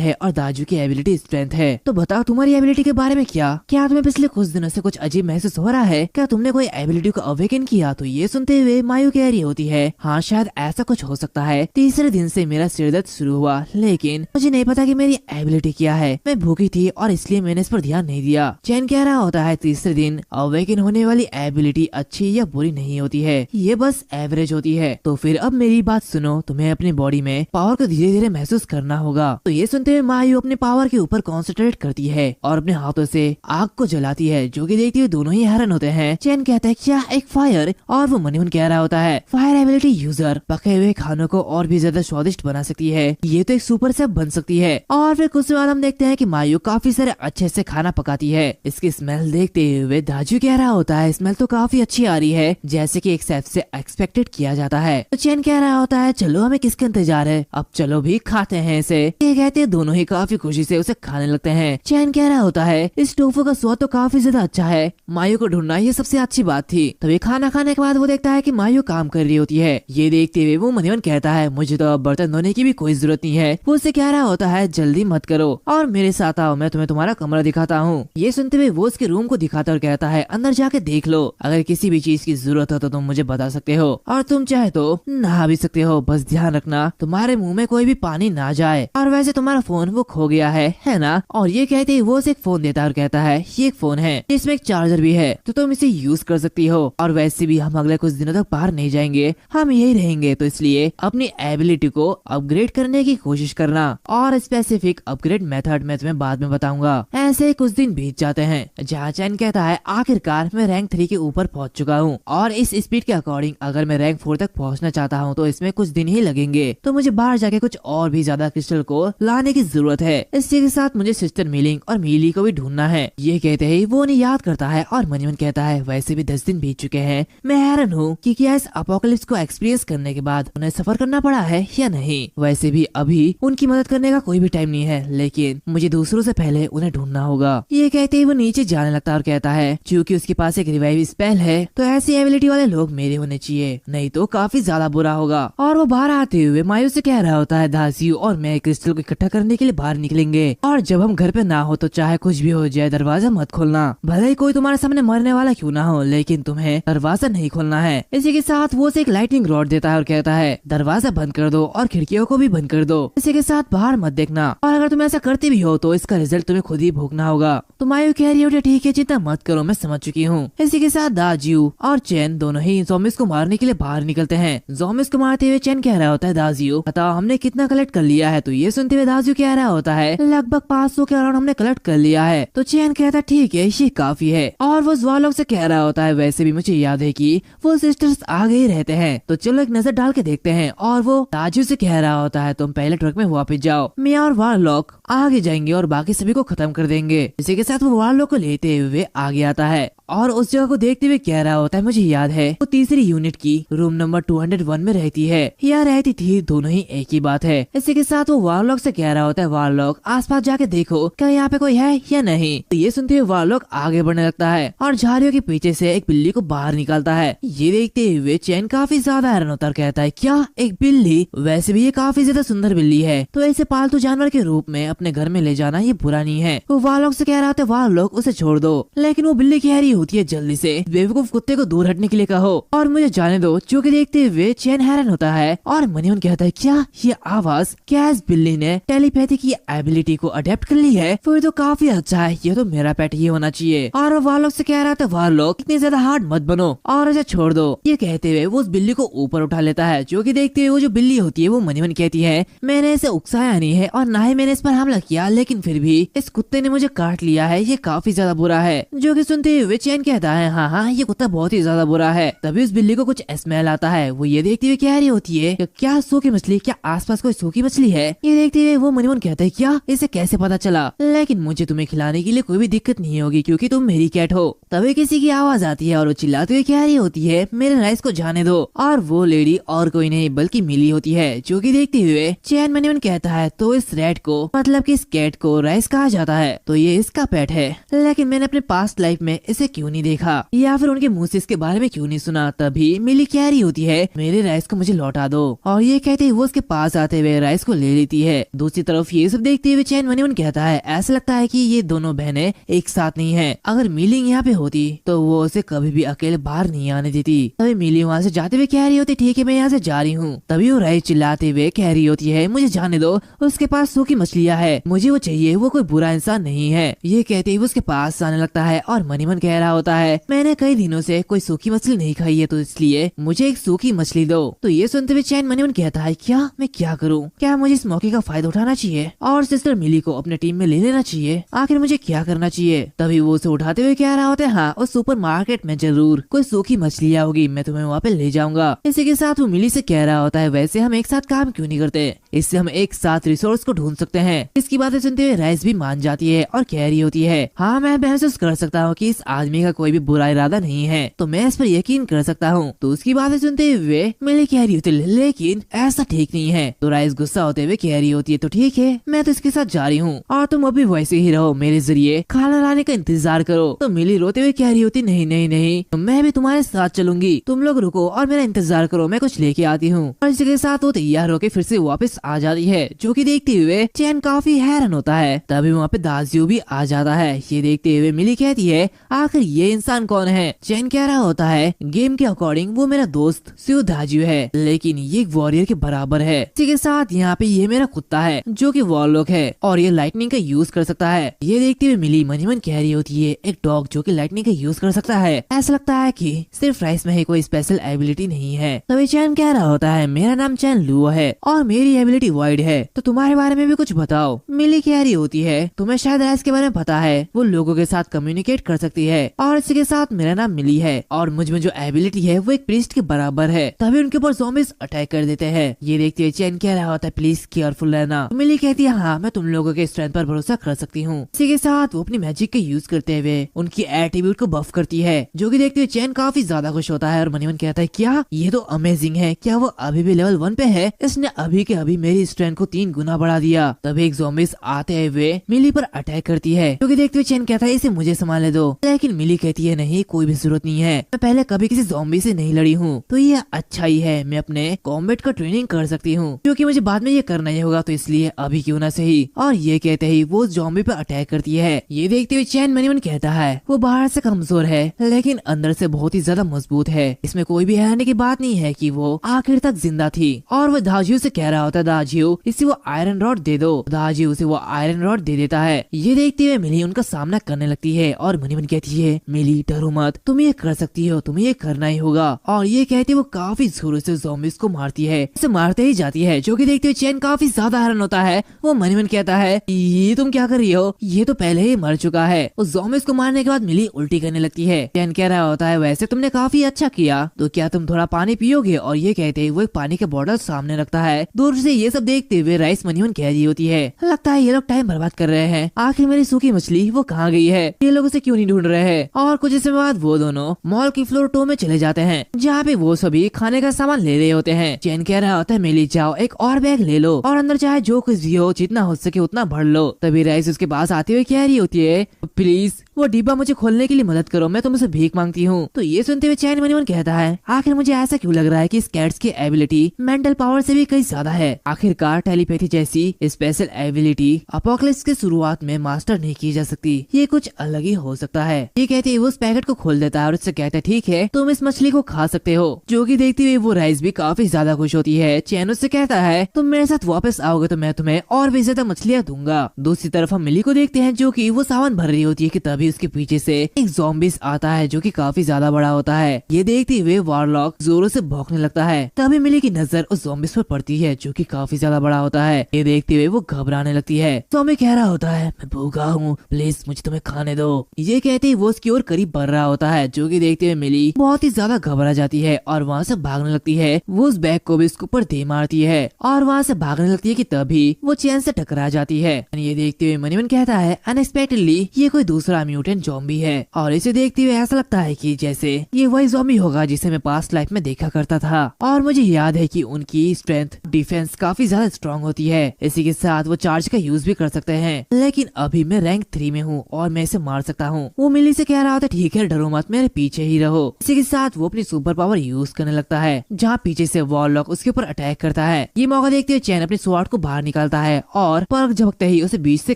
है और दाजू की एबिलिटी स्ट्रेंथ है। तो बताओ तुम्हारी एबिलिटी के बारे में क्या तुम्हें पिछले कुछ दिनों से कुछ अजीब महसूस हो रहा है? क्या तुमने कोई एबिलिटी को अवेकन किया? तो ये सुनते हुए मायू कह रही होती है हाँ शायद ऐसा कुछ हो सकता है, तीसरे दिन से मेरा सिर दर्द शुरू हुआ लेकिन मुझे नहीं पता कि मेरी एबिलिटी क्या है, मैं भूखी थी और इसलिए मैंने इस पर ध्यान नहीं दिया। चैन कह रहा होता है तीसरे दिन अवेकन होने वाली एबिलिटी अच्छी या बुरी नहीं होती है, ये बस एवरेज होती है। तो फिर अब मेरी बात बात सुनो, तुम्हें अपनी बॉडी में पावर को धीरे धीरे महसूस करना होगा। तो ये सुनते हुए मायू अपने पावर के ऊपर कॉन्सेंट्रेट करती है और अपने हाथों से आग को जलाती है, जो कि देखते हुए दोनों ही हैरान होते हैं। चैन कहता है क्या एक फायर, और वो मनीमन कह रहा होता है फायर एबिलिटी यूजर पके हुए खानों को और भी ज्यादा स्वादिष्ट बना सकती है, ये तो एक सुपर सेफ बन सकती है। और फिर कुछ बाद हम देखते हैं कि मायू काफी सारे अच्छे से खाना पकाती है। इसकी स्मेल देखते हुए दाजू कह रहा होता है स्मेल तो काफी अच्छी आ रही है, जैसे कि एक शेफ से एक्सपेक्टेड किया जाता है। तो चैन कह रहा होता है चलो हमें किसका इंतजार है, अब चलो भी खाते हैं इसे। ये कहते दोनों ही काफी खुशी से उसे खाने लगते हैं। चैन कह रहा होता है इस टोफू का स्वाद तो काफी ज्यादा अच्छा है, मायू को ढूंढना ये सबसे अच्छी बात थी। तभी खाना खाने के बाद वो देखता है कि मायू काम कर रही होती है। ये देखते हुए वो मनीमन कहता है मुझे तो अब बर्तन धोने की भी कोई जरूरत नहीं है। वो उससे कह रहा होता है जल्दी मत करो और मेरे साथ आओ, मैं तुम्हें तुम्हारा कमरा दिखाता हूँ। ये सुनते हुए वो उसके रूम को दिखाता और कहता है अंदर जाके देख लो, अगर किसी भी चीज की जरूरत हो तो तुम मुझे बता सकते हो, और तुम चाहे तो नहा भी सकते हो, बस ध्यान रखना तुम्हारे मुंह में कोई भी पानी ना जाए। और वैसे तुम्हारा फोन वो खो गया है ना। और ये कहते ही वो उसे एक फोन देता है और कहता है ये एक फोन है, इसमें एक चार्जर भी है, तो तुम इसे यूज कर सकती हो। और वैसे भी हम अगले कुछ दिनों तक बाहर नहीं जाएंगे, हम यही रहेंगे, तो इसलिए अपनी एबिलिटी को अपग्रेड करने की कोशिश करना, और स्पेसिफिक अपग्रेड मेथड मैं तुम्हें बाद में बताऊंगा। ऐसे कुछ दिन बीत जाते हैं जहाँ चैन कहता है आखिरकार मैं रैंक 3 के ऊपर पहुंच चुका हूँ, और इस स्पीड के अकॉर्डिंग अगर मैं रैंक 4 तक पहुँचना चाहता हूँ तो इसमें कुछ दिन ही लगेंगे, तो मुझे बाहर जाके कुछ और भी ज्यादा क्रिस्टल को लाने की जरूरत है। इसी के साथ मुझे सिस्टर मिलिंग और मिली को भी ढूंढना है। ये कहते ही वो उन्हें याद करता है और मनीमन कहता है वैसे भी 10 दिन बीत चुके हैं, मैं हैरान हूँ कि क्या इस अपोकलिप्स को एक्सपीरियंस करने के बाद उन्हें सफर करना पड़ा है या नहीं। वैसे भी अभी उनकी मदद करने का कोई भी टाइम नहीं है, लेकिन मुझे दूसरों से पहले उन्हें ढूंढना होगा। ये कहते ही वो नीचे जाने लगता है और कहता है क्योंकि उसके पास एक रिवाइव स्पेल है, तो ऐसी एबिलिटी वाले लोग मेरे होने चाहिए, नहीं तो काफी ज्यादा बुरा होगा। और वो बाहर आते हुए मायू से कह रहा होता है दासियो और मैं क्रिस्टल को इकट्ठा करने के लिए बाहर निकलेंगे, और जब हम घर पे ना हो तो चाहे कुछ भी हो जाए दरवाजा मत खोलना, भले ही कोई तुम्हारे सामने मरने वाला क्यों ना हो, लेकिन तुम्हें दरवाजा नहीं खोलना है। इसी के साथ वो उसे एक लाइटनिंग रॉड देता है और कहता है दरवाजा बंद कर दो और खिड़कियों को भी बंद कर दो, इसी के साथ बाहर मत देखना, और अगर तुम ऐसा करते भी हो तो इसका रिजल्ट तुम्हें खुद ही भोगना होगा। तो मायू कह रही है ठीक है चिंता मत करो, मैं समझ चुकी हूँ। इसी के साथ दाजियो और चैन दोनों ही ज़ॉम्बीज़ को मारने के लिए बाहर निकलते हैं। ज़ॉम्बीज़ को मारते हुए चैन कह रहा होता है दाजियो बताओ हमने कितना कलेक्ट कर लिया है। तो ये सुनते हुए दाजियो कह रहा होता है लगभग 500 के अराउंड हमने कलेक्ट कर लिया है। तो चैन कहता ठीक है ये काफी है, और वो ज्वालोक से कह रहा होता है वैसे भी मुझे याद है कि वो सिस्टर्स आगे ही रहते हैं, तो चलो एक नजर डाल के देखते हैं। और वो दाजियो से कह रहा होता है तुम पहले ट्रक में वापस जाओ, मैं और वारलॉक आगे जाएंगे और बाकी सभी को खत्म कर देंगे। इसी के साथ वो वारलॉक को लेते हुए आगे आता है और उस जगह को देखते हुए कह रहा होता है मुझे याद है वो तीसरी यूनिट की रूम नंबर 201 में रहती है या रहती थी, दोनों ही एक ही बात है। इसी के साथ वो वारलॉक से कह रहा होता है वारलॉक आसपास जाके देखो क्या यहाँ पे कोई है या नहीं। तो ये सुनते हुए वारलॉक आगे बढ़ने लगता है और झाड़ियों के पीछे से एक बिल्ली को बाहर निकालता है। ये देखते हुए चैन काफी ज्यादा हैरान होता है, कहता है क्या एक बिल्ली, वैसे भी ये काफी ज्यादा सुंदर बिल्ली है, तो ऐसे पालतू जानवर के रूप में अपने घर में ले जाना ये बुरा नहीं है। वो वारलॉक से कह रहा होता है वारलॉक उसे छोड़ दो, लेकिन वो बिल्ली कह रही होती है जल्दी से बेवकूफ कुत्ते को दूर हटने के लिए कहो और मुझे जाने दो। जो कि देखते हुए चैन हैरान होता है और मनीमन कहता है क्या ये आवाज, क्या इस बिल्ली ने टेलीपैथी की एबिलिटी को अडेप्ट कर ली है, फिर तो काफी अच्छा है, ये तो मेरा पेट ही होना चाहिए। और वारलॉक से कह रहा था वारलॉक इतने ज्यादा हार्ड मत बनो और इसे छोड़ दो। ये कहते हुए वो उस बिल्ली को ऊपर उठा लेता है। जो कि देखते हुए वो जो बिल्ली होती है वो मनीमन कहती है मैंने इसे उकसाया नहीं है और ना ही मैंने इस पर हमला किया, लेकिन फिर भी इस कुत्ते ने मुझे काट लिया है, ये काफी ज्यादा बुरा है। जो कि सुनते हुए चैन कहता है हाँ ये कुत्ता बहुत ही ज्यादा बुरा है। तभी उस बिल्ली को कुछ स्मेल आता है। वो ये देखते हुए कह रही होती है क्या सूखी मछली, क्या आसपास कोई सूखी मछली है। ये देखते हुए वो मनीमन कहता है क्या इसे कैसे पता चला, लेकिन मुझे तुम्हें खिलाने के लिए कोई भी दिक्कत नहीं होगी क्योंकि तुम मेरी कैट हो। तभी किसी की आवाज आती है और वो चिल्लाते हुए कह रही होती है मेरे राइस को जाने दो, और वो लेडी और कोई नहीं बल्कि मिली होती है। जो कि देखते हुए चैन मनीमन कहता है तो इस रैट को मतलब कि इस कैट को राइस कहा जाता है, तो ये इसका पेट है, लेकिन मैंने अपने पास्ट लाइफ में इसे क्यों नहीं देखा या फिर उनके मुंह से इसके बारे में क्यों नहीं सुना। तभी मिली कह रही होती है मेरे राइस को मुझे लौटा दो, और ये कहते ही वो उसके पास आते हुए राइस को ले लेती है। दूसरी तरफ ये सब देखते हुए चैन मनीमन कहता है ऐसा लगता है कि ये दोनों बहनें एक साथ नहीं है, अगर मिलिंग यहाँ पे होती तो वो उसे कभी भी अकेले बाहर नहीं आने देती। तभी मिली वहाँ से जाते हुए कह रही होती ठीक है मैं यहाँ से जा रही हूँ। तभी वो राइस चिल्लाते हुए कह रही होती है मुझे जाने दो, उसके पास सूखी मछलियाँ है, मुझे वो चाहिए, वो कोई बुरा इंसान नहीं है। ये कहते ही वो उसके पास आने लगता है और मनीमन कह रहा रहा होता है, मैंने कई दिनों से कोई सूखी मछली नहीं खाई है, तो इसलिए मुझे एक सूखी मछली दो। तो ये सुनते हुए चैन मन ही मन कहता है, क्या मैं क्या करूँ, क्या मुझे इस मौके का फायदा उठाना चाहिए और सिस्टर मिली को अपने टीम में ले लेना चाहिए, आखिर मुझे क्या करना चाहिए। तभी वो उसे उठाते हुए कह रहा होता है, हाँ उस सुपर मार्केट में जरूर कोई सूखी मछलियाँ होगी, मैं तुम्हें वहाँ पे ले जाऊंगा। इसी के साथ वो मिली से कह रहा होता है, वैसे हम एक साथ काम क्यों नहीं करते, इससे हम एक साथ रिसोर्स को ढूंढ सकते हैं। इसकी बातें सुनते हुए राइस भी मान जाती है और कह रही होती है, हाँ मैं महसूस कर सकता हूँ कि इस आदमी का कोई भी बुरा इरादा नहीं है, तो मैं इस पर यकीन कर सकता हूँ। तो उसकी बातें सुनते हुए मिली कह रही होती है, लेकिन ऐसा ठीक नहीं है। तो राइस गुस्सा होते हुए कह रही होती है, तो ठीक है मैं तो इसके साथ जा रही हूँ और तुम अभी वैसे ही रहो, मेरे जरिए खाना लाने का इंतजार करो। तो मिली रोते हुए कह रही होती, नहीं नहीं नहीं, तो मैं भी तुम्हारे साथ चलूंगी, तुम लोग रुको और मेरा इंतजार करो, मैं कुछ लेके आती हूँ। और इसके साथ वो तैयार होकर फिर से वापस आ जाती है, जो कि देखते हुए चैन काफी हैरान होता है। तभी वहाँ पे दाजियो भी आ जाता है। ये देखते हुए मिली कहती है, आखिर ये इंसान कौन है। चैन कह रहा होता है, गेम के अकॉर्डिंग वो मेरा दोस्त स्यू दाजियो है, लेकिन ये एक वॉरियर के बराबर है। इसी के साथ यहाँ पे ये मेरा कुत्ता है जो कि वॉरलॉक है और ये लाइटनिंग का यूज कर सकता है। ये देखते हुए मिली मन ही मन कह रही होती है, एक डॉग जो कि लाइटनिंग का यूज कर सकता है, ऐसा लगता है कि सिर्फ राइस में ही कोई स्पेशल एबिलिटी नहीं है। तभी चैन कह रहा होता है, मेरा नाम चैन लुओ है और मेरी एबिलिटी वाइड है, तो तुम्हारे बारे में भी कुछ बताओ। मिली कह रही होती है, तुम्हें शायद राइस के बारे में पता है, वो लोगों के साथ कम्युनिकेट कर सकती है और इसी के साथ मेरा नाम मिली है और मुझ में जो एबिलिटी है वो एक प्रीस्ट के बराबर है। तभी उनके ऊपर ज़ॉम्बीज अटैक कर देते हैं। ये देखते हुए चैन कह रहा होता है, प्लीज केयरफुल रहना। मिली कहती है, हाँ मैं तुम लोगों के स्ट्रेंथ पर भरोसा कर सकती हूँ। इसी के साथ वो अपनी मैजिक का यूज करते हुए उनकी एट्रीब्यूट को बफ करती है, जो कि देखते हुए चैन काफी ज्यादा खुश होता है और मन ही मन कहता है, क्या ये तो अमेजिंग है, क्या वो अभी भी लेवल 1 पे है, इसने अभी के अभी मेरी स्ट्रेंथ को 3 गुना बढ़ा दिया। तभी एक ज़ॉम्बीज आते हुए मिली पर अटैक करती है, जो कि देखते हुए चैन कहता है, इसे मुझे संभालने दो। लेकिन मिली कहती है, नहीं कोई भी जरूरत नहीं है, मैं पहले कभी किसी ज़ॉम्बी से नहीं लड़ी हूँ, तो ये अच्छा ही है, मैं अपने कॉम्बैट का ट्रेनिंग कर सकती हूँ, क्योंकि मुझे बाद में ये करना ही होगा, तो इसलिए अभी क्यों ना सही। और ये कहते ही वो ज़ॉम्बी पर अटैक करती है। ये देखते हुए चैन मन ही मन कहता है, वो बाहर से कमजोर है लेकिन अंदर से बहुत ही ज्यादा मजबूत है, इसमें कोई भी हैरानी की बात नहीं है कि वो आखिर तक जिंदा थी। और वो दाजियो से कह रहा होता है, दाजियो इसे वो आयरन रॉड दे दो। दाजियो उसे वो आयरन रॉड दे देता है। ये देखते हुए मिली उनका सामना करने लगती है और मन ही मन कहती है, मिली डरो मत, तुम ये कर सकती हो, तुम्हें ये करना ही होगा। और ये कहते वो काफी जोरों से ज़ॉम्बीज को मारती है, इसे मारते ही जाती है, जो कि देखते हुए चैन काफी ज्यादा हैरान होता है। वो मन ही मन कहता है, ये तुम क्या कर रही हो, ये तो पहले ही मर चुका है। उस ज़ॉम्बीज को मारने के बाद मिली उल्टी करने लगती है। चैन कह रहा होता है, वैसे तुमने काफी अच्छा किया, तो क्या तुम थोड़ा पानी पियोगे। और ये कहते ही वो एक पानी का बॉटल सामने रखता है। दूर से ये सब देखते हुए राइस मन ही मन कह रही होती है, लगता है ये लोग टाइम बर्बाद कर रहे हैं, आखिर मेरी सूखी मछली वो कहाँ गई है, ये लोग उसे क्यों नहीं ढूंढ रहे हैं। और कुछ समय बाद वो दोनों मॉल की फ्लोर 2 में चले जाते हैं, जहाँ पे वो सभी खाने का सामान ले रहे होते हैं। चैन कह रहा होता है, मिली जाओ एक और बैग ले लो और अंदर चाहे जो कुछ भी हो जितना हो सके उतना भर लो। तभी राइस उसके पास आते हुए कह रही होती है, प्लीज वो डिब्बा मुझे खोलने के लिए मदद करो, मैं तुमसे भीख मांगती हूँ। तो ये सुनते हुए चैन मन ही मन कहता है, आखिर मुझे ऐसा क्यों लग रहा है कि इस कैट्स की एबिलिटी मेंटल पावर से भी कई ज्यादा है। आखिरकार टेलीपैथी जैसी स्पेशल एबिलिटी अपोकलिप्स के शुरुआत में मास्टर नहीं की जा सकती, ये कुछ अलग ही हो सकता है। ये कहते ही वो उस पैकेट को खोल देता है और उससे कहता है, ठीक है तुम इस मछली को खा सकते हो। जो कि देखते हुए वो राइस भी काफी ज्यादा खुश होती है। चैन उससे कहता है, तुम मेरे साथ वापस आओगे तो मैं तुम्हें और भी ज्यादा मछलियाँ दूंगा। दूसरी तरफ हम मिली को देखते हैं, जो कि वो सामान भर रही होती है कि तभी उसके पीछे से एक ज़ॉम्बीज आता है, जो कि काफी ज्यादा बड़ा होता है। ये देखते हुए वारलॉक जोरों से भौंकने लगता है। तभी मिली की नजर उस ज़ॉम्बीज पर पड़ती है, जो कि काफी ज्यादा बड़ा होता है। ये देखते हुए वो घबराने लगती है। ज़ॉम्बी कह रहा होता है, मैं भूखा हूँ, प्लीज मुझे तुम्हें खाने दो। ये कहते ही वो उसकी ओर करीब बढ़ रहा होता है, जो कि देखते हुए मिली बहुत ही ज्यादा घबरा जाती है और वहाँ से भागने लगती है। वो उस बैग को भी उसके ऊपर दे मारती है और वहाँ से भागने लगती है कि तभी वो चैन से टकरा जाती है। ये देखते हुए मन ही मन कहता है, अनएक्सपेक्टेडली ये कोई दूसरा म्यूटेंट ज़ॉम्बी है। और इसे देखते हुए ऐसा लगता है कि जैसे ये वही ज़ॉम्बी होगा जिसे मैं पास्ट लाइफ में देखा करता था। और मुझे याद है कि उनकी स्ट्रेंथ डिफेंस काफी ज्यादा स्ट्रॉन्ग होती है। इसी के साथ वो चार्ज का यूज भी कर सकते हैं, लेकिन अभी मैं रैंक 3 में हूँ और मैं इसे मार सकता हूँ। वो मिली से कह रहा होता है, ठीक है डरो मत, मेरे पीछे ही रहो। इसी के साथ वो अपनी सुपर पावर यूज करने लगता है, जहाँ पीछे से वॉरलॉक उसके ऊपर अटैक करता है। ये मौका देखते हुए चैन अपने स्वॉर्ड को बाहर निकालता है और पर्क झपकते ही उसे बीच से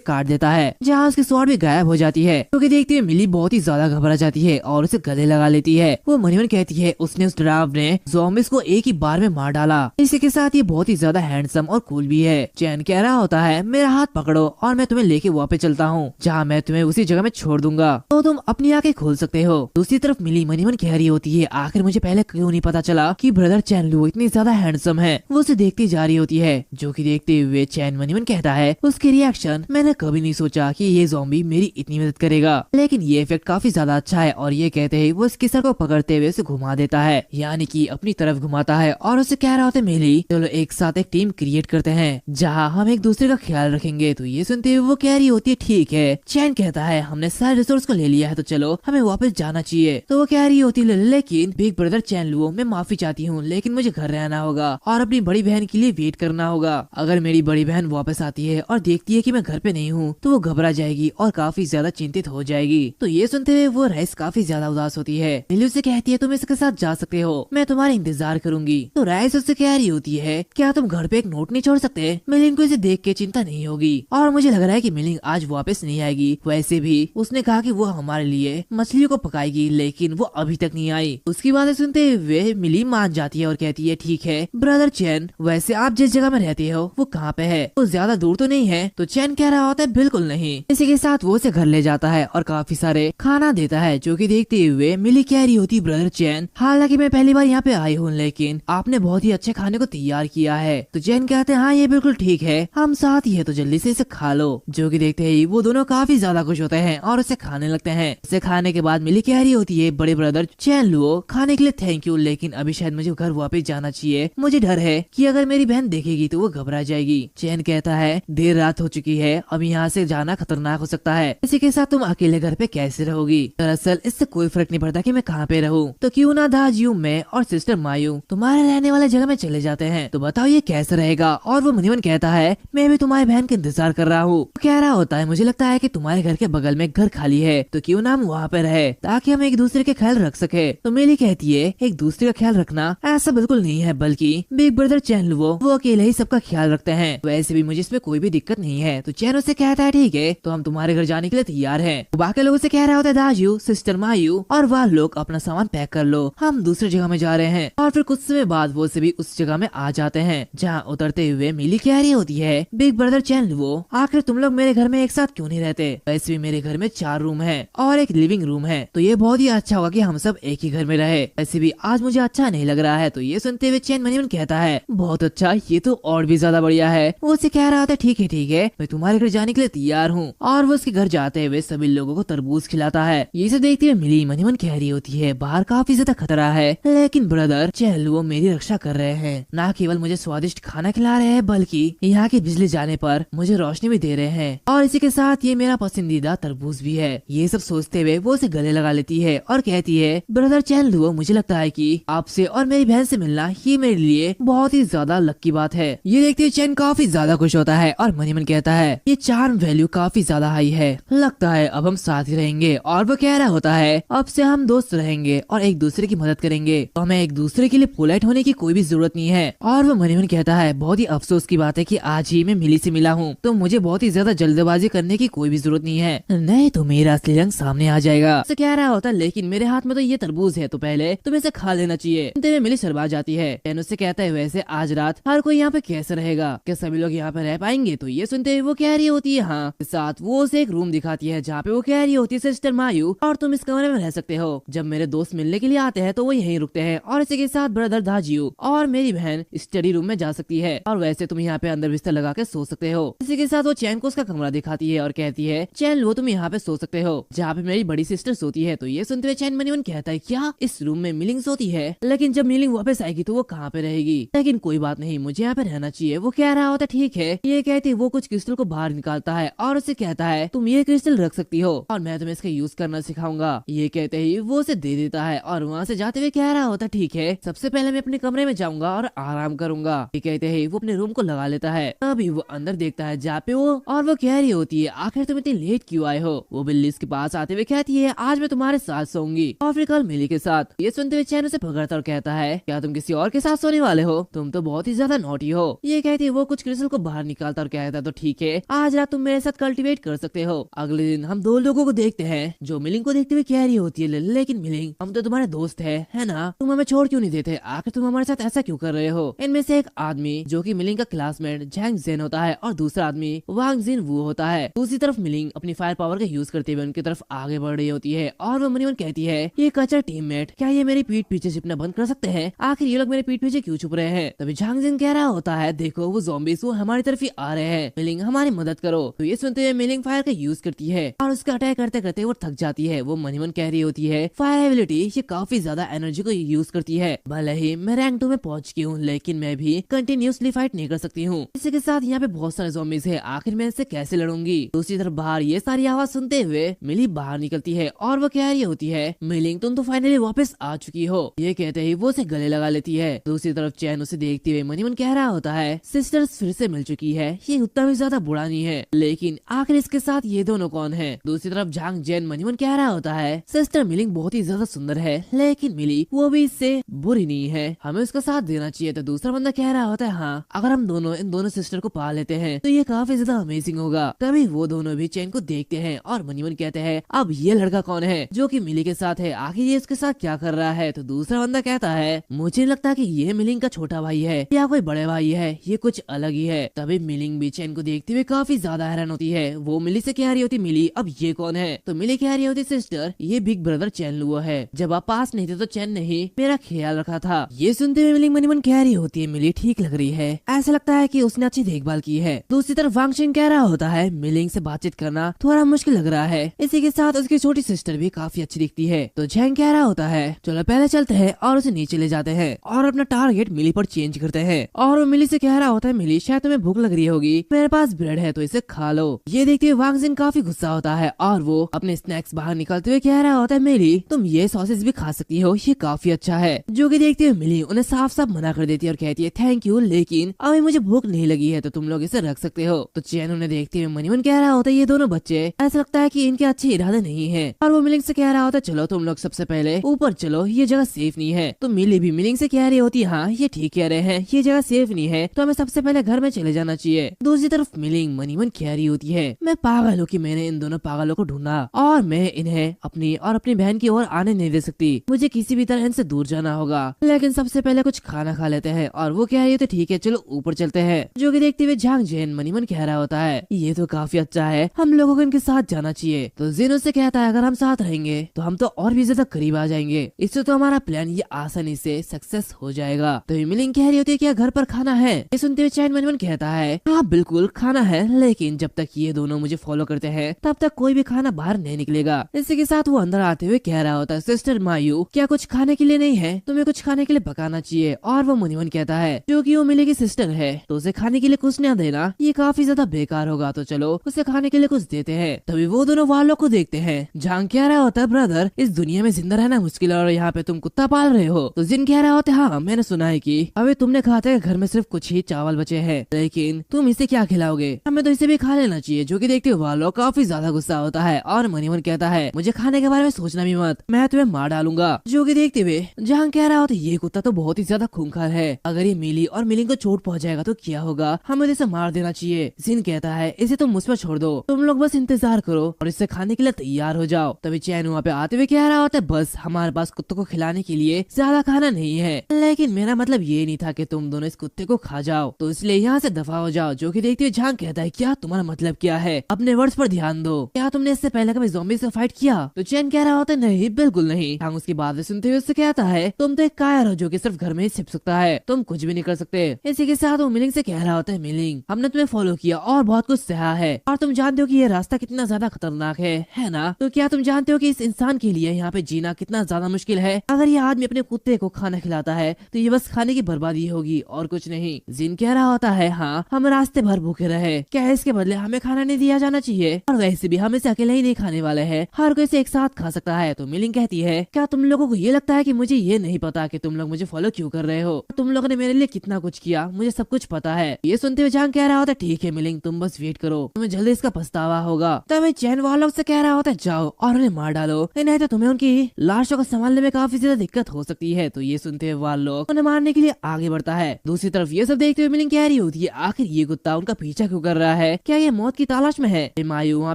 काट देता है, जहाँ उसकी स्वॉर्ड भी गायब हो जाती है। क्योंकि देखते हुए मिली बहुत ही ज्यादा घबरा जाती है और उसे गले लगा लेती है। वो मन ही मन कहती है, उसने उस डरावने ज़ॉम्बीज को एक ही बार में मार डाला। इसी के साथ ये बहुत ही ज्यादा हैंडसम और कूल भी है। चैन कह रहा होता है, मेरा हाथ पकड़ो और मैं तुम्हें लेके वापस चलता हूँ, जहाँ मैं तुम्हें उसी जगह में छोड़ दूंगा, तो तुम अपनी आंखें खोल सकते हो। दूसरी तरफ मिली मनी मन कह रही होती है, आखिर मुझे पहले क्यों नहीं पता चला कि ब्रदर चैन लुओ इतनी ज्यादा हैंडसम है। वो उसे देखती जा रही होती है, जो कि देखते हुए चैन मनी मन कहता है उसके रिएक्शन, मैंने कभी नहीं सोचा कि ये ज़ॉम्बी मेरी इतनी मदद करेगा, लेकिन ये इफेक्ट काफी ज्यादा अच्छा है। और ये कहते ही वो उसके सर को पकड़ते हुए उसे घुमा देता है, यानी कि अपनी तरफ घुमाता है और उसे कह रहा होता है मिली चलो एक साथ एक टीम क्रिएट करते हैं जहाँ हम एक दूसरे का ख्याल रखेंगे। तो ये सुनते हुए वो कह रही होती है ठीक है। चैन कहता है हमने सारे रिसोर्स को ले लिया है तो चलो हमें वापस जाना चाहिए। तो वो कह रही होती है लेकिन बिग ब्रदर चैन लुओ मैं माफी चाहती हूँ, लेकिन मुझे घर रहना होगा और अपनी बड़ी बहन के लिए वेट करना होगा। अगर मेरी बड़ी बहन वापस आती है और देखती है कि मैं घर पे नहीं हूँ तो वो घबरा जाएगी और काफी ज्यादा चिंतित हो जाएगी। तो ये सुनते हुए वो राइस काफी ज्यादा उदास होती है। मिली उससे कहती है तुम इसके साथ जा सकते हो, मैं तुम्हारा इंतजार करूंगी। तो राइस उससे कह रही होती है क्या तुम घर पे एक नोट नहीं छोड़ सकते। मिलिंग को इसे देख के चिंता नहीं होगी और मुझे लग रहा है कि मिलिंग आज वापस नहीं आएगी। वैसे भी उसने कहा कि वो हमारे लिए मछलियों को पकाएगी, लेकिन वो अभी तक नहीं आई। उसकी बातें सुनते हुए मिली मान जाती है और कहती है ठीक है ब्रदर चैन, वैसे आप जिस जगह में रहते हो वो कहाँ पे है, वो ज्यादा दूर तो नहीं है। तो चैन कह रहा होता है बिल्कुल नहीं। इसी के साथ वो उसे घर ले जाता है और काफी सारे खाना देता है, जो कि देखते हुए मिली कह रही होती ब्रदर चैन हालांकि मैं पहली बार यहाँ पे आई हूँ, लेकिन आपने बहुत ही अच्छे खाने को तैयार किया है। तो चैन कहते हैं हाँ ये बिल्कुल ठीक है, हम साथ ही है तो जल्दी से इसे खा लो। जो कि देखते ही वो दोनों काफी ज्यादा खुश होते हैं और उसे खाने लगते हैं। उसे खाने के बाद मिली कह रही होती है बड़े ब्रदर चैन लुओ खाने के लिए थैंक यू, लेकिन अभी शायद मुझे घर वापस जाना चाहिए। मुझे डर है कि अगर मेरी बहन देखेगी तो वो घबरा जाएगी। चैन कहता है देर रात हो चुकी है, अब यहाँ से जाना खतरनाक हो सकता है, इसी के साथ तुम अकेले घर पे कैसे रहोगी। दरअसल इससे कोई फर्क नहीं पड़ता कि मैं कहाँ पे रहूँ, तो क्यों ना दाजियू मैं और सिस्टर मायू तुम्हारे रहने वाले जगह में चले जाते हैं, तो बताओ ये कैसा रहेगा। और वो मनीवन कहता है मैं भी तुम्हारी बहन का इंतजार कर रहा हूँ। कह रहा होता है मुझे लगता है कि तुम्हारे घर के बगल में घर खाली है, तो क्यों ना हम वहाँ पे रहे ताकि हम एक दूसरे के ख्याल रख सके। तो मिली कहती है एक दूसरे का ख्याल रखना ऐसा बिल्कुल नहीं है, बल्कि बिग ब्रदर चैन लुओ वो अकेले ही सबका ख्याल रखते हैं, वैसे भी मुझे इसमें कोई भी दिक्कत नहीं है। तो चैन उससे कहता है ठीक है तो हम तुम्हारे घर जाने के लिए तैयार हैं। तो बाकी लोगों से कह रहा होता है दाजू सिस्टर मायू और वह लोग अपना सामान पैक कर लो, हम दूसरी जगह में जा रहे हैं। और फिर कुछ समय बाद वो सभी उस जगह में आ जाते हैं जहाँ उतरते हुए मिली कह रही होती है बिग ब्रदर चैन लुओ आखिर तुम लोग मेरे घर में एक साथ क्यों नहीं रहते, वैसे भी मेरे घर में 4 रूम है और एक लिविंग रूम है, तो ये बहुत ही अच्छा होगा कि हम सब एक ही घर में रहे, वैसे भी आज मुझे अच्छा नहीं लग रहा है। तो ये सुनते हुए चैन मनीवन कहता है बहुत अच्छा, ये तो और भी ज्यादा बढ़िया है। वो उसे कह रहा था ठीक है मैं तुम्हारे घर जाने के लिए तैयार हूँ। और वो उसके घर जाते हुए सभी लोगों को तरबूज खिलाता है। ये सब देखते हुए मिली मनीवन कह रही होती है बाहर काफी ज्यादा खतरा है, लेकिन ब्रदर चैन लुओ मेरी रक्षा कर रहे हैं, न केवल मुझे स्वादिष्ट खाना खिला रहे हैं बल्कि यहाँ की बिजली जाने पर मुझे रोशनी भी दे रहे हैं, और इसी के साथ ये मेरा पसंदीदा तरबूज भी है। ये सब सोचते हुए वो उसे गले लगा लेती है और कहती है ब्रदर चैन लुओ मुझे लगता है कि आपसे और मेरी बहन से मिलना ये मेरे लिए बहुत ही ज्यादा लक की बात है। ये देखते हुए चैन काफी ज्यादा खुश होता है और मनीमन कहता है ये चार्म वैल्यू काफी ज्यादा हाई है, लगता है अब हम साथ ही रहेंगे। और वो कह रहा होता है अब से हम दोस्त रहेंगे और एक दूसरे की मदद करेंगे, तो हमें एक दूसरे के लिए पोलाइट होने की कोई भी जरूरत नहीं है। और वो मनीमन कहता है बहुत ही अफसोस की बात है कि आज ही मैं मिली से मिला हूँ, तो मुझे बहुत ही ज्यादा जल्दबाजी करने की कोई भी जरूरत नहीं है, नहीं तो मेरा असली रंग सामने आ जाएगा। उसे कह रहा होता है लेकिन मेरे हाथ में तो ये तरबूज है, तो पहले तुम्हें इसे खा लेना चाहिए। सुनते हुए मिली शर्मा जाती है। चैन उससे कहता है वैसे आज रात हर कोई यहाँ पे कैसे रहेगा, क्या सभी लोग यहाँ पे रह पाएंगे। तो ये सुनते हुए वो कह रही होती है हाँ। साथ वो उसे एक रूम दिखाती है जहाँ पे वो कह रही होती है सिस्टर मायू और तुम इस कमरे में रह सकते हो, जब मेरे दोस्त मिलने के लिए आते हैं तो वो यहीं रुकते हैं, और इसी के साथ ब्रदर दाजियू और मेरी बहन स्टडी रूम में जा सकती है, और वैसे तुम यहाँ पे अंदर बिस्तर लगा के सो सकते हो। इसी के साथ वो चैन को उसका कमरा दिखाती है और कहती है चैन लो तुम यहाँ पे सो सकते हो जहाँ पे मेरी बड़ी सिस्टर सोती है। तो ये सुनते हुए चैन मनीवन कहता है क्या इस रूम में मिलिंग सोती है, लेकिन जब मिलिंग वापस आएगी तो वो कहाँ पे रहेगी, लेकिन कोई बात नहीं मुझे यहाँ पे रहना चाहिए। वो कह रहा होता ठीक है। ये कहती वो कुछ क्रिस्टल को बाहर निकालता है और उसे कहता है तुम ये क्रिस्टल रख सकती हो और मैं तुम्हें इसका यूज करना सिखाऊंगा। ये कहते ही वो उसे दे देता है और वहाँ से जाते हुए कह रहा होता ठीक है सबसे पहले मैं अपने कमरे में जाऊंगा और आराम करूंगा। ये कहते ही वो अपने रूम को लगा लेता है। अभी वो अंदर देखता है जहाँ पे वो और वो कह रही होती है आखिर तुम इतनी लेट क्यों आए हो। वो बिल्ली के पास आते हुए कहती है आज मैं तुम्हारे साथ सोऊंगी और फिर कल मिली के साथ। ये सुनते हुए चैन उसे पकड़ता और कहता है क्या तुम किसी और के साथ सोने वाले हो, तुम तो बहुत ही ज्यादा नॉटी हो। ये कहती है वो कुछ क्रिस्टल को बाहर निकालता और कहता है तो ठीक है आज रात तुम मेरे साथ कल्टीवेट कर सकते हो। अगले दिन हम 2 लोगों को देखते हैं जो मिलिंग को देखते हुए कह रही होती है लेकिन मिलिंग हम तो तुम्हारे दोस्त है ना, तुम हमें छोड़ क्यों नहीं देते, आखिर तुम हमारे साथ ऐसा क्यों कर रहे हो। इनमें से एक आदमी जो कि मिलिंग का क्लासमेट झैंग जेन होता है और दूसरा आदमी वांग जिन वू होता है। दूसरी तरफ मिलिंग अपनी फायर पावर का यूज करते हुए उनकी तरफ आगे बढ़ रही होती है और वो मनी मन कहती है, ये कचरा टीममेट क्या ये मेरी पीठ पीछे छिपना बंद कर सकते हैं? आखिर ये लोग मेरे पीठ पीछे क्यों छुप रहे हैं? तभी झांग जिन कह रहा होता है, देखो वो ज़ॉम्बीज़ वो हमारी तरफ ही आ रहे हैं, मिलिंग हमारी मदद करो। तो ये सुनते हुए मिलिंग फायर का यूज करती है और उसका अटैक करते करते वो थक जाती है। वो मनी मन कह रही होती है, फायर एबिलिटी ये काफी ज्यादा एनर्जी को यूज करती है, भले ही मैं रैंक 2 में पहुंच गई हूँ लेकिन मैं भी कंटिन्यूसली फाइट नहीं कर सकती हूँ। इसी के साथ यहाँ पे बहुत सारे ज़ॉम्बीज़ है, आखिर मैं इससे कैसे लड़ूंगी? दूसरी तरफ बाहर ये सारी आवाज सुनते हुए मिली बाहर निकलती है और वो कह रही होती है, मिलिंग तुम तो फाइनली वापस आ चुकी हो। ये कहते ही वो उसे गले लगा लेती है। दूसरी तरफ चैन उसे देखते हुए मनी मन कह रहा होता है, सिस्टर्स फिर से मिल चुकी है, ये उतना भी ज्यादा बुरा नहीं है, लेकिन आखिर इसके साथ ये दोनों कौन है? दूसरी तरफ झांग जैन मनी मन कह रहा होता है, सिस्टर मिलिंग बहुत ही ज्यादा सुंदर है लेकिन मिली वो भी इससे बुरी नहीं है, हमें उसका साथ देना चाहिए। तो दूसरा बंदा कह रहा होता है, हाँ अगर हम दोनों इन दोनों सिस्टर को पा लेते हैं तो ये काफी ज्यादा अमेजिंग होगा। तभी वो दोनों भी चैन को देखते हैं और मनी मन कहते हैं, अब ये लड़का कौन है जो कि मिली के साथ है, आखिर ये इसके साथ क्या कर रहा है? तो दूसरा बंदा कहता है, मुझे लगता कि ये मिलिंग का छोटा भाई है या कोई बड़े भाई है, ये कुछ अलग ही है। तभी मिलिंग भी चैन को देखते हुए काफी ज्यादा हैरान होती है। वो मिली से कह रही होती, मिली अब ये कौन है? तो मिली कह रही होती, सिस्टर ये बिग ब्रदर चैन लुओ है, जब आप पास नहीं थे तो चैन ने ही मेरा ख्याल रखा था। ये सुनते हुए मिलिंग मनी मन कह रही होती है, मिली ठीक लग रही है, ऐसा लगता है कि उसने अच्छी देखभाल की है। दूसरी तरफ वांग शिंग कह रहा होता है, मिलिंग से बातचीत करना थोड़ा मुश्किल लग रहा है, इसी के साथ उसकी छोटी सिस्टर भी काफी अच्छी दिखती है। तो झैंग कह रहा होता है, चलो पहले चलते हैं और उसे नीचे ले जाते हैं और अपना टारगेट मिली पर चेंज करते हैं। और वो मिली से कह रहा होता है, मिली शायद तुम्हें भूख लग रही होगी, मेरे पास ब्रेड है तो इसे खा लो। ये देखते हुए वांग जिन काफी गुस्सा होता है और वो अपने स्नैक्स बाहर निकालते हुए कह रहा होता है, मिली तुम ये सॉसेज भी खा सकती हो, ये काफी अच्छा है। जो कि देखते हुए मिली उन्हें साफ साफ मना कर देती है और कहती है, थैंक यू लेकिन अभी मुझे भूख नहीं लगी है तो तुम लोग इसे रख सकते हो। तो चैन उन्हें देखते हुए मनी मन कह रहा होता है, ये दोनों बच्चे ऐसा लगता है कि इनके अच्छे इरादे नहीं है। और वो मिलिंग से कह रहा होता है, चलो तुम लोग सबसे पहले ऊपर चलो, ये जगह सेफ नहीं है। तो मिली भी मिलिंग से कह रही होती है, हाँ ये ठीक कह रहे हैं, ये जगह सेफ नहीं है तो हमें सबसे पहले घर में चले जाना चाहिए। दूसरी तरफ मिलिंग मनी मन कह रही होती है, मैं पागल हूँ कि मैंने इन दोनों पागलों को ढूंढा और मैं इन्हें अपनी और अपनी बहन की ओर आने नहीं दे सकती, मुझे किसी भी तरह इनसे दूर जाना होगा, लेकिन सबसे पहले कुछ खाना खा लेते हैं। और वो कह रही होती, ठीक है चलो ऊपर चलते हैं। जो कि देखते हुए झांग जैन मनी मन कह रहा होता है, ये तो काफी अच्छा है, हम लोगों को इनके साथ जाना चाहिए। तो जिन उससे कहता है, अगर हम साथ रहेंगे तो हम तो और भी ज्यादा करीब आ जाएंगे, इससे तो हमारा प्लान ये आसानी से सक्सेस हो जाएगा। तो मिलिंग कह रही होती है, क्या घर पर खाना है? ये सुनते हुए चैन मन मन कहता है, हाँ बिल्कुल खाना है, लेकिन जब तक ये दोनों मुझे फॉलो करते हैं तब तक कोई भी खाना बाहर नहीं निकलेगा। इसी के साथ वो अंदर आते हुए कह रहा होता है, सिस्टर मायू क्या कुछ खाने के लिए नहीं है? तुम्हें कुछ खाने के लिए पकाना चाहिए। और वो मनी मन कहता है, क्योंकि वो मिली की सिस्टर है तो उसे खाने के लिए कुछ न देना ये काफी ज्यादा बेकार होगा, तो चलो उसे खाने के लिए कुछ देते हैं। तभी वो दोनों वालों को देखते हैं। झांग कह रहा होता है, ब्रदर इस दुनिया में जिंदा रहना मुश्किल है और यहाँ पे तुम कुत्ता पाल रहे हो। तो जिन कह रहा होता है, हाँ मैंने सुना है कि अभी तुमने कहा था घर में सिर्फ कुछ ही चावल बचे हैं, लेकिन तुम इसे क्या खिलाओगे? हमें तो इसे भी खा लेना चाहिए। जो कि देखते हुए वालों काफी ज्यादा गुस्सा होता है और मनी मन कहता है, मुझे खाने के बारे में सोचना भी मत, मैं तुम्हें मार डालूंगा। जो कि देखते हुए झांग कह रहा होता है, ये कुत्ता तो बहुत ही ज्यादा खूंखार है, अगर ये मिली और मिलिंग को चोट पहुंचाएगा तो क्या होगा, हमें इसे मार देना चाहिए। जिन कहता है, इसे तुम मुझ पर छोड़ दो, तुम लोग बस इंतजार करो और इसे खाने के लिए तैयार हो जाओ। तभी चैन वहाँ पे आते हुए कह रहा होता है, बस हमारे पास कुत्ते को खिलाने के लिए ज्यादा खाना नहीं है, लेकिन मेरा मतलब ये नहीं था कि तुम दोनों इस कुत्ते को खा जाओ, तो इसलिए यहाँ से दफा हो जाओ। जो कि देखते हुए झांग कहता है, क्या तुम्हारा मतलब क्या है? अपने वर्ड्स पर ध्यान दो, क्या तुमने इससे पहले कभी ज़ॉम्बी से फाइट किया? तो चैन कह रहा होता है, नहीं बिल्कुल नहीं। झांग उसकी बातें सुनते हुए उससे कहता है, तुम तो एक कायर हो जो कि सिर्फ घर में ही छिप सकता है, तुम कुछ भी नहीं कर सकते। इसी के साथ वो मिलिंग से कह रहा होता है, मिलिंग हमने तुम्हें फॉलो किया और बहुत कुछ सहा है और तुम जानते हो कि ये रास्ता कितना ज्यादा खतरनाक है ना? तो क्या तुम जानते हो कि इस इंसान के लिए यहाँ पे जीना कितना ज्यादा मुश्किल है? अगर ये आदमी अपने कुत्ते को खाना खिलाता है तो ये बस खाने की बर्बादी होगी और कुछ नहीं। जिन कह रहा होता है, हाँ हम रास्ते भर भूखे रहे, क्या इसके बदले हमें खाना नहीं दिया जाना चाहिए? और वैसे भी हम इसे अकेले ही नहीं खाने वाले हैं, हर कोई इसे एक साथ खा सकता है। तो मिलिंग कहती है, क्या तुम लोगों को ये लगता है कि मुझे ये नहीं पता कि तुम लोग मुझे फॉलो क्यों कर रहे हो? तुम लोगों ने मेरे लिए कितना कुछ किया, मुझे सब कुछ पता है। ये सुनते हुए झांग कह रहा होता है, ठीक है मिलिंग तुम बस वेट करो, तुम्हें जल्दी इसका पछतावा होगा। तभी चैन वालों से कह रहा होता है, जाओ और उन्हें मार डालो, नहीं तो तुम्हें उनकी लाशों को संभालने में काफी ज्यादा दिक्कत हो सकती है। तो ये सुनते हुए वाल लोग उन्हें मारने के लिए आगे बढ़ता है। दूसरी तरफ ये सब देखते हुए मिलिंग कह रही होती है, आखिर ये कुत्ता उनका पीछा क्यों कर रहा है? क्या ये मौत की तलाश में है? मायू वहाँ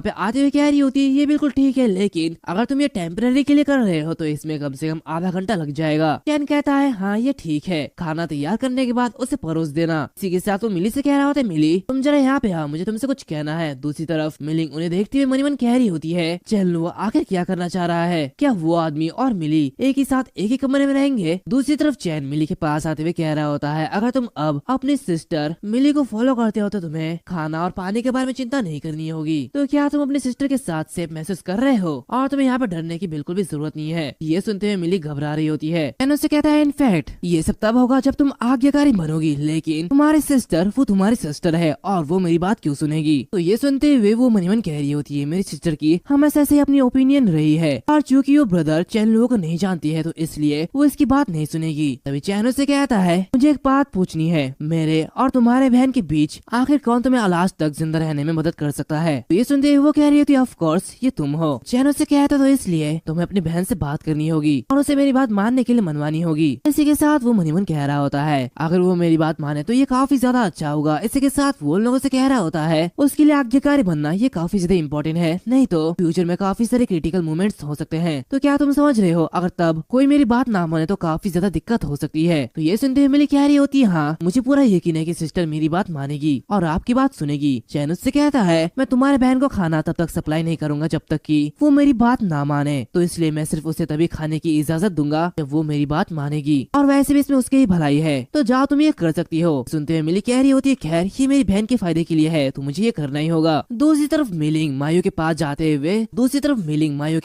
पे आते हुए कह रही होती है, ये बिल्कुल ठीक है, लेकिन अगर तुम ये टेम्पररी के लिए कर रहे हो तो इसमें कम से कम आधा घंटा लग जाएगा। चैन कहता है, हाँ ये ठीक है, खाना तैयार करने के बाद उसे परोस देना। इसी के साथ वो मिली से कह रहा होता है, मिली तुम जरा यहाँ पे आओ, मुझे तुमसे कुछ कहना है। दूसरी तरफ मिलिंग उन्हें देखते हुए मनी मन कह रही होती है, चैन लुओ आखिर क्या करना चाह रहा है? क्या वो आदमी और मिली एक ही साथ एक ही कमरे में रहेंगे? दूसरी तरफ चैन मिली के पास आते हुए कह रहा होता है, अगर तुम अब अपनी सिस्टर मिली को फॉलो करते हो तो तुम्हें खाना और पानी के बारे में चिंता नहीं करनी होगी। तो क्या तुम अपनी सिस्टर के साथ सेफ महसूस कर रहे हो और तुम्हें यहाँ पर डरने की बिल्कुल भी जरूरत नहीं है। ये सुनते हुए मिली घबरा रही होती है। चैन उससे कहता है, इनफैक्ट ये सब तब होगा जब तुम आज्ञाकारी बनोगी, लेकिन तुम्हारी सिस्टर वो तुम्हारी सिस्टर है और वो मेरी बात क्यों सुनेगी? तो ये सुनते हुए वो मन ही मन कह रही होती है, मेरी सिस्टर की हमेशा से अपनी ओपिनियन रही है और चूंकि वो ब्रदर चैन लुओ को नहीं जानती है तो इसलिए वो इसकी बात नहीं सुनेगी। तभी चैन उससे कहता है, मुझे एक बात पूछनी है, मेरे और तुम्हारे बहन के बीच आखिर कौन तुम्हें लास्ट तक जिंदा रहने में मदद कर सकता है? तो ये सुनते हुए वो कह रही होती है, ऑफ कोर्स ये तुम हो। चैन उससे कहता तो इसलिए तुम्हें अपनी बहन से बात करनी होगी और उसे मेरी बात मानने के लिए मनवानी होगी। इसी के साथ वो मन ही मन कह रहा होता है, अगर वो मेरी बात माने तो ये काफी ज्यादा अच्छा होगा। इसी के साथ वो लोगों से कह रहा होता है, उसके लिए आज्ञाकारी बनना ये काफी ज्यादा इम्पोर्टेंट है, नहीं तो फ्यूचर में काफी सारे क्रिटिकल मोमेंट्स हो सकते हैं। तो क्या तुम समझ रहे हो, अगर तब कोई मेरी बात ना माने तो काफी ज्यादा दिक्कत हो सकती है। तो ये सुनते हुए मिली कह रही होती है, हाँ मुझे पूरा यकीन है कि सिस्टर मेरी बात मानेगी और आपकी बात सुनेगी। चैन उससे कहता है, मैं तुम्हारे बहन को खाना तब तक सप्लाई नहीं करूंगा जब तक कि वो मेरी बात ना माने, तो इसलिए मैं सिर्फ उसे तभी खाने की इजाजत दूंगा जब वो मेरी बात मानेगी और वैसे भी इसमें उसकी ही भलाई है, तो जाओ तुम ये कर सकती हो। सुनते हुए मिली कह रही होती है, खैर ये मेरी बहन के फायदे के लिए है तो मुझे ये करना ही होगा। दूसरी तरफ मिलिंग मायू के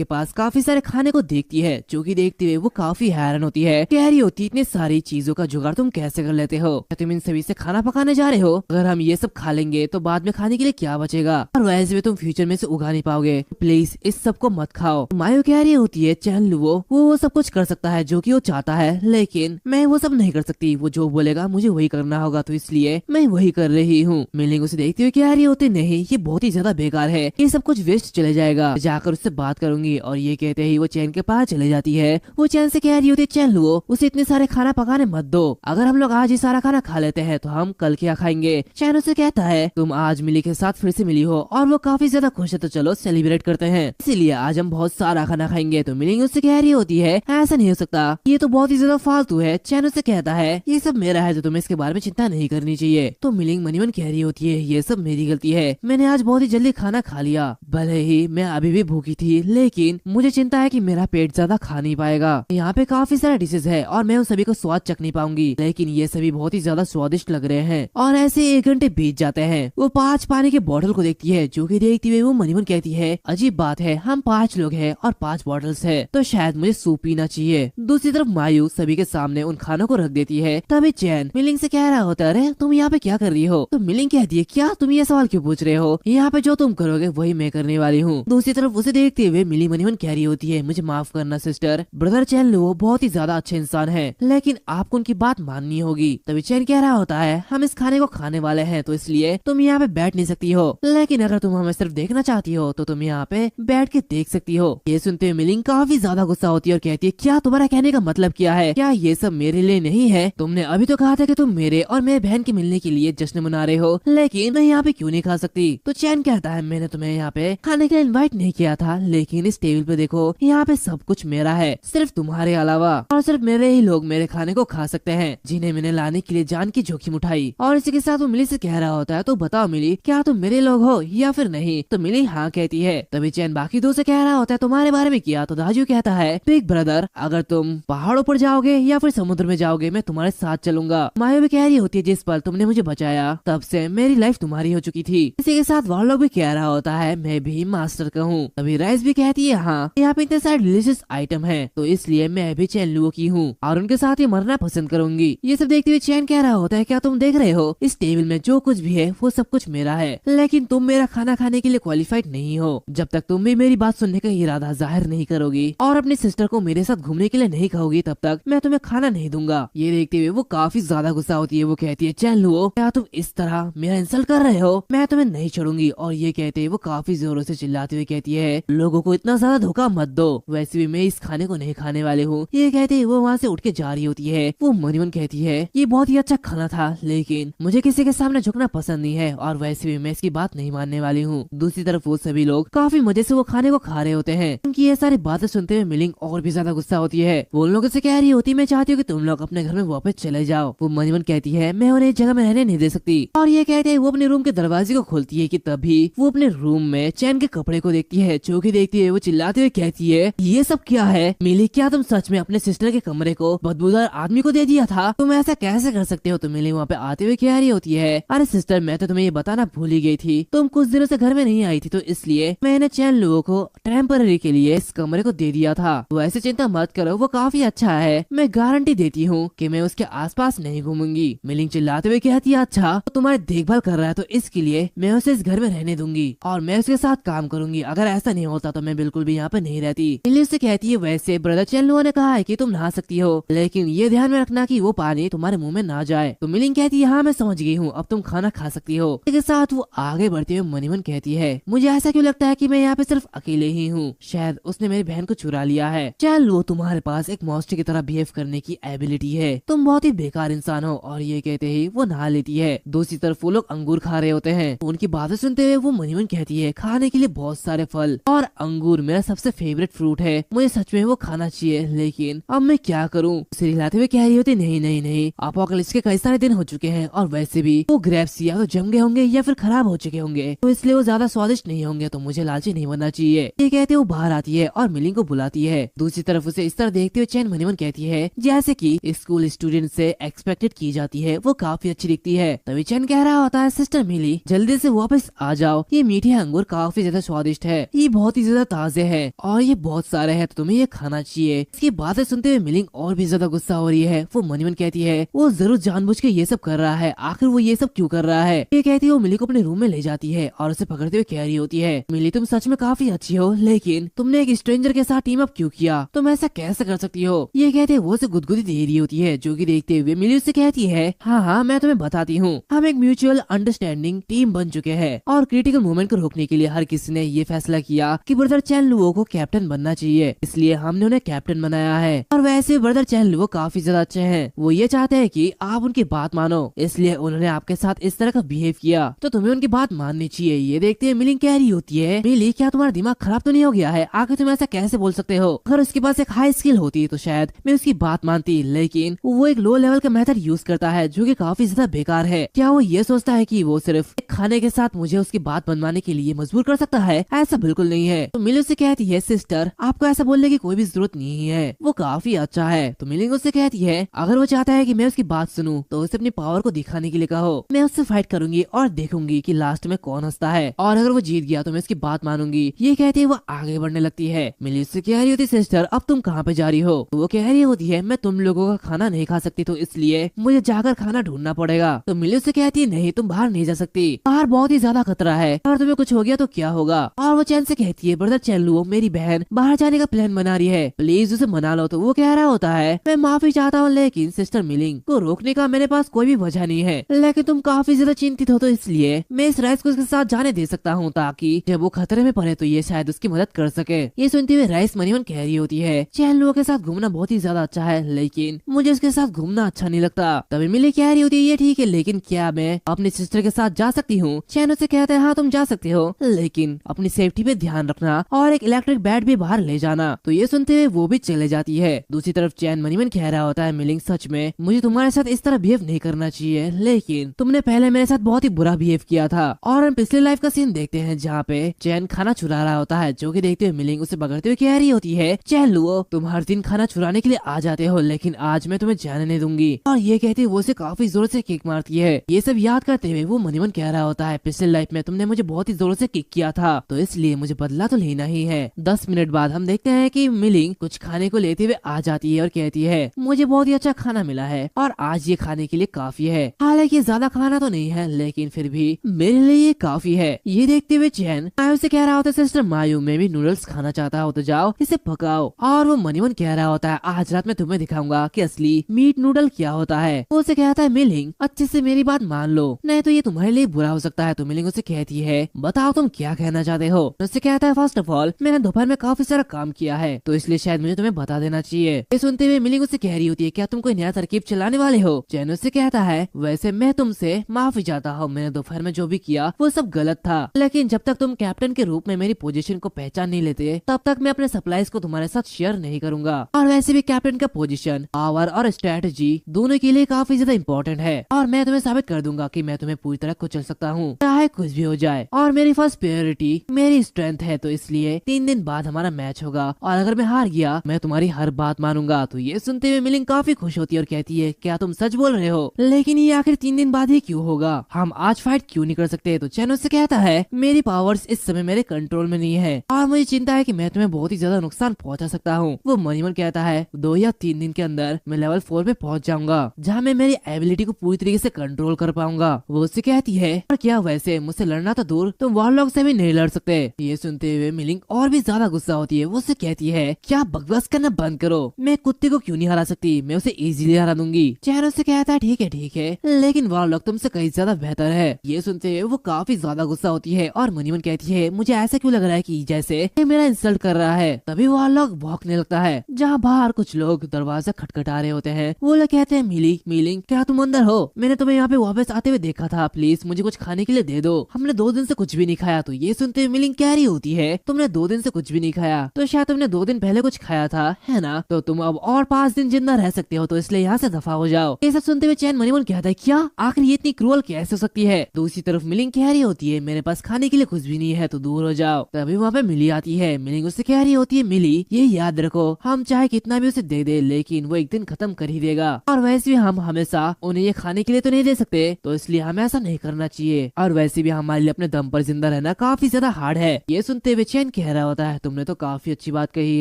पास काफी सारे खाने को देखती है, जो कि देखते हुए वो काफी हैरान होती है। कह रही होती, इतनी सारी चीजों का जुगाड़ तुम कैसे कर लेते हो? क्या तुम इन सभी से खाना पकाने जा रहे हो? अगर हम ये सब खा लेंगे तो बाद में खाने के लिए क्या बचेगा और वैसे भी तुम फ्यूचर में से उगा नहीं पाओगे, प्लीज इस सब को मत खाओ। मायू कह रही होती है, चैन लुओ वो सब कुछ कर सकता है जो कि वो चाहता है, लेकिन मैं वो सब नहीं कर सकती, वो जो बोलेगा मुझे वही करना होगा, तो इसलिए मैं वही कर रही हूँ। मिलिंग उसे देखते हुए कह रही होती, नहीं ये बहुत ही ज्यादा बेकार है, ये सब कुछ वेस्ट चले जाएगा, जाकर उससे बात करूंगी। और ये कहते ही वो चैन के पास चले जाती है। वो चैन से कह रही होती, चैन लुओ उसे इतने सारे खाना पकाने मत दो, अगर हम लोग आज ही सारा खाना खा लेते हैं तो हम कल क्या खाएंगे? चैन उसे कहता है, तुम आज मिली के साथ फिर से मिली हो और वो काफी ज्यादा खुश है, तो चलो सेलिब्रेट करते हैं, इसीलिए आज हम बहुत सारा खाना खाएंगे। तो मिलिंग उससे कह रही होती है, ऐसा नहीं हो सकता, ये तो बहुत ही ज्यादा फालतू है। चैन उससे कहता है, ये सब मेरा है तो तुम्हें इसके बारे में चिंता नहीं करनी चाहिए। तो मिलिंग मनी मन कह रही होती है, ये सब मेरी गलती है, मैंने आज बहुत ही जल्दी खाना खा लिया, भले ही मैं अभी भी भूखी थी, लेकिन मुझे चिंता है कि मेरा पेट ज्यादा खा नहीं पाएगा। यहाँ पे काफी सारे डिशेज है और मैं उन सभी को स्वाद चख नहीं पाऊंगी, लेकिन ये सभी बहुत ही ज्यादा स्वादिष्ट लग रहे हैं। और ऐसे 1 घंटे बीत जाते हैं। वो 5 पानी के बोतल को देखती है, जो कि देखती हुए वो मनी मन कहती है, अजीब बात है, हम 5 लोग हैं और 5 बॉटल्स है, तो शायद मुझे सूप पीना चाहिए। दूसरी तरफ मायू सभी के सामने उन खानों को रख देती है। तभी चैन मिलिंग से कह रहा होता है, अरे तुम यहाँ पे क्या कर रही हो? तो मिलिंग कहती है, क्या तुम ये सवाल क्यों पूछ रहे हो, यहाँ पे जो तुम करोगे वही मैं करने वाली हूँ। दूसरी तरफ उसे देखते हुए मिली मनी मन कह रही होती है, मुझे माफ करना सिस्टर, ब्रदर चैन लुओ बहुत ही ज्यादा अच्छे इंसान है, लेकिन आपको उनकी बात माननी होगी। तभी चैन कह रहा होता है, हम इस खाने को खाने वाले हैं तो इसलिए तुम यहाँ पे बैठ नहीं सकती हो, लेकिन अगर तुम हमें सिर्फ देखना चाहती हो तो तुम यहाँ पे बैठ के देख सकती हो। ये सुनते हुए मिलिंग काफी ज्यादा गुस्सा होती है और कहती है, क्या तुम्हारा कहने का मतलब क्या है? क्या ये सब मेरे लिए नहीं है? तुमने अभी तो कहा था कि तुम मेरे और मेरे बहन के मिलने के लिए जश्न मना रहे हो, लेकिन मैं यहाँ पे क्यों नहीं खा सकती? तो चैन कहता है, मैंने तुम्हें यहाँ पे खाने के लिए इन्वाइट नहीं किया था, लेकिन इस टेबल पे देखो, यहाँ पे सब कुछ मेरा है, सिर्फ तुम्हारे अलावा, और सिर्फ मेरे ही लोग मेरे खाने को खा सकते हैं, जिन्हें मैंने लाने के लिए जान की जोखिम उठाई। और इसी के साथ वो मिली से कह रहा होता है, तो बताओ मिली, क्या तुम मेरे लोग हो या फिर नहीं? तो मिली हाँ कहती है। तभी चैन बाकी दो से कह रहा होता है, तुम्हारे बारे में किया? तो राजू कहता है, बिग ब्रदर अगर तुम पहाड़ों पर जाओगे या फिर समुद्र में जाओगे मैं तुम्हारे साथ चलूंगा। माया भी कह रही होती है, जिस पल तुमने मुझे बचाया तब से मेरी लाइफ तुम्हारी हो चुकी थी। इसी के साथ वो लोग भी कह रहा होता है, मैं भी मास्टर का हूँ। तभी राइस भी कहती है, हाँ यहाँ पे इतने सारे डिलीशियस आइटम है, तो इसलिए मैं भी चैन लुओ की हूँ और उनके साथ ही मरना पसंद करूंगी। ये सब देखते हुए चैन कह रहा होता है, क्या तुम देख रहे हो, इस टेबल में जो कुछ भी है वो सब कुछ मेरा है, लेकिन तुम मेरा खाना खाने के लिए क्वालिफाइड नहीं हो। जब तक तुम भी मेरी बात सुनने का इरादा जाहिर नहीं करोगी और अपनी सिस्टर को मेरे साथ घूमने के लिए नहीं कहोगी, तब तक मैं तुम्हें खाना नहीं दूंगा। ये देखते हुए वो काफी ज्यादा गुस्सा होती है। वो कहती है, चैन लुओ क्या तुम इस तरह मेरा इंसल्ट कर रहे हो? मैं तुम्हें नहीं छोड़ूंगी। और ये कहते हुए वो काफी जोरों से चिल्लाते हुए कहती है, लोगों को इतना ज्यादा धोखा मत दो, वैसे भी मैं इस खाने को नहीं खाने वाले हूँ। ये कहते ही वो वहाँ से उठ के जा रही होती है। वो मनी मन कहती है, ये बहुत ही अच्छा खाना था, लेकिन मुझे किसी के सामने झुकना पसंद नहीं है और वैसे भी मैं इसकी बात नहीं मानने वाली हूँ। दूसरी तरफ वो सभी लोग काफी मजे से वो खाने को खा रहे होते हैं। उनकी ये सारी बातें सुनते हुए मिलिंग और भी ज्यादा गुस्सा होती है। वो उन लोगों से कह रही होती, मैं चाहती हूँ कि तुम लोग अपने घर में वापस चले जाओ। वो मनी मन कहती है, मैं उन्हें इस जगह में रहने नहीं दे सकती। और ये कहते हैं वो अपने रूम के दरवाजे को खोलती है कि तभी वो अपने रूम में चैन के कपड़े को देखती है, जो कि देखती है वो चिल्लाते हुए कहती है ये सब क्या है मिली, क्या तुम सच में अपने सिस्टर के कमरे को बदबूदार आदमी को दे दिया था? तुम ऐसा कैसे कर सकते हो? तो मिली वहाँ पे आते हुए कह रही होती है अरे सिस्टर, मैं तो तुम्हें ये बताना भूल ही गई थी, तुम कुछ दिनों से घर में नहीं आई थी तो इसलिए मैंने चैन लोगों को टेम्पररी के लिए इस कमरे को दे दिया था। तो ऐसे चिंता मत करो, वो काफी अच्छा है, मैं गारंटी देती हूँ कि मैं उसके आसपास नहीं घूमूंगी। मिलिंग चिल्लाते हुए कहती है अच्छा, तो तुम्हारी देखभाल कर रहा है तो इसके लिए मैं उसे इस घर में रहने दूंगी और मैं उसके साथ काम करूंगी। अगर ऐसा नहीं होता तो मैं बिल्कुल भी यहाँ पे नहीं रहती। मिलिंग उससे कहती है वैसे ब्रदर चैन लोगों ने कहा है कि तुम नहा सकती हो, लेकिन ये ध्यान में रखना कि वो पानी तुम्हारे मुंह में ना जाए। तो मिलिंग कहती है हाँ मैं समझ गई हूँ, अब तुम खाना खा सकती हो। इसके साथ वो आगे बढ़ते हुए मन ही मन कहती है मुझे ऐसा क्यों लगता है कि मैं यहाँ पे सिर्फ अकेले ही हूँ, शायद उसने मेरी बहन को चुरा लिया है। चल वो तुम्हारे पास एक मॉन्स्टर की तरह बिहेव करने की एबिलिटी है, तुम बहुत ही बेकार इंसान हो। और ये कहते ही वो नहा लेती है। दूसरी तरफ वो लोग अंगूर खा रहे होते हैं। तो उनकी बातें सुनते हुए वो मन ही मन कहती है खाने के लिए बहुत सारे फल और अंगूर मेरा सबसे फेवरेट फ्रूट है, मुझे सच में वो खाना चाहिए, लेकिन अब मैं क्या करूँ? सिर हिलाते हुए कह रही होती नहीं नहीं नहीं, अपोकलिप्स के कई सारे दिन हो चुके हैं और वैसे भी वो ग्रेप्स या तो जम गए होंगे या फिर खराब हो चुके होंगे, तो इसलिए वो ज्यादा स्वादिष्ट नहीं होंगे, तो मुझे लालची नहीं बनना चाहिए। ये कहते वो बाहर आती है और मिलिंग को बुलाती है। दूसरी तरफ उसे इस तरह देखते हुए चैन मन ही मन कहती है जैसे कि स्कूल स्टूडेंट से एक्सपेक्टेड की जाती है, वो काफी अच्छी दिखती है। तभी चैन कह रहा होता है सिस्टर मिली जल्दी से वापस आ जाओ, ये मीठे अंगूर काफी ज्यादा स्वादिष्ट है, ये बहुत ही ज्यादा ताजे है और ये बहुत सारे हैं, तो तुम्हें ये खाना चाहिए। इसकी बातें सुनते हुए मिलिंग और भी ज्यादा गुस्सा हो रही है। वो मन ही मन कहती है वो जरूर जानबूझ के ये सब कर रहा है, आखिर वो ये सब क्यों कर रहा है? ये कहती है वो मिली को अपने रूम में ले जाती है और उसे पकड़ते हुए कह रही होती है मिली तुम सच में काफी अच्छी हो, लेकिन तुमने एक स्ट्रेंजर के साथ टीम अप क्यों किया? तुम ऐसा कैसे कर सकती हो? ये कहते वो उसे गुदगुदी दे रही होती है, जो कि देखते हुए मिली उससे कहती है हाँ मैं तुम्हें बताती हूँ, हम एक म्यूचुअल अंडरस्टैंडिंग टीम बन चुके हैं और क्रिटिकल मोमेंट को रोकने के लिए हर किसी ने ये फैसला किया कि ब्रदर चैन लुओ को कैप्टन बनना चाहिए, इसलिए हमने उन्हें कैप्टन बनाया है। और वैसे ब्रदर चैन लुओ काफी ज्यादा अच्छे हैं, वो ये चाहते हैं कि आप उनकी बात मानो, इसलिए उन्होंने आपके साथ इस तरह का बिहेव किया, तो तुम्हें उनकी बात माननी चाहिए। ये देखते हैं मिलिंग कह रही होती है मिली क्या तुम्हारा दिमाग खराब तो नहीं हो गया है? आखिर तुम ऐसा कैसे बोल सकते हो? अगर उसके पास एक हाई स्किल होती तो शायद मैं उसकी बात मानती, लेकिन वो एक लो लेवल का मेथड यूज करता है जो कि काफी ज्यादा बेकार है। क्या वो ये सोचता है कि वो सिर्फ खाने के साथ मुझे उसकी बात मनवाने के लिए मजबूर कर सकता है? ऐसा बिल्कुल नहीं है। तो मिलिंग से कहती है सिस्टर आपको ऐसा बोलने की कोई भी जरूरत नहीं है, वो काफी अच्छा है। तो मिलिंग उससे कहती है अगर वो चाहता है कि मैं उसकी बात सुनूं तो उसे अपनी पावर को दिखाने के लिए कहो, मैं उससे फाइट करूंगी और देखूंगी कि लास्ट में कौन हंसता है, और अगर वो जीत गया तो मैं उसकी बात मानूंगी। ये कहते ही वो आगे बढ़ने लगती है। मिलिंग उससे कह रही होती सिस्टर अब तुम कहाँ पे जा रही हो? तो वो कह रही होती है मैं तुम लोगों का खाना नहीं खा सकती, तो इसलिए मुझे जाकर खाना ढूंढना पड़ेगा। तो मिलिंग उससे कहती है नहीं तुम बाहर नहीं जा सकती, बाहर बहुत ही ज्यादा खतरा है, अगर तुम्हें कुछ हो गया तो क्या होगा? और वो चैन से कहती है ब्रदर चैन लुओ मेरी बहन बाहर जाने का प्लान बना रही है, प्लीज उसे मना लो। तो वो कह रहा होता है मैं माफी चाहता हूँ, लेकिन सिस्टर मिलिंग को रोकने का मेरे पास कोई भी वजह नहीं है, लेकिन तुम काफी ज्यादा चिंतित हो तो इसलिए मैं इस राइस को उसके साथ जाने दे सकता हूँ, ताकि जब वो खतरे में पड़े तो ये शायद उसकी मदद कर सके। ये सुनते हुए राइस मन ही मन कह रही होती है चैन लुओ के साथ घूमना बहुत ही ज्यादा अच्छा है, लेकिन मुझे उसके साथ घूमना अच्छा नहीं लगता। तभी मिली कह रही होती है ये ठीक है, लेकिन क्या मैं अपनी सिस्टर के साथ जा सकती हूँ? चैन उसे कहते हैं हाँ तुम जा सकते हो, लेकिन अपनी सेफ्टी पे ध्यान रखना और एक इलेक्ट्रिक बैट भी बाहर ले जाना। तो ये सुनते हुए वो भी चले जाती है। दूसरी तरफ चैन मन ही मन कह रहा होता है मिलिंग सच में मुझे तुम्हारे साथ इस तरह बिहेव नहीं करना चाहिए, लेकिन तुमने पहले मेरे साथ बहुत ही बुरा बिहेव किया था। और हम पिछले लाइफ का सीन देखते हैं जहाँ पे चैन खाना चुरा रहा होता है, जो कि देखते हुए मिलिंग उसे पकड़ते हुए कह रही होती है चैन लुओ तुम हर दिन खाना चुराने के लिए आ जाते हो, लेकिन आज मैं तुम्हें जाने नहीं दूंगी। और ये कहते वो उसे काफी जोर से किक मारती है। ये सब याद करते हुए वो मन ही मन कह रहा होता है पिछले लाइफ में तुमने मुझे बहुत ही जोर से किक किया था, तो इसलिए मुझे बदला तो लेना ही है। 10 मिनट बाद हम देखते हैं कि मिलिंग कुछ खाने को लेते हुए आ जाती है और कहती है मुझे बहुत ही अच्छा खाना मिला है और आज ये खाने के लिए काफी है, हालांकि ज्यादा खाना तो नहीं है लेकिन फिर भी मेरे लिए ये काफी है। ये देखते हुए चैन मायू से कह रहा होता है सिस्टर मायू मैं भी नूडल्स खाना चाहता हूँ, तो जाओ इसे पकाओ। और वो मन ही मन कह रहा होता है आज रात में तुम्हें दिखाऊंगा कि असली मीट नूडल क्या होता है। वो उसे कहता है मिलिंग अच्छे से मेरी बात मान लो, नहीं तो ये तुम्हारे लिए बुरा हो सकता है। तो मिलिंग उसे कहती है बताओ तुम क्या कहना चाहते हो? उससे कहता है फर्स्ट ऑफ ऑल मैंने दोपहर में काफी सारा काम किया है, तो इसलिए शायद मुझे तुम्हें बता देना चाहिए। ये सुनते हुए मिलिंग उससे कह रही होती है क्या तुम कोई नया तरकीब चलाने वाले हो? चैन उससे कहता है वैसे मैं तुमसे माफी चाहता हूँ, मैंने दोपहर में जो भी किया वो सब गलत था, लेकिन जब तक तुम कैप्टन के रूप में मेरी पोजीशन को पहचान नहीं लेते तब तक मैं अपने सप्लाईज को तुम्हारे साथ शेयर नहीं करूंगा। और वैसे भी कैप्टन का पोजीशन पावर और स्ट्रेटजी दोनों के लिए काफी ज्यादा इम्पोर्टेंट है, और मैं तुम्हें साबित कर दूंगा कि मैं तुम्हें पूरी तरह कुचल सकता हूँ चाहे कुछ भी हो जाए। और मेरी फर्स्ट प्रायोरिटी मेरी मेरी स्ट्रेंथ है, तो इसलिए 3 दिन बाद हमारा मैच होगा और अगर मैं हार गया मैं तुम्हारी हर बात मानूंगा। तो ये सुनते हुए मिलिंग काफी खुश होती है और कहती है क्या तुम सच बोल रहे हो? लेकिन ये आखिर 3 दिन बाद ही क्यों होगा? हम आज फाइट क्यों नहीं कर सकते? तो चैन उससे कहता है मेरी पावर्स इस समय मेरे कंट्रोल में नहीं है और मुझे चिंता है कि मैं तुम्हें बहुत ही ज्यादा नुकसान पहुंचा सकता हूँ। वो मनीमन कहता है 2 या 3 दिन के अंदर मैं लेवल 4 पे पहुंच जाऊंगा जहाँ मैं मेरी एबिलिटी को पूरी तरीके से कंट्रोल कर पाऊंगा। वो उससे कहती है पर क्या वैसे मुझसे लड़ना तो दूर तुम वारलॉक से भी नहीं लड़ सकते? ये सुनते हुए मिलिंग और भी ज्यादा गुस्सा होती है। वो उससे कहती है क्या बकवास करना बंद करो, मैं कुत्ते को क्यों नहीं हरा सकती, मैं उसे इजीली हरा दूंगी। चैन उससे कहता है ठीक है लेकिन वारलॉक तुमसे कहीं ज्यादा बेहतर है। ये सुनते हुए वो काफी ज्यादा गुस्सा होती है और मनीमन कहती है मुझे ऐसा क्यों लग रहा है कि जैसे ये मेरा इंसल्ट कर रहा है। तभी वारलॉक भौंकने लगता है जहाँ बाहर कुछ लोग दरवाजा खटखटा रहे होते हैं। वो लोग कहते हैं मिलिंग क्या तुम अंदर हो? मैंने तुम्हें यहाँ पे वापस आते हुए देखा था, प्लीज मुझे कुछ खाने के लिए दे दो, हमने 2 दिन से कुछ भी नहीं खाया। तो ये सुनते हुए मिलिंग कह रही होती है तुमने 2 दिन से कुछ भी नहीं खाया तो शायद तुमने 2 दिन पहले कुछ खाया था है ना, तो तुम अब और 5 दिन जिंदा रह सकते हो, तो इसलिए यहाँ से दफा हो जाओ। ये सब सुनते हुए चैन मनीमन कहता है क्या आखिर ये इतनी क्रूअल कैसे हो सकती है? दूसरी तरफ मिलिंग कह रही होती है मेरे पास खाने के लिए कुछ भी नहीं है तो दूर हो जाओ। तभी वहाँ पे मिली आती है। मिलिंग उससे कह रही होती है मिली ये याद रखो हम चाहे कितना भी उसे दे दे लेकिन वो एक दिन खत्म कर ही देगा और वैसे भी हम हमेशा उन्हें ये खाने के लिए तो नहीं दे सकते, तो इसलिए हमें ऐसा नहीं करना चाहिए और वैसे भी हमारे लिए अपने दम पर जिंदा रहना काफी ज्यादा हार्ड है। ये सुनते हुए चैन कह रहा होता है तुमने तो काफी अच्छी बात कही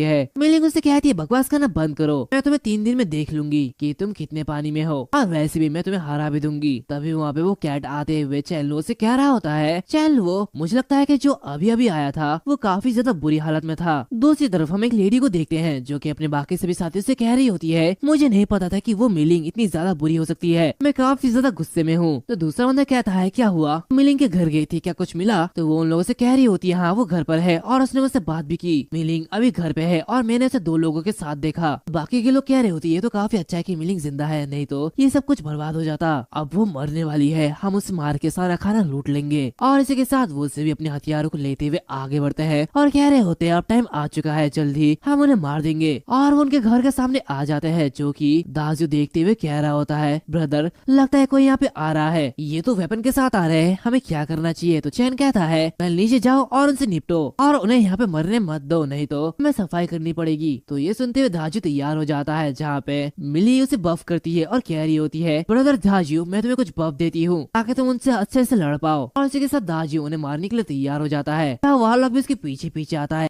है। मिलिंग उससे कहती है बकवास करना बंद करो, मैं तुम्हें 3 दिन में देख लूंगी कि तुम कितने पानी में हो और वैसे भी मैं तुम्हें हरा भी दूंगी। तभी वहाँ पे वो कैट आते हुए चैन से कह रहा होता है चैन वो मुझे लगता है कि जो अभी अभी आया था वो काफी ज्यादा बुरी हालत में था। दूसरी तरफ हम एक लेडी को देखते हैं जो कि अपने बाकी सभी साथियों से कह रही होती है मुझे नहीं पता था कि वो मिलिंग इतनी ज्यादा बुरी हो सकती है, मैं काफी ज्यादा गुस्से में हूँ। तो दूसरा बंदा कहता है क्या हुआ, मिलिंग के घर गई थी क्या, कुछ मिला? तो वो उन लोगों से कह रही होती है हाँ वो घर पर है और उसने मुझसे बात भी की, मिलिंग अभी घर पे है और मैंने उसे 2 लोगों के साथ देखा। बाकी के लोग कह रहे होती है ये तो काफी अच्छा है कि मिलिंग जिंदा है, नहीं तो ये सब कुछ बर्बाद हो जाता। अब वो मरने वाली है, हम उसे मार के सारा खाना लूट लेंगे। और इसी के साथ वो से भी अपने हथियारों को लेते हुए आगे बढ़ते हैं और कह रहे होते हैं अब टाइम आ चुका है, जल्दी हम उन्हें मार देंगे। और वो उनके घर के सामने आ जाते हैं जो कि दाजू देखते हुए कह रहा होता है ब्रदर लगता है कोई यहाँ पे आ रहा है, ये तो वेपन के साथ आ रहे हैं, हमें क्या करना चाहिए? तो चैन कहता है कल नीचे जाओ और उनसे निपटो और उन्हें यहाँ पे मरने मत दो, नहीं तो हमें सफाई करनी पड़ेगी। तो ये सुनते हुए दाजू तैयार हो जाता है जहाँ पे मिली उसे बफ करती है और कह रही होती है ब्रदर दाजू मैं तुम्हें कुछ बफ देती हूँ ताकि तुम उनसे अच्छे से लड़ पाओ। और इसी के साथ दाजू उन्हें मारने के लिए तैयार हो जाता है। वहाँ लोग भी उसके पीछे पीछे आता है।